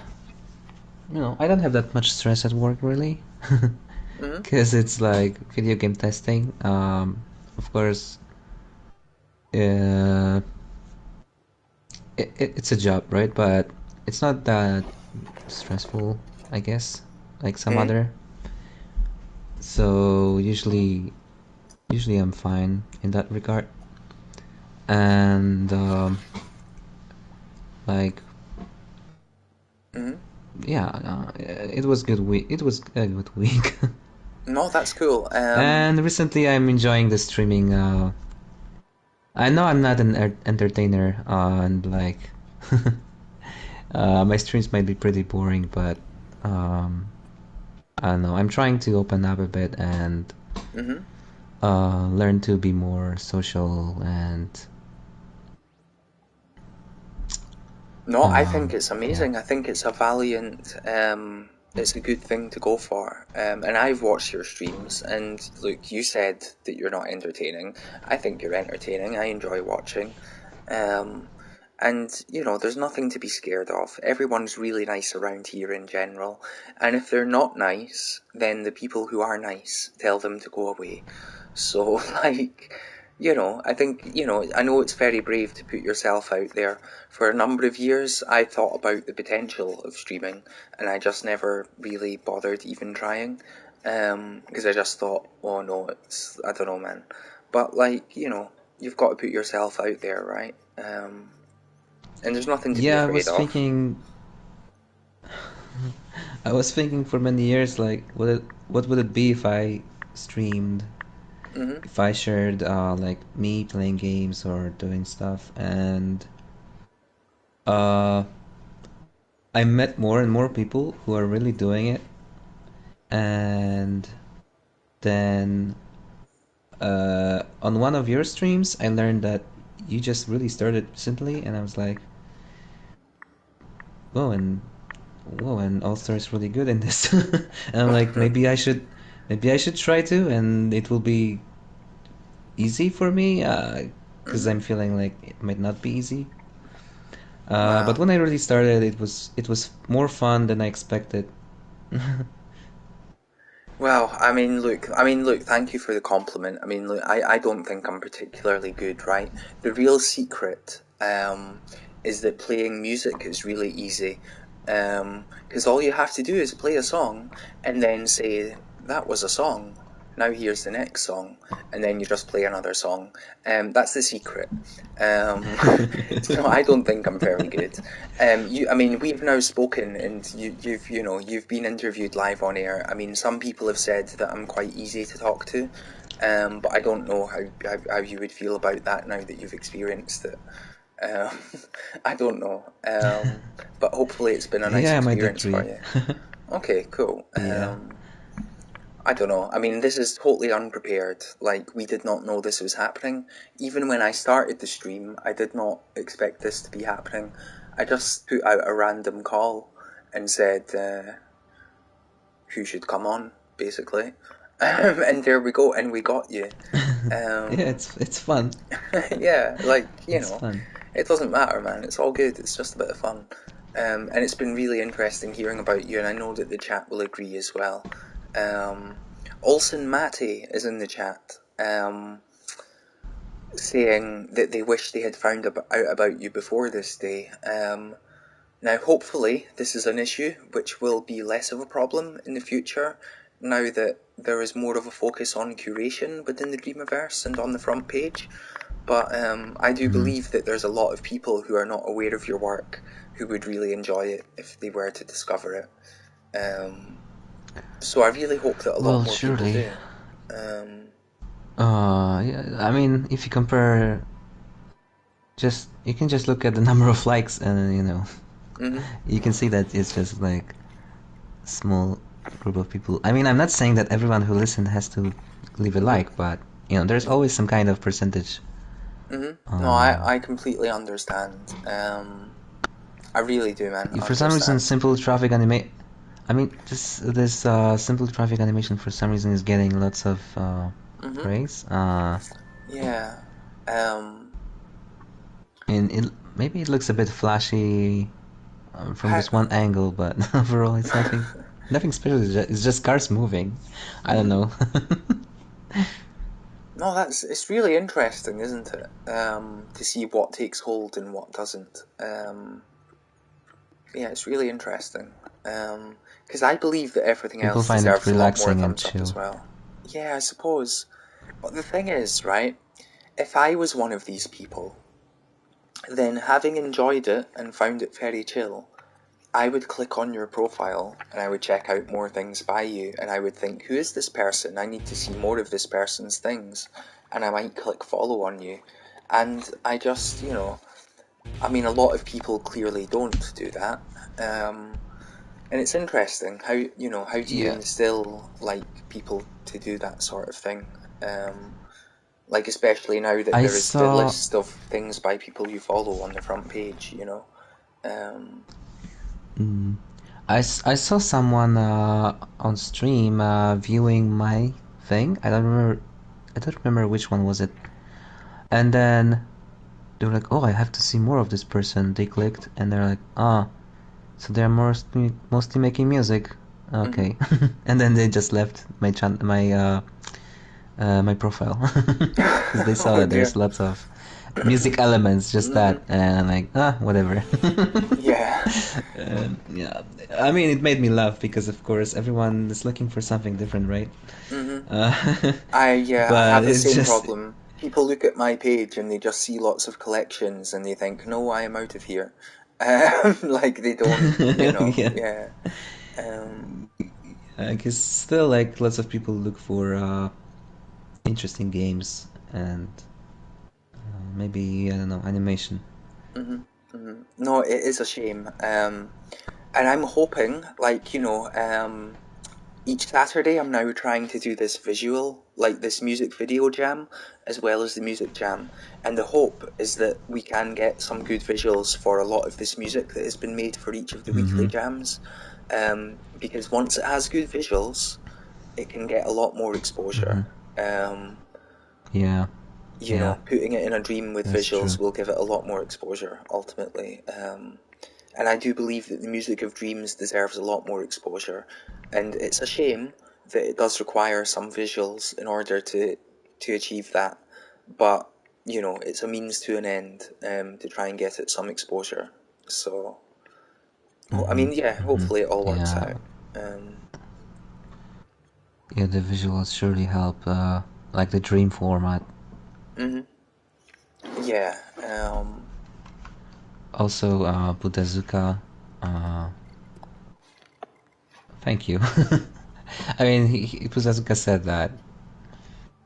I don't have that much stress at work really, because it's like video game testing. Of course, it's a job, right? But it's not that stressful, I guess, like some other. So usually I'm fine in that regard. And it was good week. It was a good week. No, that's cool. And recently I'm enjoying the streaming. I know I'm not an entertainer, and my streams might be pretty boring, but I don't know. I'm trying to open up a bit and learn to be more social and. No, I think it's amazing. I think it's a valiant it's a good thing to go for. And I've watched your streams, and look, you said that you're not entertaining. I think you're entertaining. I enjoy watching. And, you know, there's nothing to be scared of. Everyone's really nice around here in general. And if they're not nice, then the people who are nice tell them to go away. So, like, you know, I think, you know, I know it's very brave to put yourself out there. For a number of years, I thought about the potential of streaming, and I just never really bothered even trying. Because I just thought, oh no, I don't know, man. But, like, you know, you've got to put yourself out there, right? And there's nothing to be Yeah, afraid of. I was thinking for many years, like, what would it be if I streamed, Mm-hmm. if I shared, like, me playing games or doing stuff, and uh, I met more and more people who are really doing it, and then on one of your streams, I learned that you just really started recently, and I was like, whoa, and All-Star is really good in this. And I'm like, maybe I should try to, and it will be easy for me, because I'm feeling like it might not be easy. But Wow. when I really started, it was more fun than I expected. Well, look, thank you for the compliment. I mean, look, I don't think I'm particularly good, right? The real secret, is that playing music is really easy. Because all you have to do is play a song and then say, that was a song. Now here's the next song. And then you just play another song. That's the secret. So I don't think I'm very good. We've now spoken, and you've been interviewed live on air. I mean, some people have said that I'm quite easy to talk to, but I don't know how you would feel about that now that you've experienced it. Um, I don't know, but hopefully it's been a nice Yeah, I might experience for agree. you. Okay, cool. Yeah. I don't know. I mean, this is totally unprepared. Like, we did not know this was happening. Even when I started the stream, I did not expect this to be happening. I just put out a random call and said, who should come on, basically. And there we go, and we got you. Yeah, it's fun. Yeah, like, It's fun. it doesn't matter, man. It's all good. It's just a bit of fun. And it's been really interesting hearing about you, and I know that the chat will agree as well. Olsen Matty is in the chat, saying that they wish they had found out about you before this day. Now, hopefully, this is an issue which will be less of a problem in the future, now that there is more of a focus on curation within the Dreamiverse and on the front page. But I do believe that there's a lot of people who are not aware of your work who would really enjoy it if they were to discover it. So I really hope that a lot Well, more people surely. do. Yeah, I mean, if you compare, you can just look at the number of likes, and you can see that it's just like a small group of people. I mean, I'm not saying that everyone who listened has to leave a like, but there's always some kind of percentage. No, I completely understand. I really do, man. For some reason, Understand. simple traffic animation. I mean, this simple traffic animation for some reason is getting lots of praise. Yeah. And maybe it looks a bit flashy from this one angle, but overall it's nothing special. It's just cars moving. I don't know. No, it's really interesting, isn't it? To see what takes hold and what doesn't. Yeah, it's really interesting. Because I believe that everything People else find it deserves a lot more relaxing and thumbs up as chill. well. Yeah, I suppose. But the thing is, right? If I was one of these people, then having enjoyed it and found it very chill, I would click on your profile and I would check out more things by you, and I would think, who is this person? I need to see more of this person's things, and I might click follow on you. And I just, a lot of people clearly don't do that. And it's interesting how do you Yeah. instill people to do that sort of thing? Especially now that I there is the saw list of things by people you follow on the front page, I saw someone on stream viewing my thing. I don't remember which one was it. And then they were like, "Oh, I have to see more of this person." They clicked, and they're like, "Ah, so they're mostly making music." Okay. And then they just left my profile because they saw Oh that dear. there's lots of music elements, just that, and I'm like, whatever. Yeah. Yeah, I mean, it made me laugh because, of course, everyone is looking for something different, right? hmm Uh, I but have the it's same just, problem. People look at my page and they just see lots of collections and they think, no, I am out of here. Like they don't, yeah, yeah. Um, because still, like, lots of people look for interesting games and maybe, I don't know, animation. no, it is a shame. And I'm hoping, like, each Saturday I'm now trying to do this visual, like this music video jam, as well as the music jam. And the hope is that we can get some good visuals for a lot of this music that has been made for each of the weekly Mm-hmm. jams. Because once it has good visuals, it can get a lot more Mm-hmm. exposure. Um, Yeah, yeah, Putting it in a dream with that's visuals true. will give it a lot more exposure, ultimately. And I do believe that the music of dreams deserves a lot more exposure. And it's a shame that it does require some visuals in order to achieve that. But, it's a means to an end, to try and get it some exposure. So, I Mm-hmm. mean, yeah, Mm-hmm. hopefully it all works Yeah, out. Um, yeah, the visuals surely help, like the dream format. mhm. Yeah. Also, Budazuka, uh, thank you. I mean, Budazuka said that,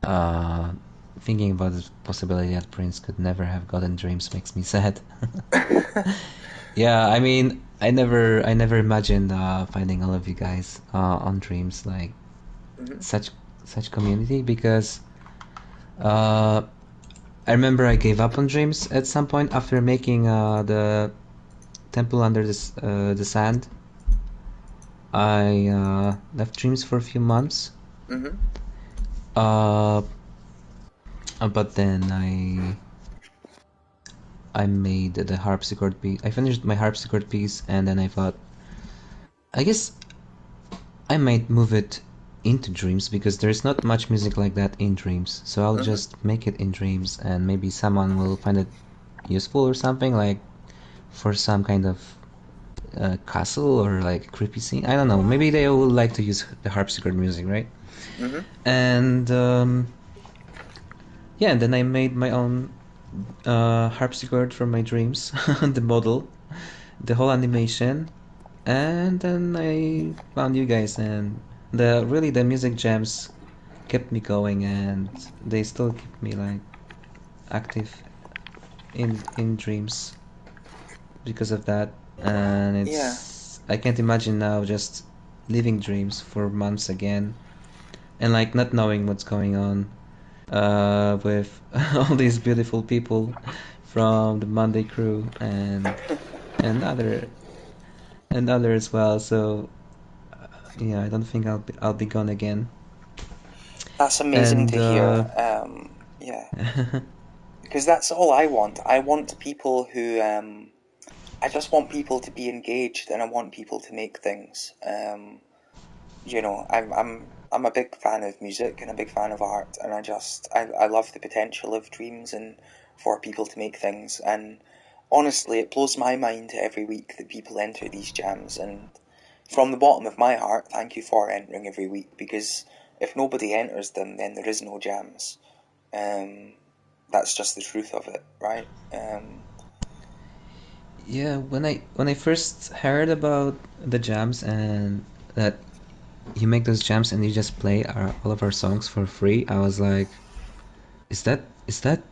uh, thinking about the possibility that Prince could never have gotten dreams makes me sad. Yeah, I mean, I never imagined finding all of you guys on Dreams, like Mhm. such such community, because uh, I remember I gave up on Dreams at some point after making the Temple Under the Sand. I left Dreams for a few months, Mhm. uh, but then I made the harpsichord piece. I finished my harpsichord piece, and then I thought, I guess I might move it into Dreams because there's not much music like that in Dreams. So I'll Mhm. just make it in Dreams and maybe someone will find it useful or something, like for some kind of castle or like creepy scene. I don't know. Maybe they will like to use the harpsichord music, right? Mhm. And yeah, and then I made my own harpsichord from my dreams, the model, the whole animation, and then I found you guys, and the music jams kept me going, and they still keep me like active in dreams because of that. And Yeah. it's I can't imagine now just living dreams for months again and like not knowing what's going on with all these beautiful people from the Monday crew and other and other as well. So yeah, I don't think I'll be gone again. That's amazing And to hear. Yeah. Because that's all I want. I want people who I just want people to be engaged, and I want people to make things. I'm a big fan of music and a big fan of art, and I love the potential of dreams and for people to make things. And honestly, it blows my mind every week that people enter these jams. And from the bottom of my heart, thank you for entering every week, because if nobody enters them, then there is no jams. Um, that's just the truth of it, right? yeah, when I first heard about the jams and that you make those jams and you just play all of our songs for free, I was like, is that is that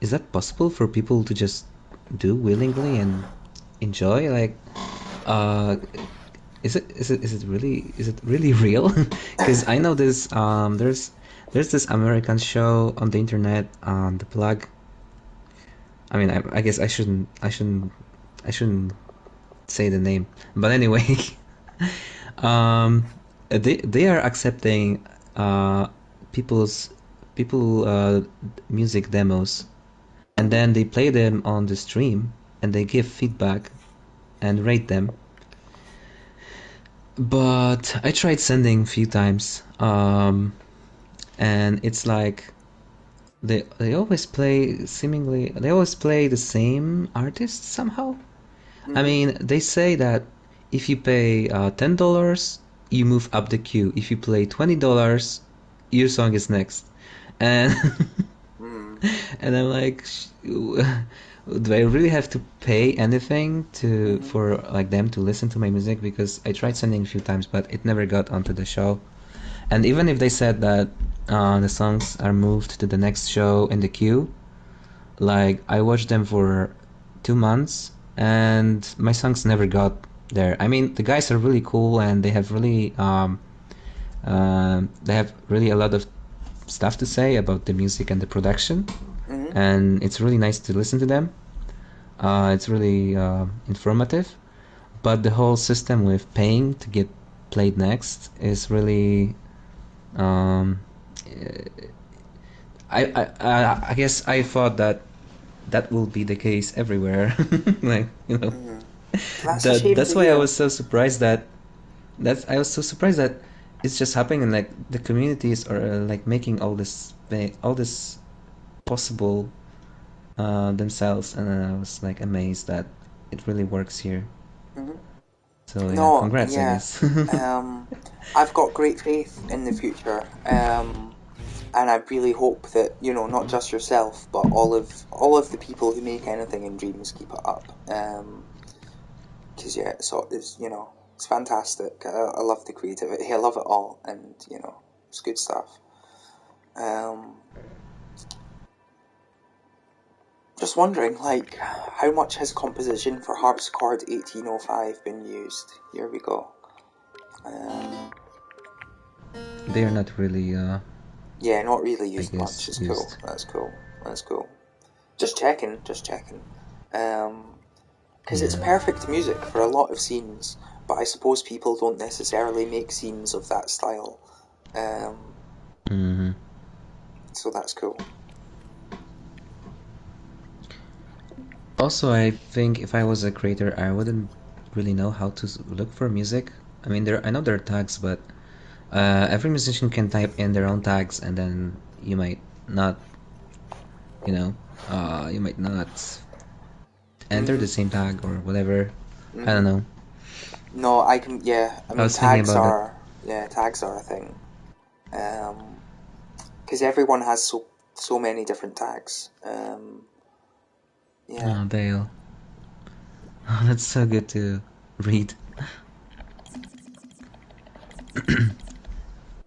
is that possible for people to just do willingly and enjoy? Like, uh, is it really real? Because I know this there's this American show on the internet, The Plug. I mean, I guess I shouldn't say the name, but anyway, Um, they are accepting people's people music demos, and then they play them on the stream, and they give feedback and rate them. But I tried sending a few times, and it's like they always play they always play the same artists somehow. I mean, they say that if you pay $10, you move up the queue. If you pay $20, your song is next. And and I'm like, do I really have to pay anything for like them to listen to my music? Because I tried sending a few times, but it never got onto the show. And even if they said that the songs are moved to the next show in the queue, like I watched them for 2 months and my songs never got there. I mean, the guys are really cool and they have really a lot of stuff to say about the music and the production, and it's really nice to listen to them. It's really informative, but the whole system with paying to get played next is really I guess I thought that will be the case everywhere. Like, That's a shame that's to why I hear. was so surprised I was so surprised that it's just happening, and like the communities are like making all this possible themselves, and I was like amazed that it really works here. So yeah, No, congrats, I yeah. guess. I've got great faith in the future. And I really hope that, not just yourself, but all of the people who make anything in Dreams keep it up. Because yeah, it's fantastic. I love the creativity. I love it all, and it's good stuff. Just wondering, like, how much has composition for harpsichord 1805 been used? Here we go. They are not really Yeah, not really I used much. guess It's cool. used. That's cool. That's cool. Just checking. Because it's perfect music for a lot of scenes, but I suppose people don't necessarily make scenes of that style. So that's cool. Also, I think if I was a creator, I wouldn't really know how to look for music. I mean, I know there are tags, but every musician can type in their own tags, and then you might not, you might not enter the same tag or whatever. I don't know. No, I can. Yeah, I I mean was thinking tags about that. are. Yeah, tags are a thing. Because everyone has so many different tags. Yeah. Oh, Dale. Oh, that's so good to read.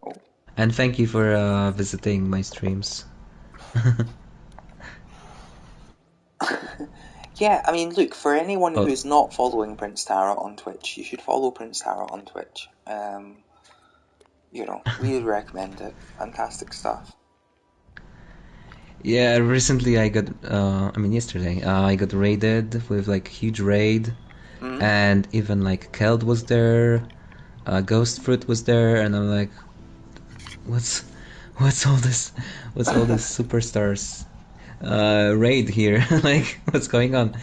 Oh. And thank you for visiting my streams. Yeah, I mean, look, for anyone Oh, who's not following Prince Tahra on Twitch, you should follow Prince Tahra on Twitch. Really recommend it. Fantastic stuff. yeah, recently I got, yesterday, I got raided with like huge raid, and even like Keld was there, Ghost Fruit was there, and I'm like, what's, what's all this, what's all this superstars, raid here? Like, what's going on?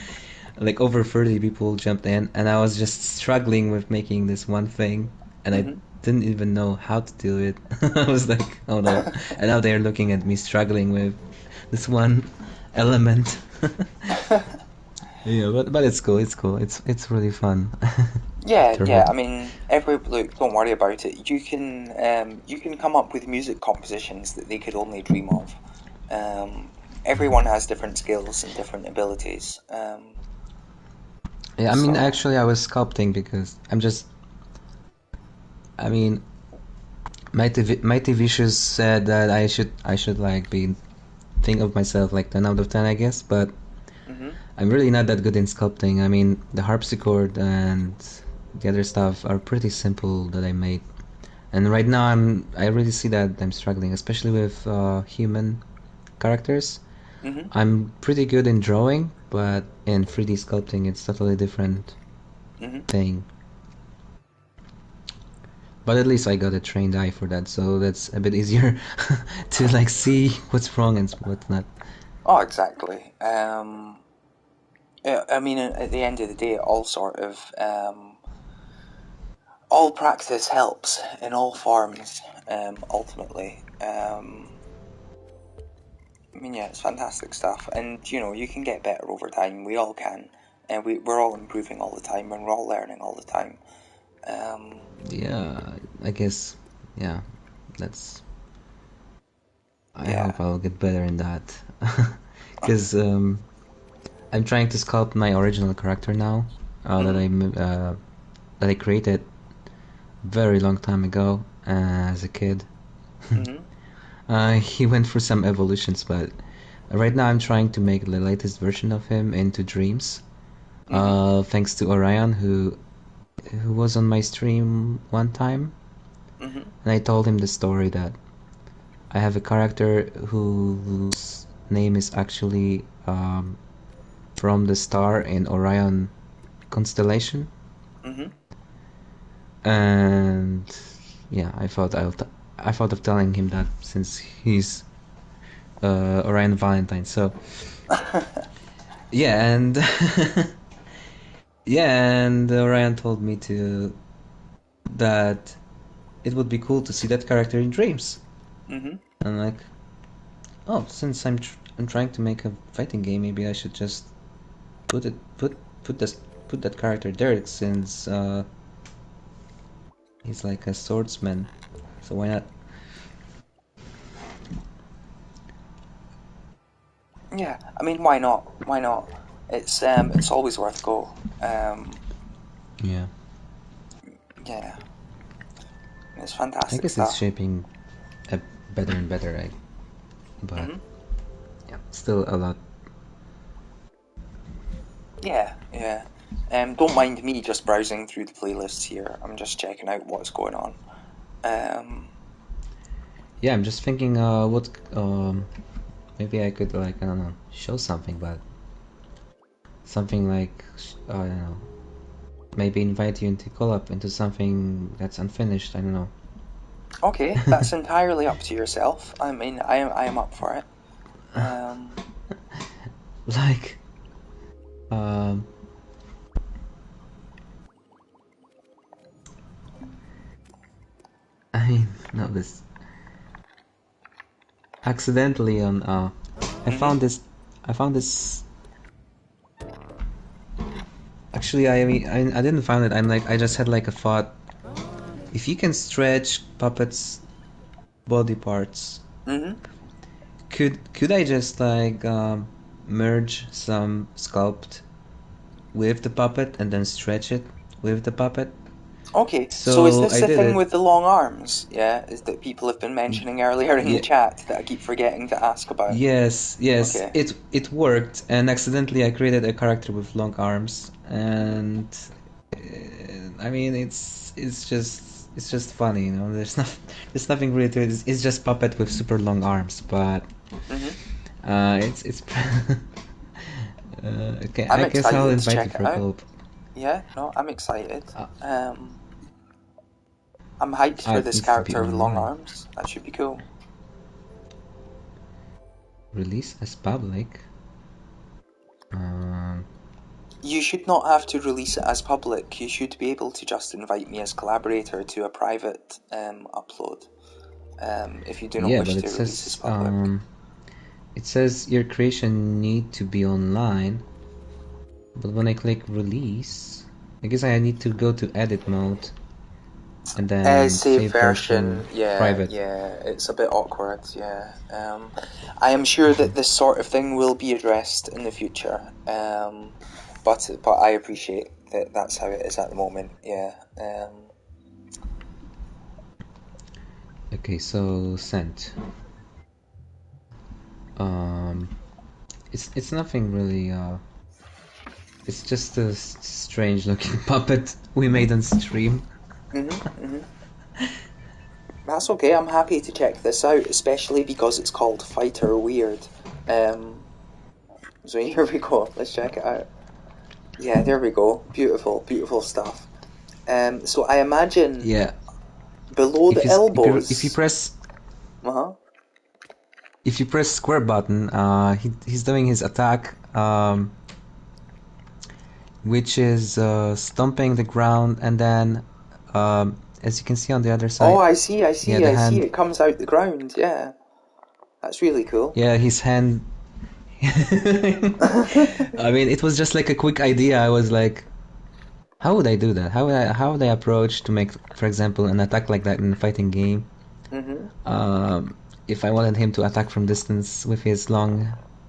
Like over 30 people jumped in, and I was just struggling with making this one thing, and I didn't even know how to do it. I was like, oh no. And now they're looking at me struggling with this one element. Yeah, but it's cool. It's cool. It's really fun. Yeah. I Turtle. mean, look, don't worry about it. You can come up with music compositions that they could only dream of. Everyone has different skills and different abilities. Yeah, I mean, So. actually, I was sculpting because I mean, Mighty Vicious said that I should like be think of myself like 10 out of 10, I guess, but I'm really not that good in sculpting. I mean, the harpsichord and the other stuff are pretty simple that I made. And right now I really see that I'm struggling, especially with human characters. I'm pretty good in drawing, but in 3D sculpting it's totally different thing. But at least I got a trained eye for that, so that's a bit easier to like see what's wrong and what's not. Oh, exactly. I mean, at the end of the day, all practice helps in all forms. Ultimately, I mean, yeah, it's fantastic stuff, and you can get better over time. We all can, and we're all improving all the time, and we're all learning all the time. Yeah, I guess. Yeah, that's. I Yeah. hope I'll get better in that, because I'm trying to sculpt my original character now that I created very long time ago as a kid. He went through some evolutions, but right now I'm trying to make the latest version of him into Dreams. Thanks to Orion, who was on my stream one time, and I told him the story that I have a character whose name is actually from the star in Orion constellation. And yeah, I thought of telling him that since he's Orion Valentine. So yeah, and and Orion told me that it would be cool to see that character in Dreams. I'm like, oh, since I'm trying to make a fighting game, maybe I should just put that character there, since he's like a swordsman. So why not? Yeah, I mean, why not? Why not? It's always worth a go. Yeah. Yeah. It's fantastic I guess stuff. it's shaping better and better, right? But yeah, still a lot. Yeah. Don't mind me just browsing through the playlists here. I'm just checking out what's going on. Yeah, I'm just thinking, maybe I could, like, I don't know, show something, but something like, I don't know, maybe invite you into collab into something that's unfinished. I don't know. Okay, that's entirely up to yourself. I mean, I am up for it. Like, I mean, no, this accidentally on I found this. Actually, I mean, I didn't find it. I just had like a thought. If you can stretch puppets' body parts, could I just like merge some sculpt with the puppet and then stretch it with the puppet? Okay, so is this I the did thing it. with the long arms? Yeah, is that people have been mentioning earlier in the chat that I keep forgetting to ask about? Yes. Okay. It worked, and accidentally I created a character with long arms, and I mean it's just funny, you know. There's nothing really to it. It's just puppet with super long arms, but it's okay. I'm I guess I'll excited to invite you check for it a out. co-op. Yeah, no, I'm excited. I'm hyped for It this needs to be character with long online. arms. That should be cool. Release as public. You should not have to release it as public. You should be able to just invite me as collaborator to a private upload. If you do not Yeah, wish but to release as public. it says your creation need to be online. But when I click release, I guess I need to go to edit mode and then Save version, private. yeah, it's a bit awkward, yeah. I am sure that this sort of thing will be addressed in the future, but I appreciate that that's how it is at the moment, yeah. Okay, so sent. It's nothing really. It's just a strange looking puppet we made on stream. That's okay, I'm happy to check this out, especially because it's called Fighter Weird. So here we go, let's check it out. Yeah, there we go, beautiful, beautiful stuff. So I imagine... Yeah. Below the elbows. If you press Uh-huh. if you press square button, he's doing his attack, which is stomping the ground, and then as you can see on the other side. Oh, I see. Yeah, the hand. It comes out the ground. Yeah, that's really cool. Yeah, his hand. I mean, it was just like a quick idea. I was like, how would I do that? How would I approach to make, for example, an attack like that in a fighting game? If I wanted him to attack from distance with his long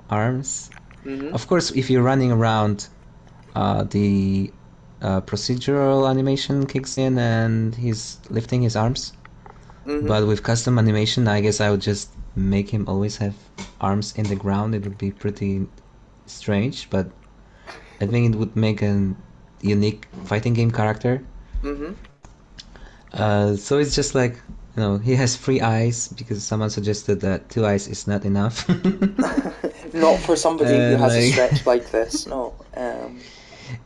arms. Of course, if you're running around, the procedural animation kicks in and he's lifting his arms. But with custom animation, I guess I would just make him always have arms in the ground. It would be pretty strange, but I think it would make a unique fighting game character. So it's just like, you know, he has 3 eyes because someone suggested that 2 eyes is not enough. Not for somebody who has a stretch like this, no.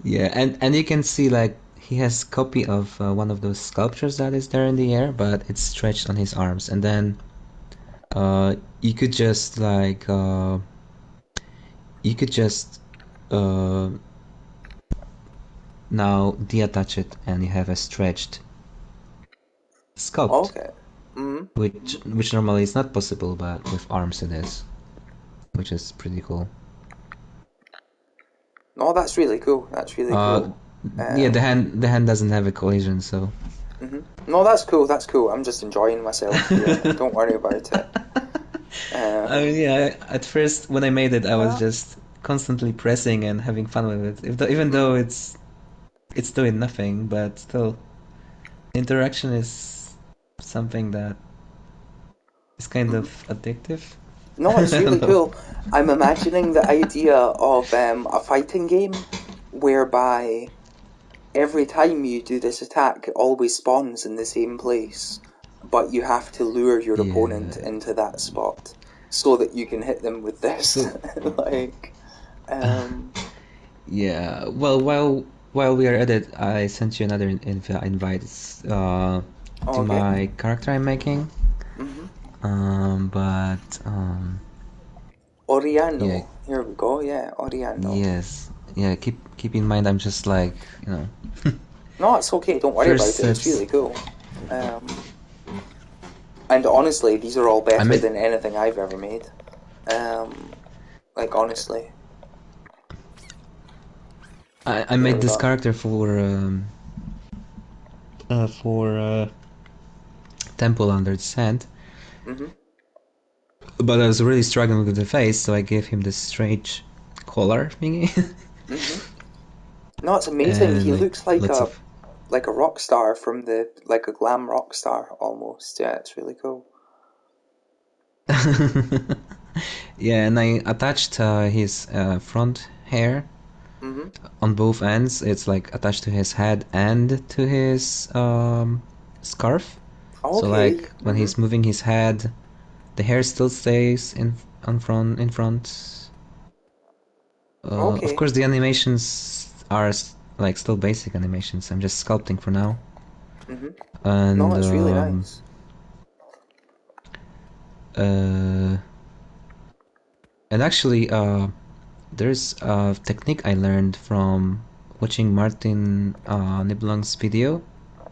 Yeah, and you can see like he has copy of one of those sculptures that is there in the air, but it's stretched on his arms, and then you could just like now deattach it, and you have a stretched sculpt. Okay. Which normally is not possible, but with arms it is, which is pretty cool. Oh, that's really cool. That's really cool. Yeah, the hand doesn't have a collision, so. No, that's cool. That's cool. I'm just enjoying myself. Yeah, don't worry about it. I mean, yeah. At first, when I made it, I was just constantly pressing and having fun with it. Even though it's doing nothing, but still, interaction is something that is kind of addictive. No, it's really cool. I'm imagining the idea of a fighting game whereby every time you do this attack, it always spawns in the same place, but you have to lure your opponent into that spot so that you can hit them with this. Like, yeah. Well, while we are at it, I sent you another invite to my character I'm making. Oriano. Yeah. Here we go. Yeah, Oriano. Yes. Yeah. Keep in mind, I'm just like, you know. No, it's okay. Don't worry about it. It's really cool. And honestly, these are all better than anything I've ever made. Like, honestly. I made this character for Temple Under the Sand. But I was really struggling with the face, so I gave him this strange collar thingy. No, it's amazing. He looks like a rock star from like a glam rock star almost. Yeah, it's really cool. Yeah, and I attached his front hair on both ends. It's like attached to his head and to his scarf. Okay. So like when he's moving his head, the hair still stays in front. Of course, the animations are like still basic animations. I'm just sculpting for now. And, no, it's really nice. And actually, there's a technique I learned from watching Martin Niblung's video.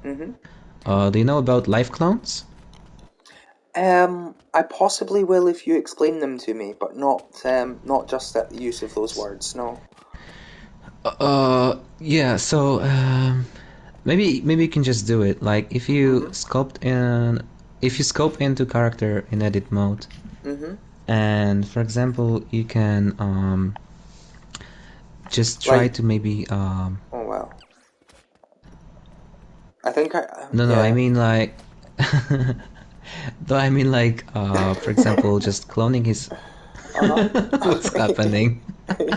Do you know about live clones? I possibly will if you explain them to me, but not just the use of those words. No. Yeah. So maybe you can just do it. Like if you sculpt into character in edit mode, and for example, you can just try to maybe Oh wow. I think No, I mean like. No, I mean like, for example, just cloning his. What's happening?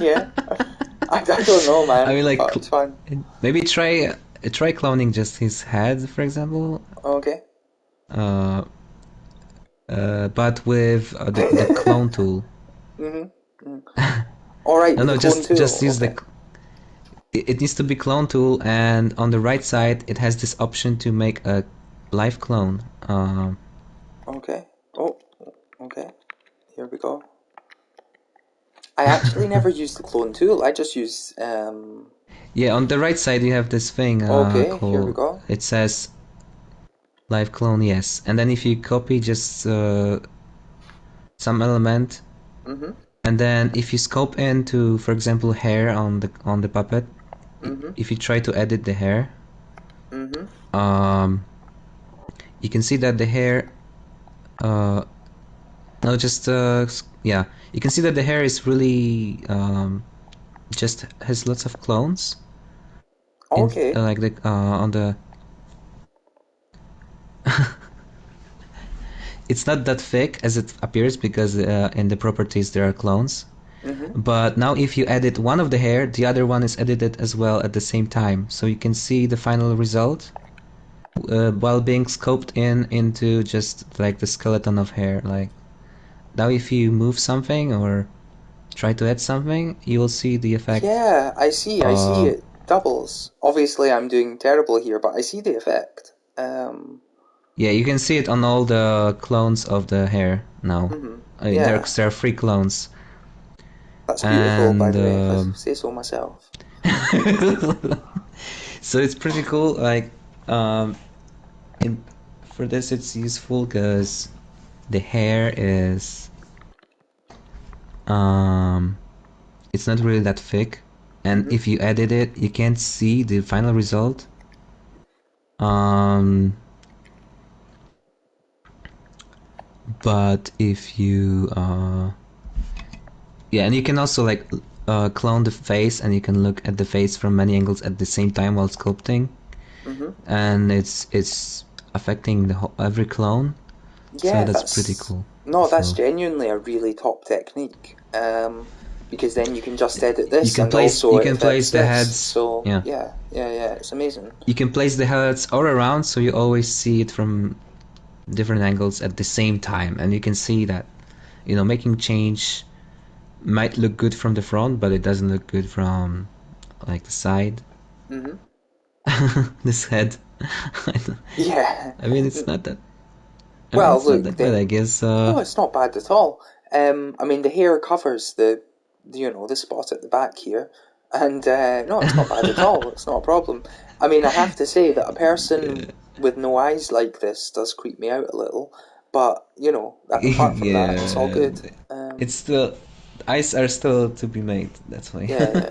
Yeah, I don't know, man. I mean, like, it's fine. Maybe try cloning just his head, for example. Okay. But with the clone tool. All right. No, just use the. It needs to be clone tool, and on the right side, it has this option to make a live clone. Okay. Oh, okay. Here we go. I actually never used the clone tool. I just use Yeah, on the right side you have this thing okay, here we called, go. it says live clone, yes. And then if you copy just some element, Mm-hmm. and then if you scope into, for example, hair on the puppet, Mm-hmm. if you try to edit the hair, Mm-hmm. you can see that the hair, no, just yeah, you can see that the hair is really just has lots of clones in Okay. like the on the. It's not that thick as it appears because in the properties there are clones. Mm-hmm. But now if you edit one of the hair, the other one is edited as well at the same time. So you can see the final result while being scoped into just like the skeleton of hair. Like now if you move something or try to add something, you will see the effect. Yeah, I see. I see it doubles. Obviously, I'm doing terrible here, but I see the effect. Yeah, you can see it on all the clones of the hair now. Mm-hmm. There Yeah, are 3 clones. that's beautiful, by And the way, if I say so myself. so it's pretty cool. Like, um, in, for this it's useful because the hair is, it's not really that thick, and Mm-hmm. if you edit it, you can't see the final result. Um, but if you, yeah, and you can also like clone the face, and you can look at the face from many angles at the same time while sculpting, Mm-hmm. and it's affecting every clone. So Yeah, that's pretty cool. that's So genuinely a really top technique. Because then you can just edit you this can and place also you it can affects place the this. heads. So Yeah, yeah, it's amazing. you can place the heads all around, so you always see it from different angles at the same time, and you can see that, making change might look good from the front, but it doesn't look good from like the side. Mm-hmm. This head. Yeah. I mean, it's not that. I mean, Well, it's not look, that bad, I then. guess. No, it's not bad at all. I mean, the hair covers the spot at the back here, and no, it's not bad at all. It's not a problem. I mean, I have to say that a person with no eyes like this does creep me out a little, but apart from that, it's all Yeah, good. it's still, eyes are still to be made. That's why. Yeah.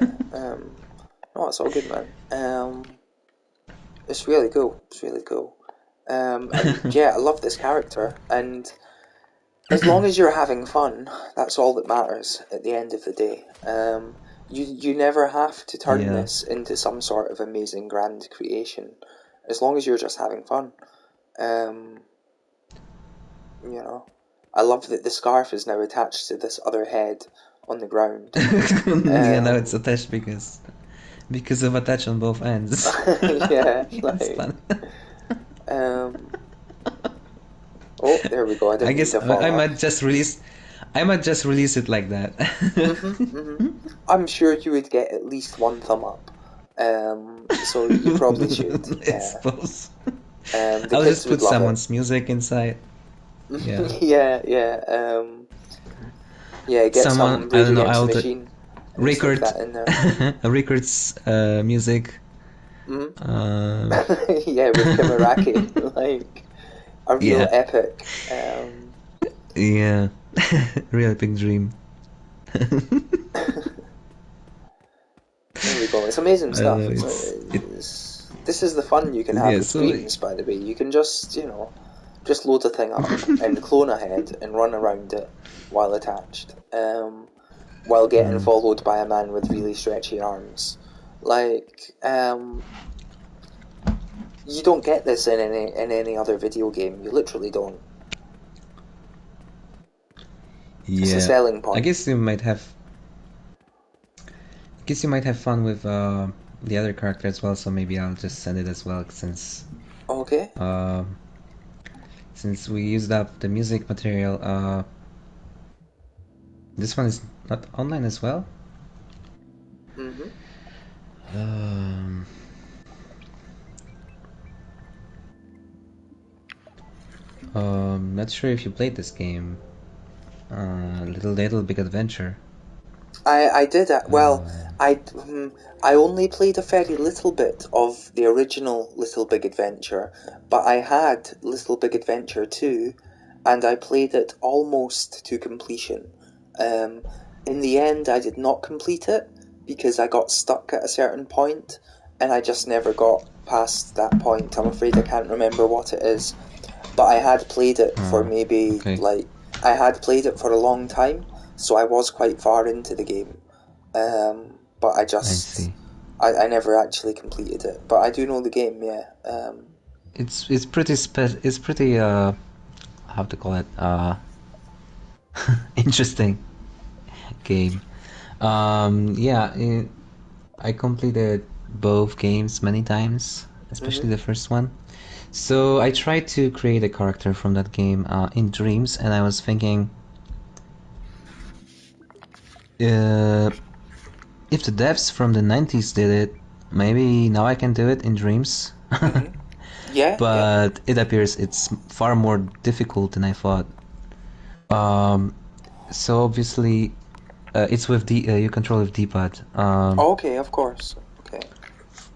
No, it's all good, man. It's really cool. It's really cool. And yeah, I love this character, and as long as you're having fun, that's all that matters at the end of the day. You never have to turn Yeah. this into some sort of amazing grand creation. As long as you're just having fun. Um, I love that the scarf is now attached to this other head on the ground. Yeah, now it's attached because of attach on both ends. Yeah, It's like, fun. um, oh, there we go. I I didn't mean guess to fall I off. might just release it like that. I'm sure you would get at least one thumb up. So you probably should. I suppose. The I'll kids just would put love someone's music inside. Yeah. it. Yeah. Yeah, get Someone, some I Rage don't know, Against the I'll Machine and stick record that in there. records music. Hmm. Um, Yeah, with Kimaraki, like a real yeah, epic. yeah, real big dream. There we go. It's amazing I don't stuff. know. This is the fun you can have Yeah. with So dreams, by the way. You can just load a thing up and clone a head and run around it while attached, while getting followed by a man with really stretchy arms. Like, you don't get this in any other video game. You literally don't. It's a yeah, selling I point. guess you might have. I guess you might have fun with the other character as well. So maybe I'll just send it as well Okay. since we used up the music material. This one is not online as well. Mm-hmm. Um, Not sure if you played this game. Little Big Adventure. I did. Well, Uh, I only played a very little bit of the original Little Big Adventure, but I had Little Big Adventure 2, and I played it almost to completion. Um, in the end, I did not complete it because I got stuck at a certain point, and I just never got past that point. I'm afraid I can't remember what it is, but I had played it for maybe okay. I had played it for a long time, so I was quite far into the game. But I see. I never actually completed it. But I do know the game, yeah. It's pretty it's pretty how to call it interesting game. Yeah, I completed both games many times, especially the first one. So I tried to create a character from that game in Dreams, and I was thinking, if the devs from the 90s did it, maybe now I can do it in Dreams. Yeah, yeah. But it appears it's far more difficult than I thought. So obviously, it's with you control with D-pad. Okay, of course. Okay.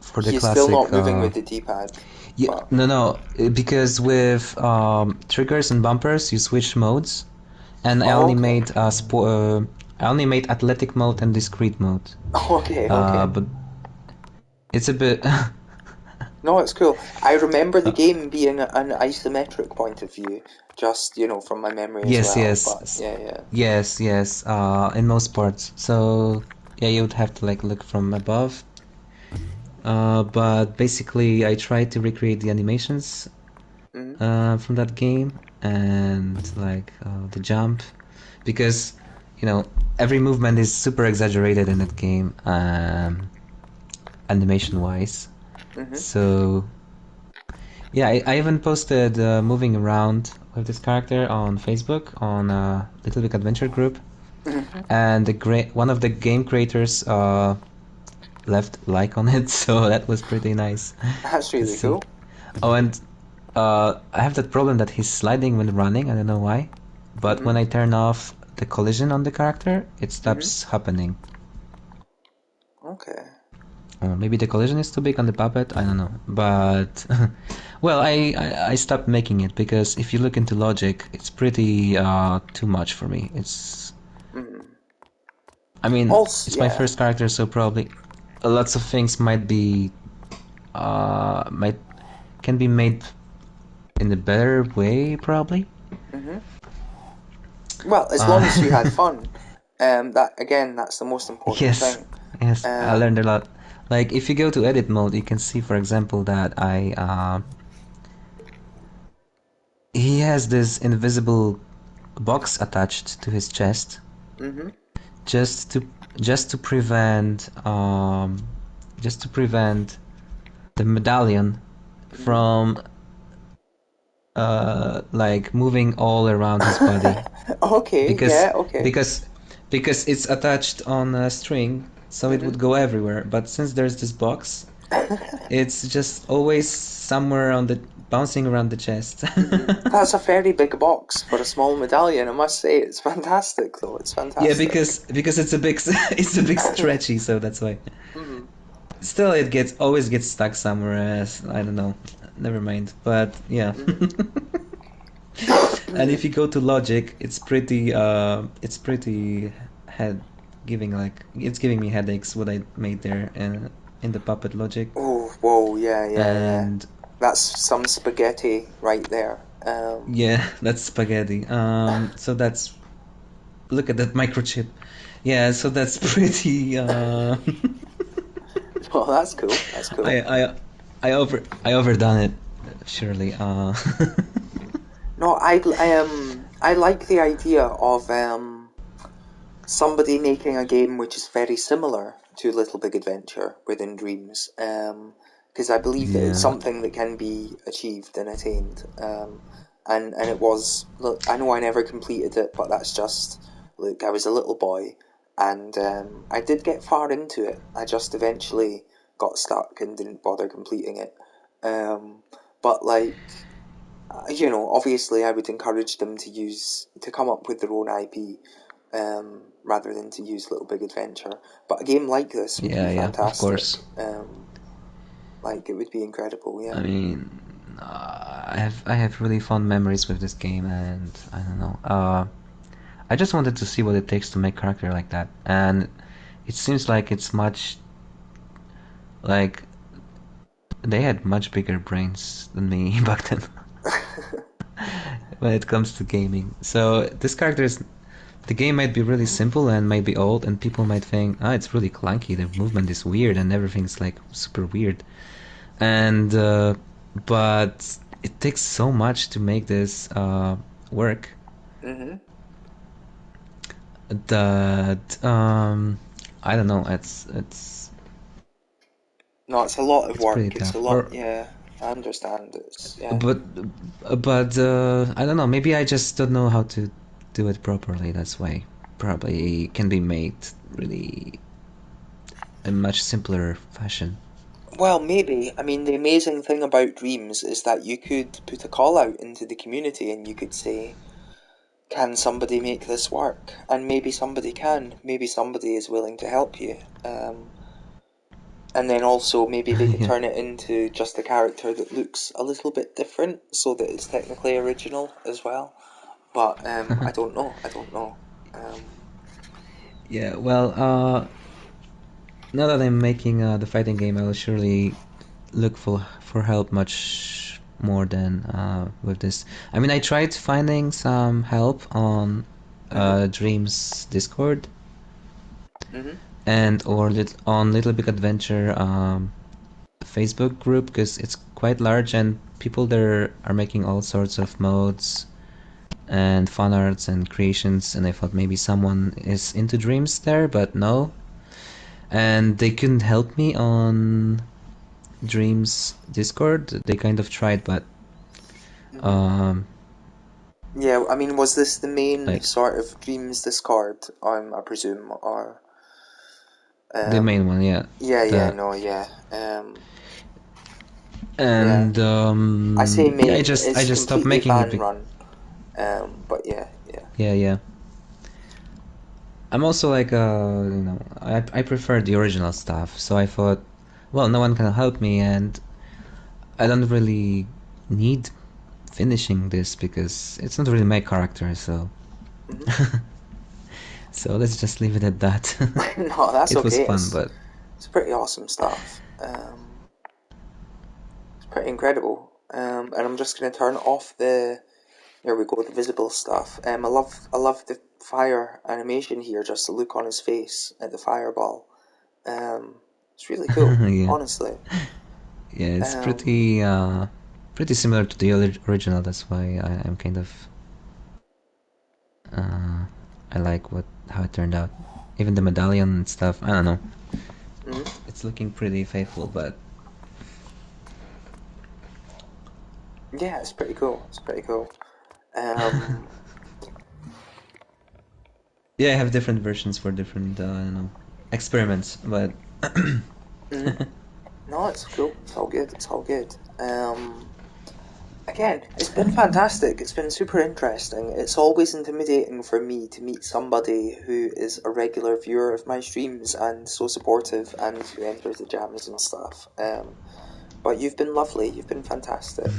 For the He's still classic, not moving with the D-pad, yeah, but no, because with triggers and bumpers you switch modes, and okay. I only made athletic mode and discrete mode. Okay, okay. But it's a bit. No, it's cool. I remember the game being an isometric point of view, just, from my memory as Yes, well. But yes, yeah, yeah. yes. In most parts, so yeah, you would have to like look from above. But basically, I tried to recreate the animations Mm-hmm. from that game and like the jump, because every movement is super exaggerated in that game, animation wise. Mm-hmm. So yeah, I even posted moving around with this character on Facebook on a Little Big Adventure group, Mm-hmm. and one of the game creators left like on it, so that was pretty nice That's to really see. cool. Oh, and I have that problem that he's sliding when running. I don't know why, but Mm-hmm. when I turn off the collision on the character, it Mm-hmm. stops happening. Okay. Or maybe the collision is too big on the puppet. I don't know, but well, I stopped making it because if you look into logic, it's pretty too much for me. Mm-hmm. I mean, Also, it's my yeah. first character, so probably lots of things might can be made in a better way, probably. Mm-hmm. Well, as long as you had Uh, fun, that's the most important yes, thing. yes, I learned a Um, lot. Like if you go to edit mode, you can see, for example, that he has this invisible box attached to his chest, mm-hmm. just to just to prevent the medallion Mm-hmm. from like moving all around his body, Okay, because yeah, okay. because because it's attached on a string, so it Mm-hmm. would go everywhere. But since there's this box, it's just always somewhere on the bouncing around the chest. Mm-hmm. That's a very big box for a small medallion, I must say. It's fantastic, though. It's Yeah, fantastic. because it's a big it's a big stretchy, so that's why. Mm-hmm. Still, it gets always gets stuck somewhere else. I don't know. Never mind. But yeah. Mm-hmm. And if you go to logic, it's pretty head giving like it's giving me headaches what I made there in the puppet logic. Oh, whoa, yeah, yeah, yeah. And That's some spaghetti right there. yeah, that's spaghetti. So that's look at that microchip. Yeah, so that's pretty Well, that's cool. That's cool. I I I overdone it surely. No, I like the idea of somebody making a game which is very similar to Little Big Adventure within Dreams, because I believe that it's Yeah. something that can be achieved and attained. And it was. Look, I know I never completed it, but that's just look. I was a little boy, and I did get far into it. I just eventually got stuck and didn't bother completing it. But like. Obviously I would encourage them to come up with their own IP, rather than to use Little Big Adventure. But a game like this would be Yeah, of fantastic. course. It would be incredible. Yeah. I mean, I have really fond memories with this game, and I don't know. I just wanted to see what it takes to make a character like that, and it seems like it's much like they had much bigger brains than me back then when it comes to gaming. So the game might be really simple and might be old, and people might think, it's really clunky. The movement is weird, and everything's like super weird. And but it takes so much to make this work Mm-hmm. that I don't know. It's No, it's a lot of it's pretty work. It's a tough. lot. Yeah, I understand. Yeah. But I don't know. Maybe I just don't know how to do it properly. That's why probably it can be made really in much simpler fashion. Well, maybe. I mean, the amazing thing about Dreams is that you could put a call out into the community and you could say, can somebody make this work? And maybe somebody can. Maybe somebody is willing to help you. And then also maybe they could Yeah. turn it into just a character that looks a little bit different so that it's technically original as well. But I don't know. I don't know. Yeah. Well, now that I'm making the fighting game, I will surely look for help much more than with this. I mean, I tried finding some help on Dreams Discord Mm-hmm. and or on Little Big Adventure Facebook group, because it's quite large and people there are making all sorts of modes and fan arts and creations, and I thought maybe someone is into Dreams there, but no. And they couldn't help me on Dreams Discord. They kind of tried, but um, Yeah, I mean, was this the main like sort of Dreams Discord, I presume, or... the main one, yeah. Yeah, The no, yeah. Yeah. and I say yeah, I main, just it's stopped completely making it. fan run. But yeah. Yeah. I'm also like I prefer the original stuff, so I thought, well, no one can help me, and I don't really need finishing this because it's not really my character, so so let's just leave it at that. No, that's It was okay. fun, but It's pretty awesome stuff. It's pretty incredible. And I'm just gonna turn off the... There we go, the visible stuff. I love the fire animation here, just the look on his face at the fireball. It's really cool, yeah, honestly. it's Um, pretty similar to the original. That's why I'm kind of I like how it turned out. Even the medallion and stuff. I don't know. It's looking pretty faithful, but yeah, it's pretty cool. It's pretty cool. yeah, I have different versions for different I don't know, experiments, but No, it's cool. It's all good. It's all good. Again, it's been fantastic. It's been super interesting. It's always intimidating for me to meet somebody who is a regular viewer of my streams and so supportive and who enters the jams and stuff. But you've been lovely. You've been fantastic.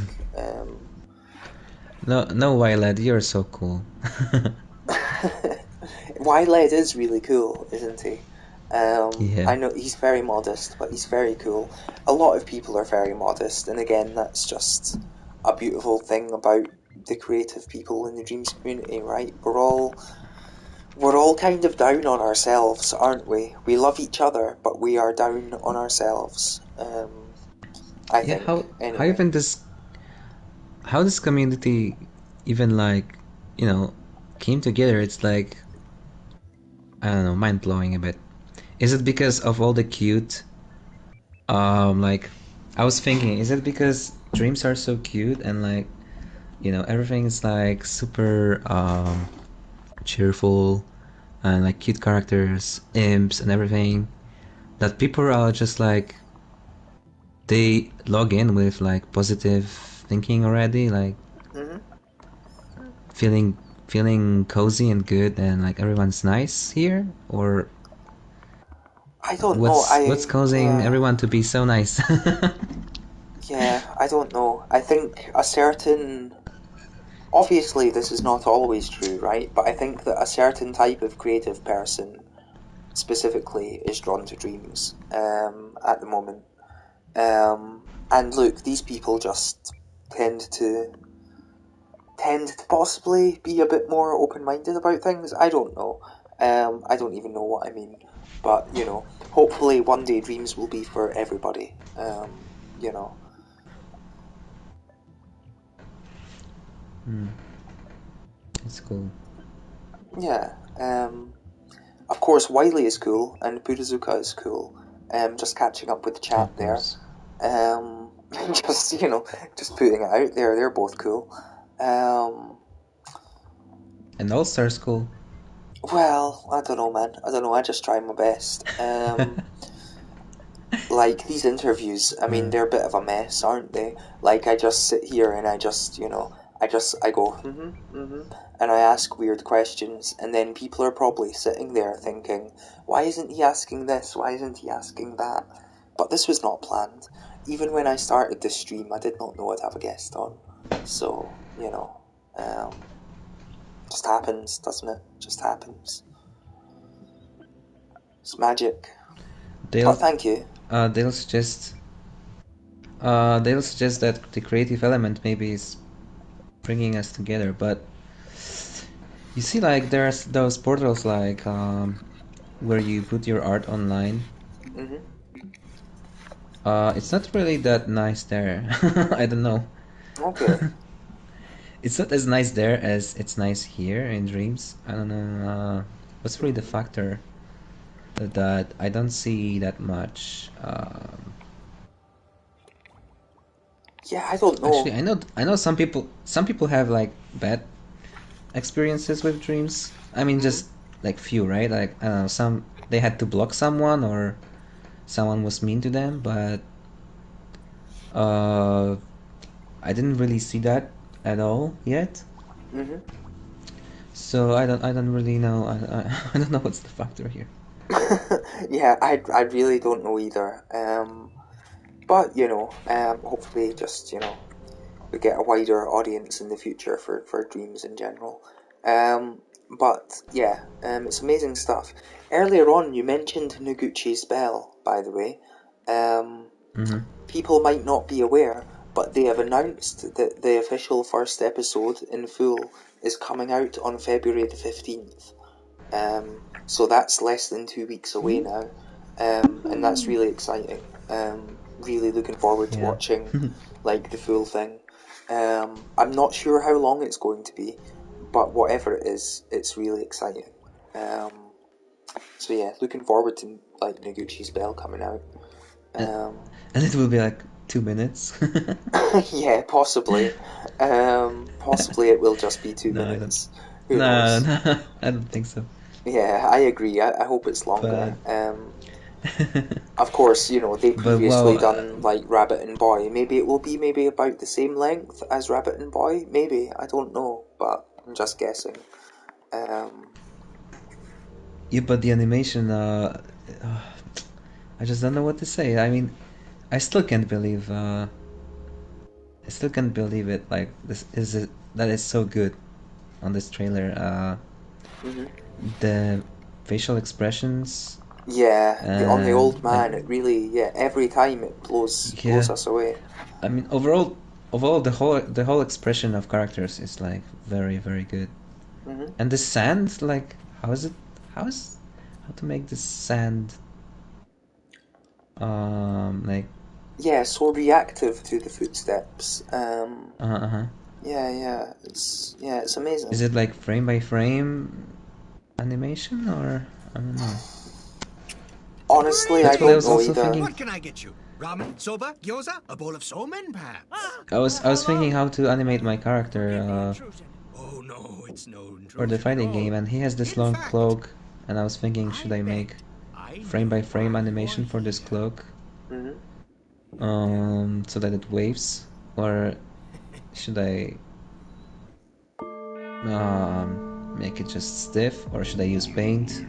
no, Violet, you're so cool. Wyled is really cool, isn't he? Yeah. I know he's very modest, but he's very cool. A lot of people are very modest, and again, that's just a beautiful thing about the creative people in the Dreams community, right? We're all kind of down on ourselves, aren't we? We love each other, but we are down on ourselves. I Yeah, think. how Anyway. even how this community even like, came together, it's like I don't know, mind blowing a bit. Is it because of all the cute like I was thinking, is it because dreams are so cute and like, everything is like super cheerful and like cute characters, imps and everything, that people are just like they log in with like positive thinking already, like feeling cozy and good and like everyone's nice here, or I don't know. what's causing everyone to be so nice? Yeah, I don't know. I think a certain... Obviously, this is not always true, right? But I think that a certain type of creative person specifically is drawn to Dreams at the moment. And look, these people just tend to possibly be a bit more open-minded about things. I don't know. I don't even know what I mean. But, you know, hopefully one day Dreams will be for everybody. You know. It's cool. Yeah. Of course, Wiley is cool, and Budazuka is cool. Just catching up with the chat Of there. course. Just, you know, just putting it out there. They're both cool. And All-Star's cool. Well, I don't know, man. I don't know. I just try my best. Like, these interviews, I mean, they're a bit of a mess, aren't they? Like, I just sit here and I just, you know, I go, and I ask weird questions, and then people are probably sitting there thinking, why isn't he asking this? Why isn't he asking that? But this was not planned. Even when I started this stream, I did not know I'd have a guest on. So, you know, just happens, doesn't it? Just happens. It's magic. Oh, thank you. They'll suggest that the creative element maybe is bringing us together, but you see, like, there's those portals like where you put your art online. It's not really that nice there. I don't know. Okay. It's not as nice there as it's nice here in Dreams. I don't know. What's really the factor that I don't see that much? Yeah, I don't know. Actually, I know some people have like bad experiences with Dreams. I mean, just like few, right? Like, I don't know, they had to block someone or someone was mean to them, but I didn't really see that at all yet. So I don't really know. I don't know what's the factor here. Yeah, I really don't know either. But you know, hopefully, just, you know, we get a wider audience in the future for Dreams in general. But yeah, it's amazing stuff. Earlier on, you mentioned Noguchi's Bell, by the way. People might not be aware, but they have announced that the official first episode in full is coming out on February the 15th. So that's less than 2 weeks away now. And that's really exciting. Really looking forward to watching like the full thing. I'm not sure how long it's going to be, but whatever it is, it's really exciting. So yeah, looking forward to like Noguchi's Bell coming out. And it will be like 2 minutes. Yeah, possibly. Possibly it will just be 2 minutes. Who knows? No, I don't think so. Yeah, I agree. I hope it's longer. Of course, you know, they previously done like Rabbit and Boy. Maybe it will be maybe about the same length as Rabbit and Boy. Maybe, I don't know, but I'm just guessing. Yeah, but the animation, I just don't know what to say. I mean, I still can't believe it. Like, that is so good on this trailer. The facial expressions. Yeah, on the old man, it really, yeah, every time it blows us away. I mean, overall, the whole expression of characters is like very, very good. And the sand, like, how to make the sand, like, yeah, so reactive to the footsteps. yeah, it's amazing. Is it like frame by frame animation, or I don't know? Honestly, I don't know either. Thinking. What can I get you? Ramen, soba, gyoza, a bowl of somen, perhaps? I was thinking how to animate my character Oh no, it's no intrusion for the fighting game, and he has this long cloak, and I was thinking, should I make frame by frame animation for this cloak, so that it waves, or should I Make it just stiff, or should I use paint?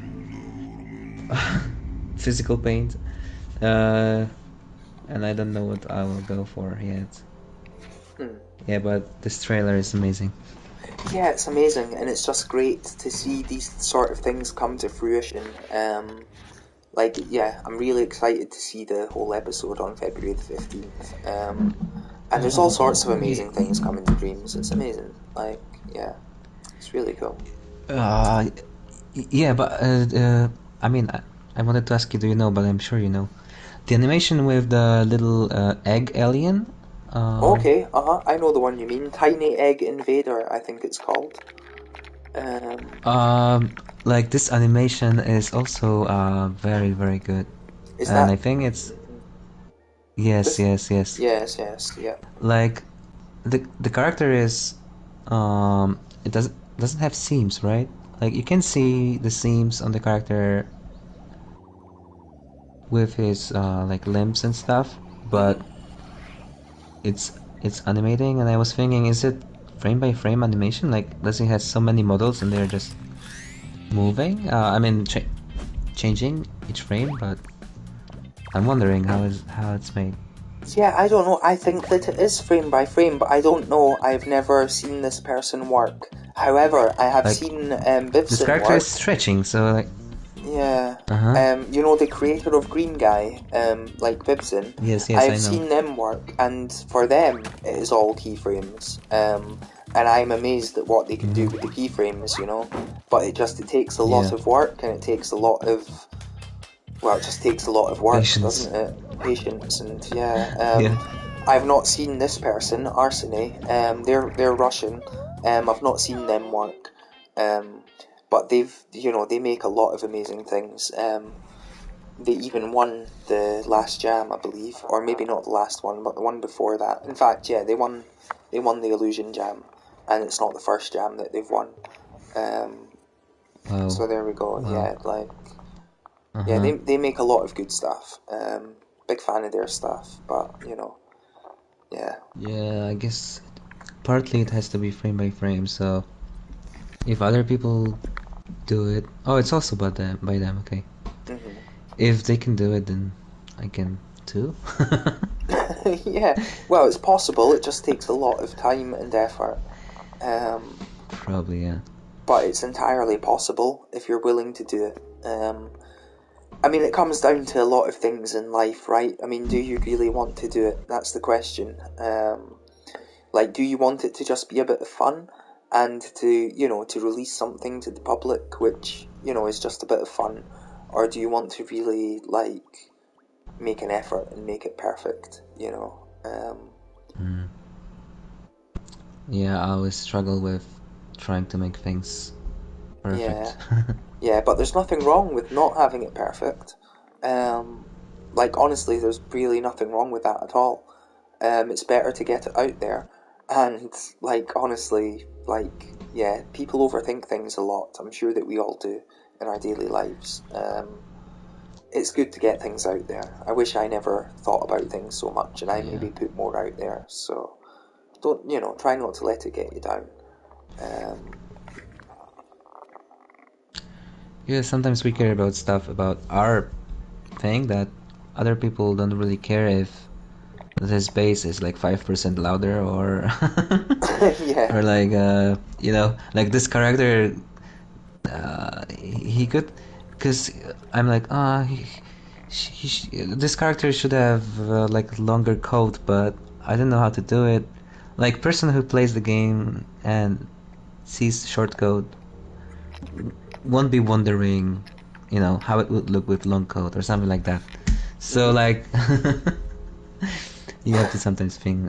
Physical paint. And I don't know what I will go for yet. Yeah, but this trailer is amazing. Yeah, it's amazing, and it's just great to see these sort of things come to fruition. I'm really excited to see the whole episode on February the 15th. And there's all sorts of amazing things coming to Dreams. It's amazing. It's really cool. Yeah, but I mean, I wanted to ask you, do you know? But I'm sure you know. The animation with the little egg alien. Okay, I know the one you mean. Tiny Egg Invader, I think it's called. Like this animation is also very, very good. And I think it's yes. Yes, yeah. Like the character is it doesn't have seams, right? Like you can see the seams on the character with his like limbs and stuff, but it's animating, and I was thinking, is it frame by frame animation? Like, does he have so many models and they're just moving? I mean, changing each frame, but I'm wondering how it's made. Yeah, I don't know. I think that it is frame by frame, but I don't know. I've never seen this person work. However, I have seen Bibson this character work. is stretching, so like. Yeah. Uh-huh. You know, the creator of Green Guy, like Bibson. Yes, I've I know. seen them work, and for them, it is all keyframes. And I'm amazed at what they can do with the keyframes, you know. But it takes a lot of work, and it takes a lot of. Well, it just takes a lot of work, doesn't it? Patience, and I've not seen this person, Arsene. They're Russian. I've not seen them work. But they make a lot of amazing things. They even won the last jam, I believe, or maybe not the last one, but the one before that. In fact, yeah, they won the Illusion Jam, and it's not the first jam that they've won. So there we go. Wow. Yeah, like. Yeah, they make a lot of good stuff. Big fan of their stuff, but yeah. Yeah, I guess partly it has to be frame by frame. So if other people do it, it's also by them. Okay. If they can do it, then I can too. Yeah, well, it's possible. It just takes a lot of time and effort. Probably, yeah. But it's entirely possible if you're willing to do it. I mean, it comes down to a lot of things in life, right? I mean, do you really want to do it? That's the question. Do you want it to just be a bit of fun and to release something to the public, which, is just a bit of fun? Or do you want to really, make an effort and make it perfect, Yeah, I always struggle with trying to make things perfect. Yeah. Yeah, but there's nothing wrong with not having it perfect. Honestly, there's really nothing wrong with that at all. It's better to get it out there. And, honestly, people overthink things a lot. I'm sure that we all do in our daily lives. It's good to get things out there. I wish I never thought about things so much, and I maybe put more out there. So, try not to let it get you down. Yeah, sometimes we care about stuff about our thing that other people don't really care if this bass is like 5% louder or Yeah. or like this character he could, because I'm like this character should have like longer coat, but I don't know how to do it. Like, person who plays the game and sees short coat won't be wondering, how it would look with long coat or something like that. So like you have to sometimes think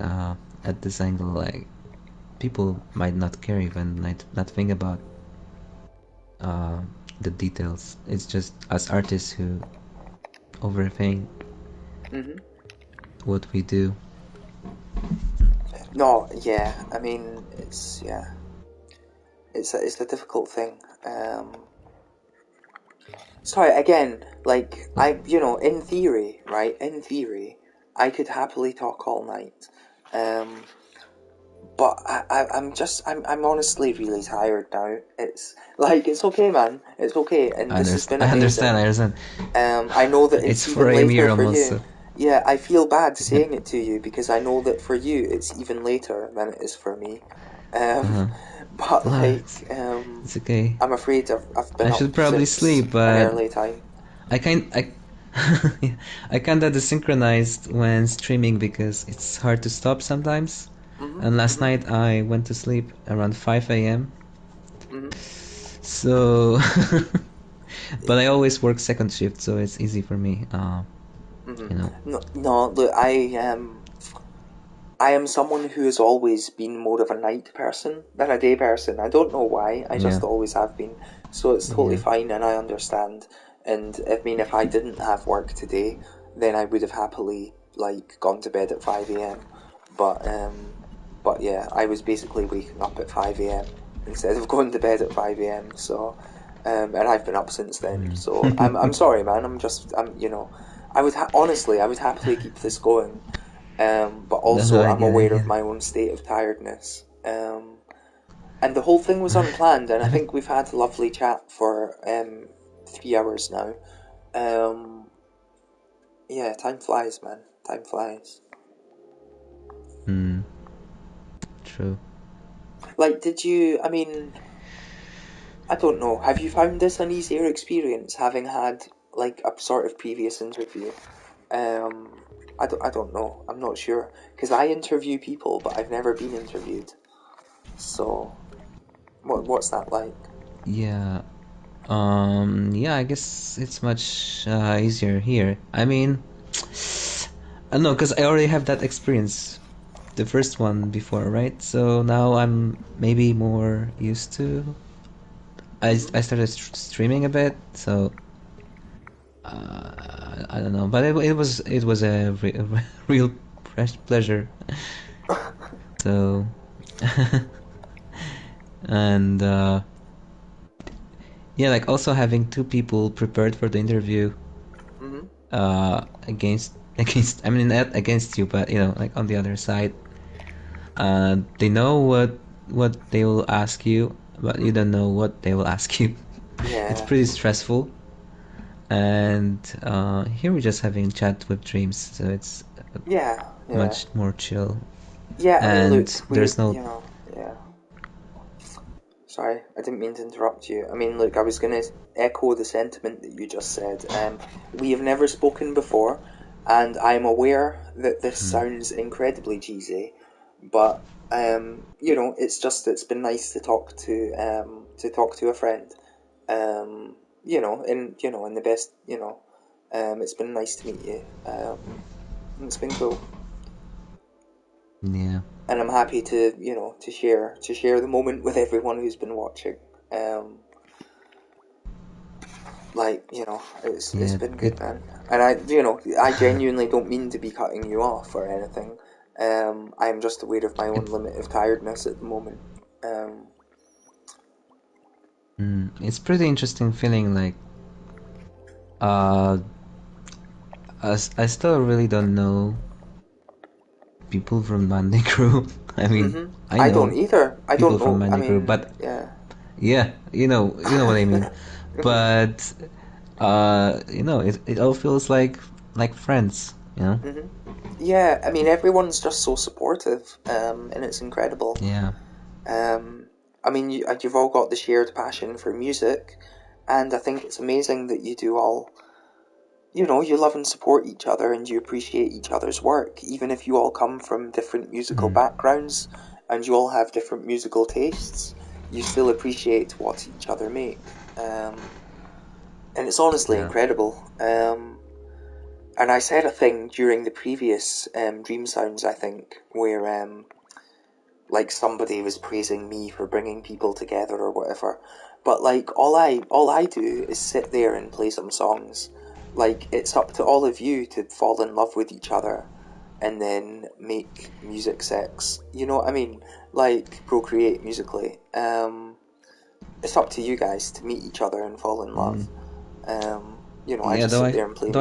at this angle, like people might not care even, not think about the details. It's just us artists who overthink what we do. No, yeah. I mean, it's a difficult thing. Sorry, again, in theory, right? In theory, I could happily talk all night. but I'm honestly really tired now. It's like, it's okay, man. It's okay, and this has been I amazing. understand. I know that It's it's 4 even a.m. later here for almost. you. So. Yeah, I feel bad saying it to you because I know that for you it's even later than it is for me. But like, It's okay. I'm afraid I've been I up should probably since sleep, an but early time. I I kinda desynchronized when streaming because it's hard to stop sometimes. And last night I went to sleep around 5 a.m. So, but I always work second shift, so it's easy for me. You know. No, look, I am someone who has always been more of a night person than a day person. I don't know why. I just Yeah. always have been. So it's totally Yeah. fine, and I understand. And I mean, if I didn't have work today, then I would have happily like gone to bed at 5 a.m. But yeah, I was basically waking up at 5 a.m. instead of going to bed at 5 a.m. So, and I've been up since then. So I'm sorry, man. I'm you know, honestly, I would happily keep this going. But also, No, I I'm get it. I aware of get it. my own state of tiredness. And the whole thing was unplanned, and I think we've had a lovely chat for 3 hours now. Yeah, time flies, man. Time flies. True. Like, did you? I mean, I don't know. Have you found this an easier experience having had like a sort of previous interview? I don't know. I'm not sure because I interview people, but I've never been interviewed. So, what's that like? Yeah. Yeah, I guess it's much easier here. I mean, I don't know, because I already have that experience, the first one before, right? So now I'm maybe more used to. I started streaming a bit, so I don't know, but it was a real pleasure. So and yeah, like also having two people prepared for the interview against I mean not against you, but you know, like on the other side, they know what they will ask you, but you don't know what they will ask you. It's Yeah. pretty stressful. And here we're just having chat with Dreams, so it's Yeah, yeah. much more chill. Yeah, I mean, And look, there's no yeah. Sorry, I didn't mean to interrupt you. I mean, look, I was going to echo the sentiment that you just said. We have never spoken before, and I'm aware that this sounds incredibly cheesy, but it's been nice to talk to a friend. In the best, it's been nice to meet you. It's been cool. yeah. And I'm happy to share the moment with everyone who's been watching. It's Yeah, been good, man. And I genuinely don't mean to be cutting you off or anything. I'm just aware of my own limit of tiredness at the moment. it's pretty interesting feeling like uh I still really don't know people from Monday Crew. I mean, I I don't know either. I people don't from know. I Monday Crew, mean, but yeah. yeah, you know what I mean. But it all feels like friends, you know? Yeah, I mean, everyone's just so supportive, and it's incredible. Yeah. I mean, you've all got the shared passion for music, and I think it's amazing that you do all, you love and support each other and you appreciate each other's work, even if you all come from different musical backgrounds and you all have different musical tastes, you still appreciate what each other make. And it's honestly Yeah. incredible. And I said a thing during the previous Dream Sounds, I think, where like somebody was praising me for bringing people together or whatever. But like all I do is sit there and play some songs. Like it's up to all of you to fall in love with each other and then make music sex. You know what I mean? Like procreate musically. It's up to you guys to meet each other and fall in love. I Yeah, just sit there and play music. though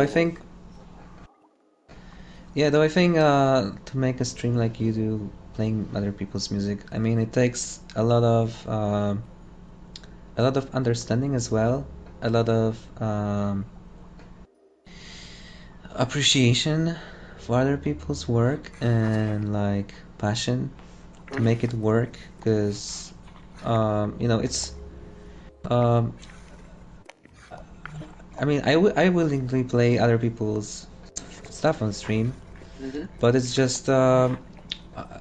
I think to make a stream like you do, playing other people's music. I mean, it takes a lot of understanding as well, a lot of appreciation for other people's work and like passion to make it work. Because you know, it's um, I mean, I willingly play other people's stuff on stream, but it's just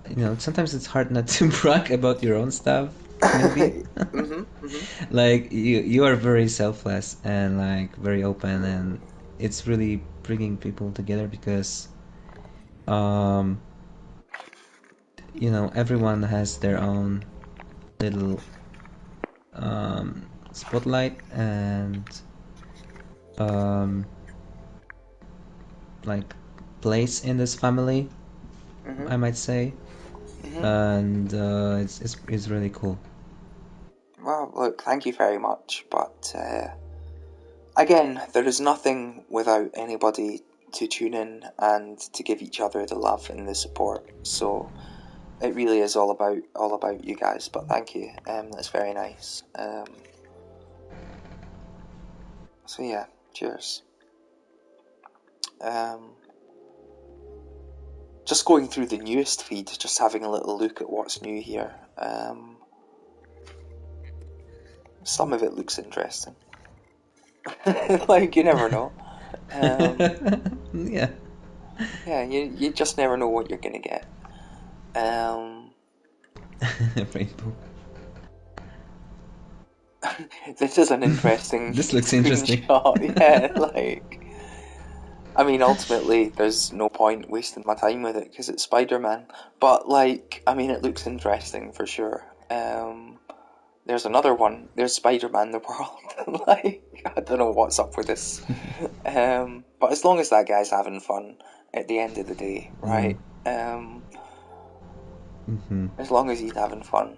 you know, sometimes it's hard not to brag about your own stuff, maybe. Like you are very selfless and like very open, and it's really bringing people together because you know, everyone has their own little spotlight and um like place in this family, I might say. And it's really cool. Well, look, thank you very much, but again, there is nothing without anybody to tune in and to give each other the love and the support. So it really is all about you guys. But thank you, that's very nice. So yeah, cheers. Just going through the newest feed, just having a little look at what's new here. Some of it looks interesting. Like, you never know. Yeah. Yeah, you just never know what you're gonna get. Rainbow. This is an interesting This looks interesting. screenshot. Yeah, like, I mean, ultimately, there's no point wasting my time with it because it's Spider-Man. But like, I mean, it looks interesting for sure. There's another one. There's Spider-Man the World. Like, I don't know what's up with this. But as long as that guy's having fun at the end of the day, right? As long as he's having fun.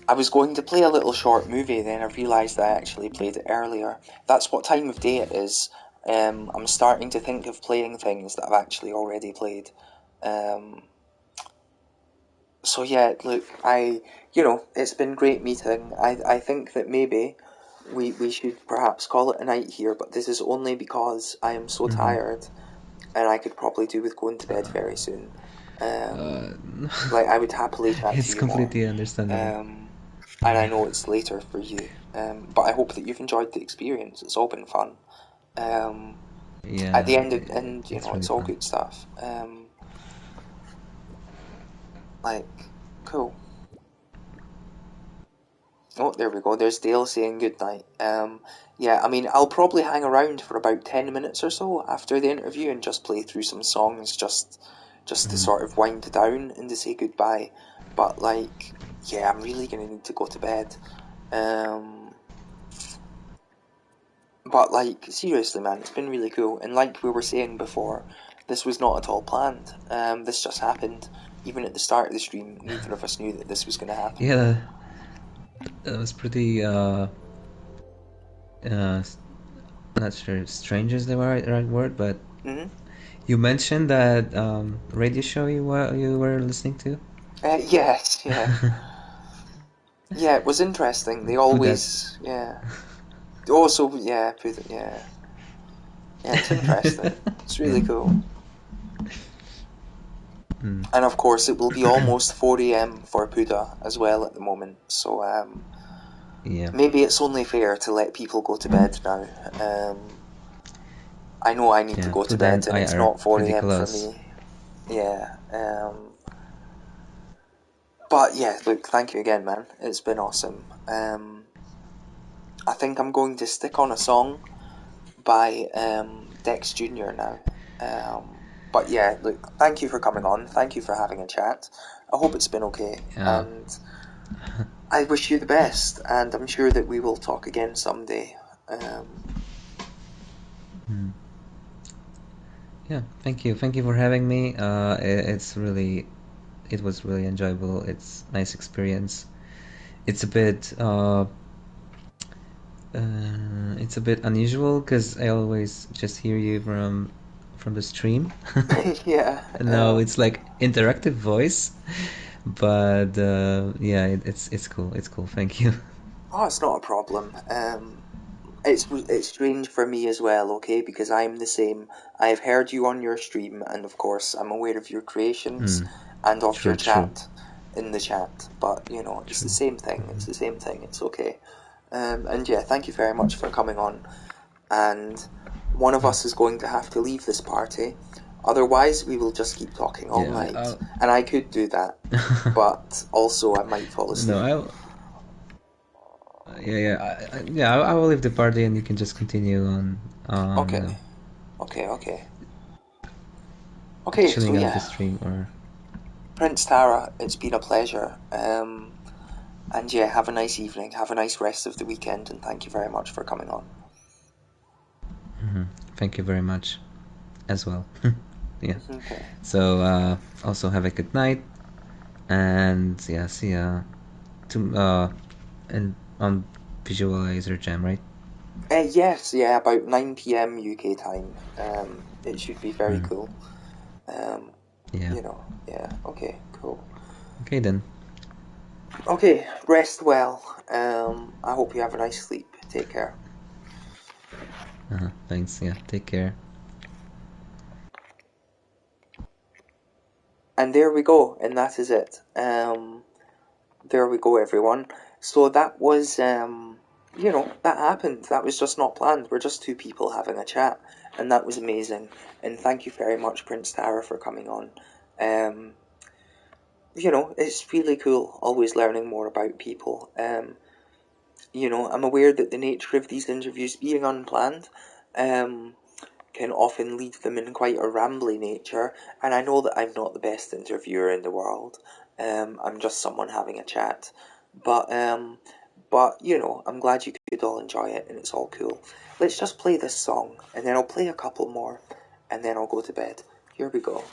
I was going to play a little short movie, then I realised I actually played it earlier. That's what time of day it is. I'm starting to think of playing things that I've actually already played. So yeah, look, it's been great meeting. I think that maybe we should perhaps call it a night here, but this is only because I am so tired, and I could probably do with going to bed very soon. Like, I would happily chat to It's you completely more. understandable. And I know it's later for you, but I hope that you've enjoyed the experience. It's all been fun. Yeah. At the end of, and it's it's really all fun. good stuff. Like, cool. Oh, there we go. There's Dale saying good night. Yeah, I mean, I'll probably hang around for about 10 minutes or so after the interview and just play through some songs just to sort of wind down and to say goodbye. But like, yeah, I'm really gonna need to go to bed. But like, seriously, man, it's been really cool. And like we were saying before, this was not at all planned. This just happened. Even at the start of the stream, neither of us knew that this was going to happen. Yeah, that was pretty not sure strange is the right word, but you mentioned that radio show you were listening to. Yes, yeah. Yeah, it was interesting. They always, yeah. Also, yeah, yeah. Yeah, it's interesting. It's really cool. And of course, it will be almost 4 a.m. for Puda as well at the moment. So, Yeah. maybe it's only fair to let people go to bed now. I know I need to go to bed, and it's not 4 a.m. for me. Yeah. But yeah, look, thank you again, man. It's been awesome. I think I'm going to stick on a song by Dex Jr. now. But yeah, look, thank you for coming on. Thank you for having a chat. I hope it's been okay. Yeah. And I wish you the best, and I'm sure that we will talk again someday. Yeah, thank you for having me. It was really enjoyable. It's nice experience. It's a bit unusual because I always just hear you from the stream. Yeah. No, it's like interactive voice, but yeah, it's cool. It's cool. Thank you. Oh, it's not a problem. It's strange for me as well, okay, because I'm the same. I've heard you on your stream, and of course, I'm aware of your creations and of your True. chat in the chat. But you know, it's the same thing. It's the same thing. It's okay. And yeah, thank you very much for coming on. And one of us is going to have to leave this party. Otherwise, we will just keep talking all Yeah, night. And I could do that, but also I might fall asleep. No, I will leave the party and you can just continue on. Okay. You know, Okay, so chilling out yeah. the stream or. Prince Tahra, it's been a pleasure. And yeah, have a nice evening, have a nice rest of the weekend, and thank you very much for coming on. Thank you very much, as well. Yeah. Okay. So also have a good night, and yeah, see ya. And on Visualizer Jam, right? Yes, yeah, about 9 p.m. UK time. It should be very cool. Yeah. You know, yeah. Okay, cool. Okay then. Okay, rest well. I hope you have a nice sleep. Take care. Thanks. Yeah. Take care. And there we go, and that is it. There we go, everyone. So that was, you know, that happened. That was just not planned. We're just two people having a chat, and that was amazing. And thank you very much, Prince Tahra, for coming on. You know, it's really cool, always learning more about people. You know, I'm aware that the nature of these interviews being unplanned, can often lead them in quite a rambly nature, and I know that I'm not the best interviewer in the world. I'm just someone having a chat, but you know, I'm glad you could all enjoy it, and it's all cool. Let's just play this song, and then I'll play a couple more, and then I'll go to bed. Here we go.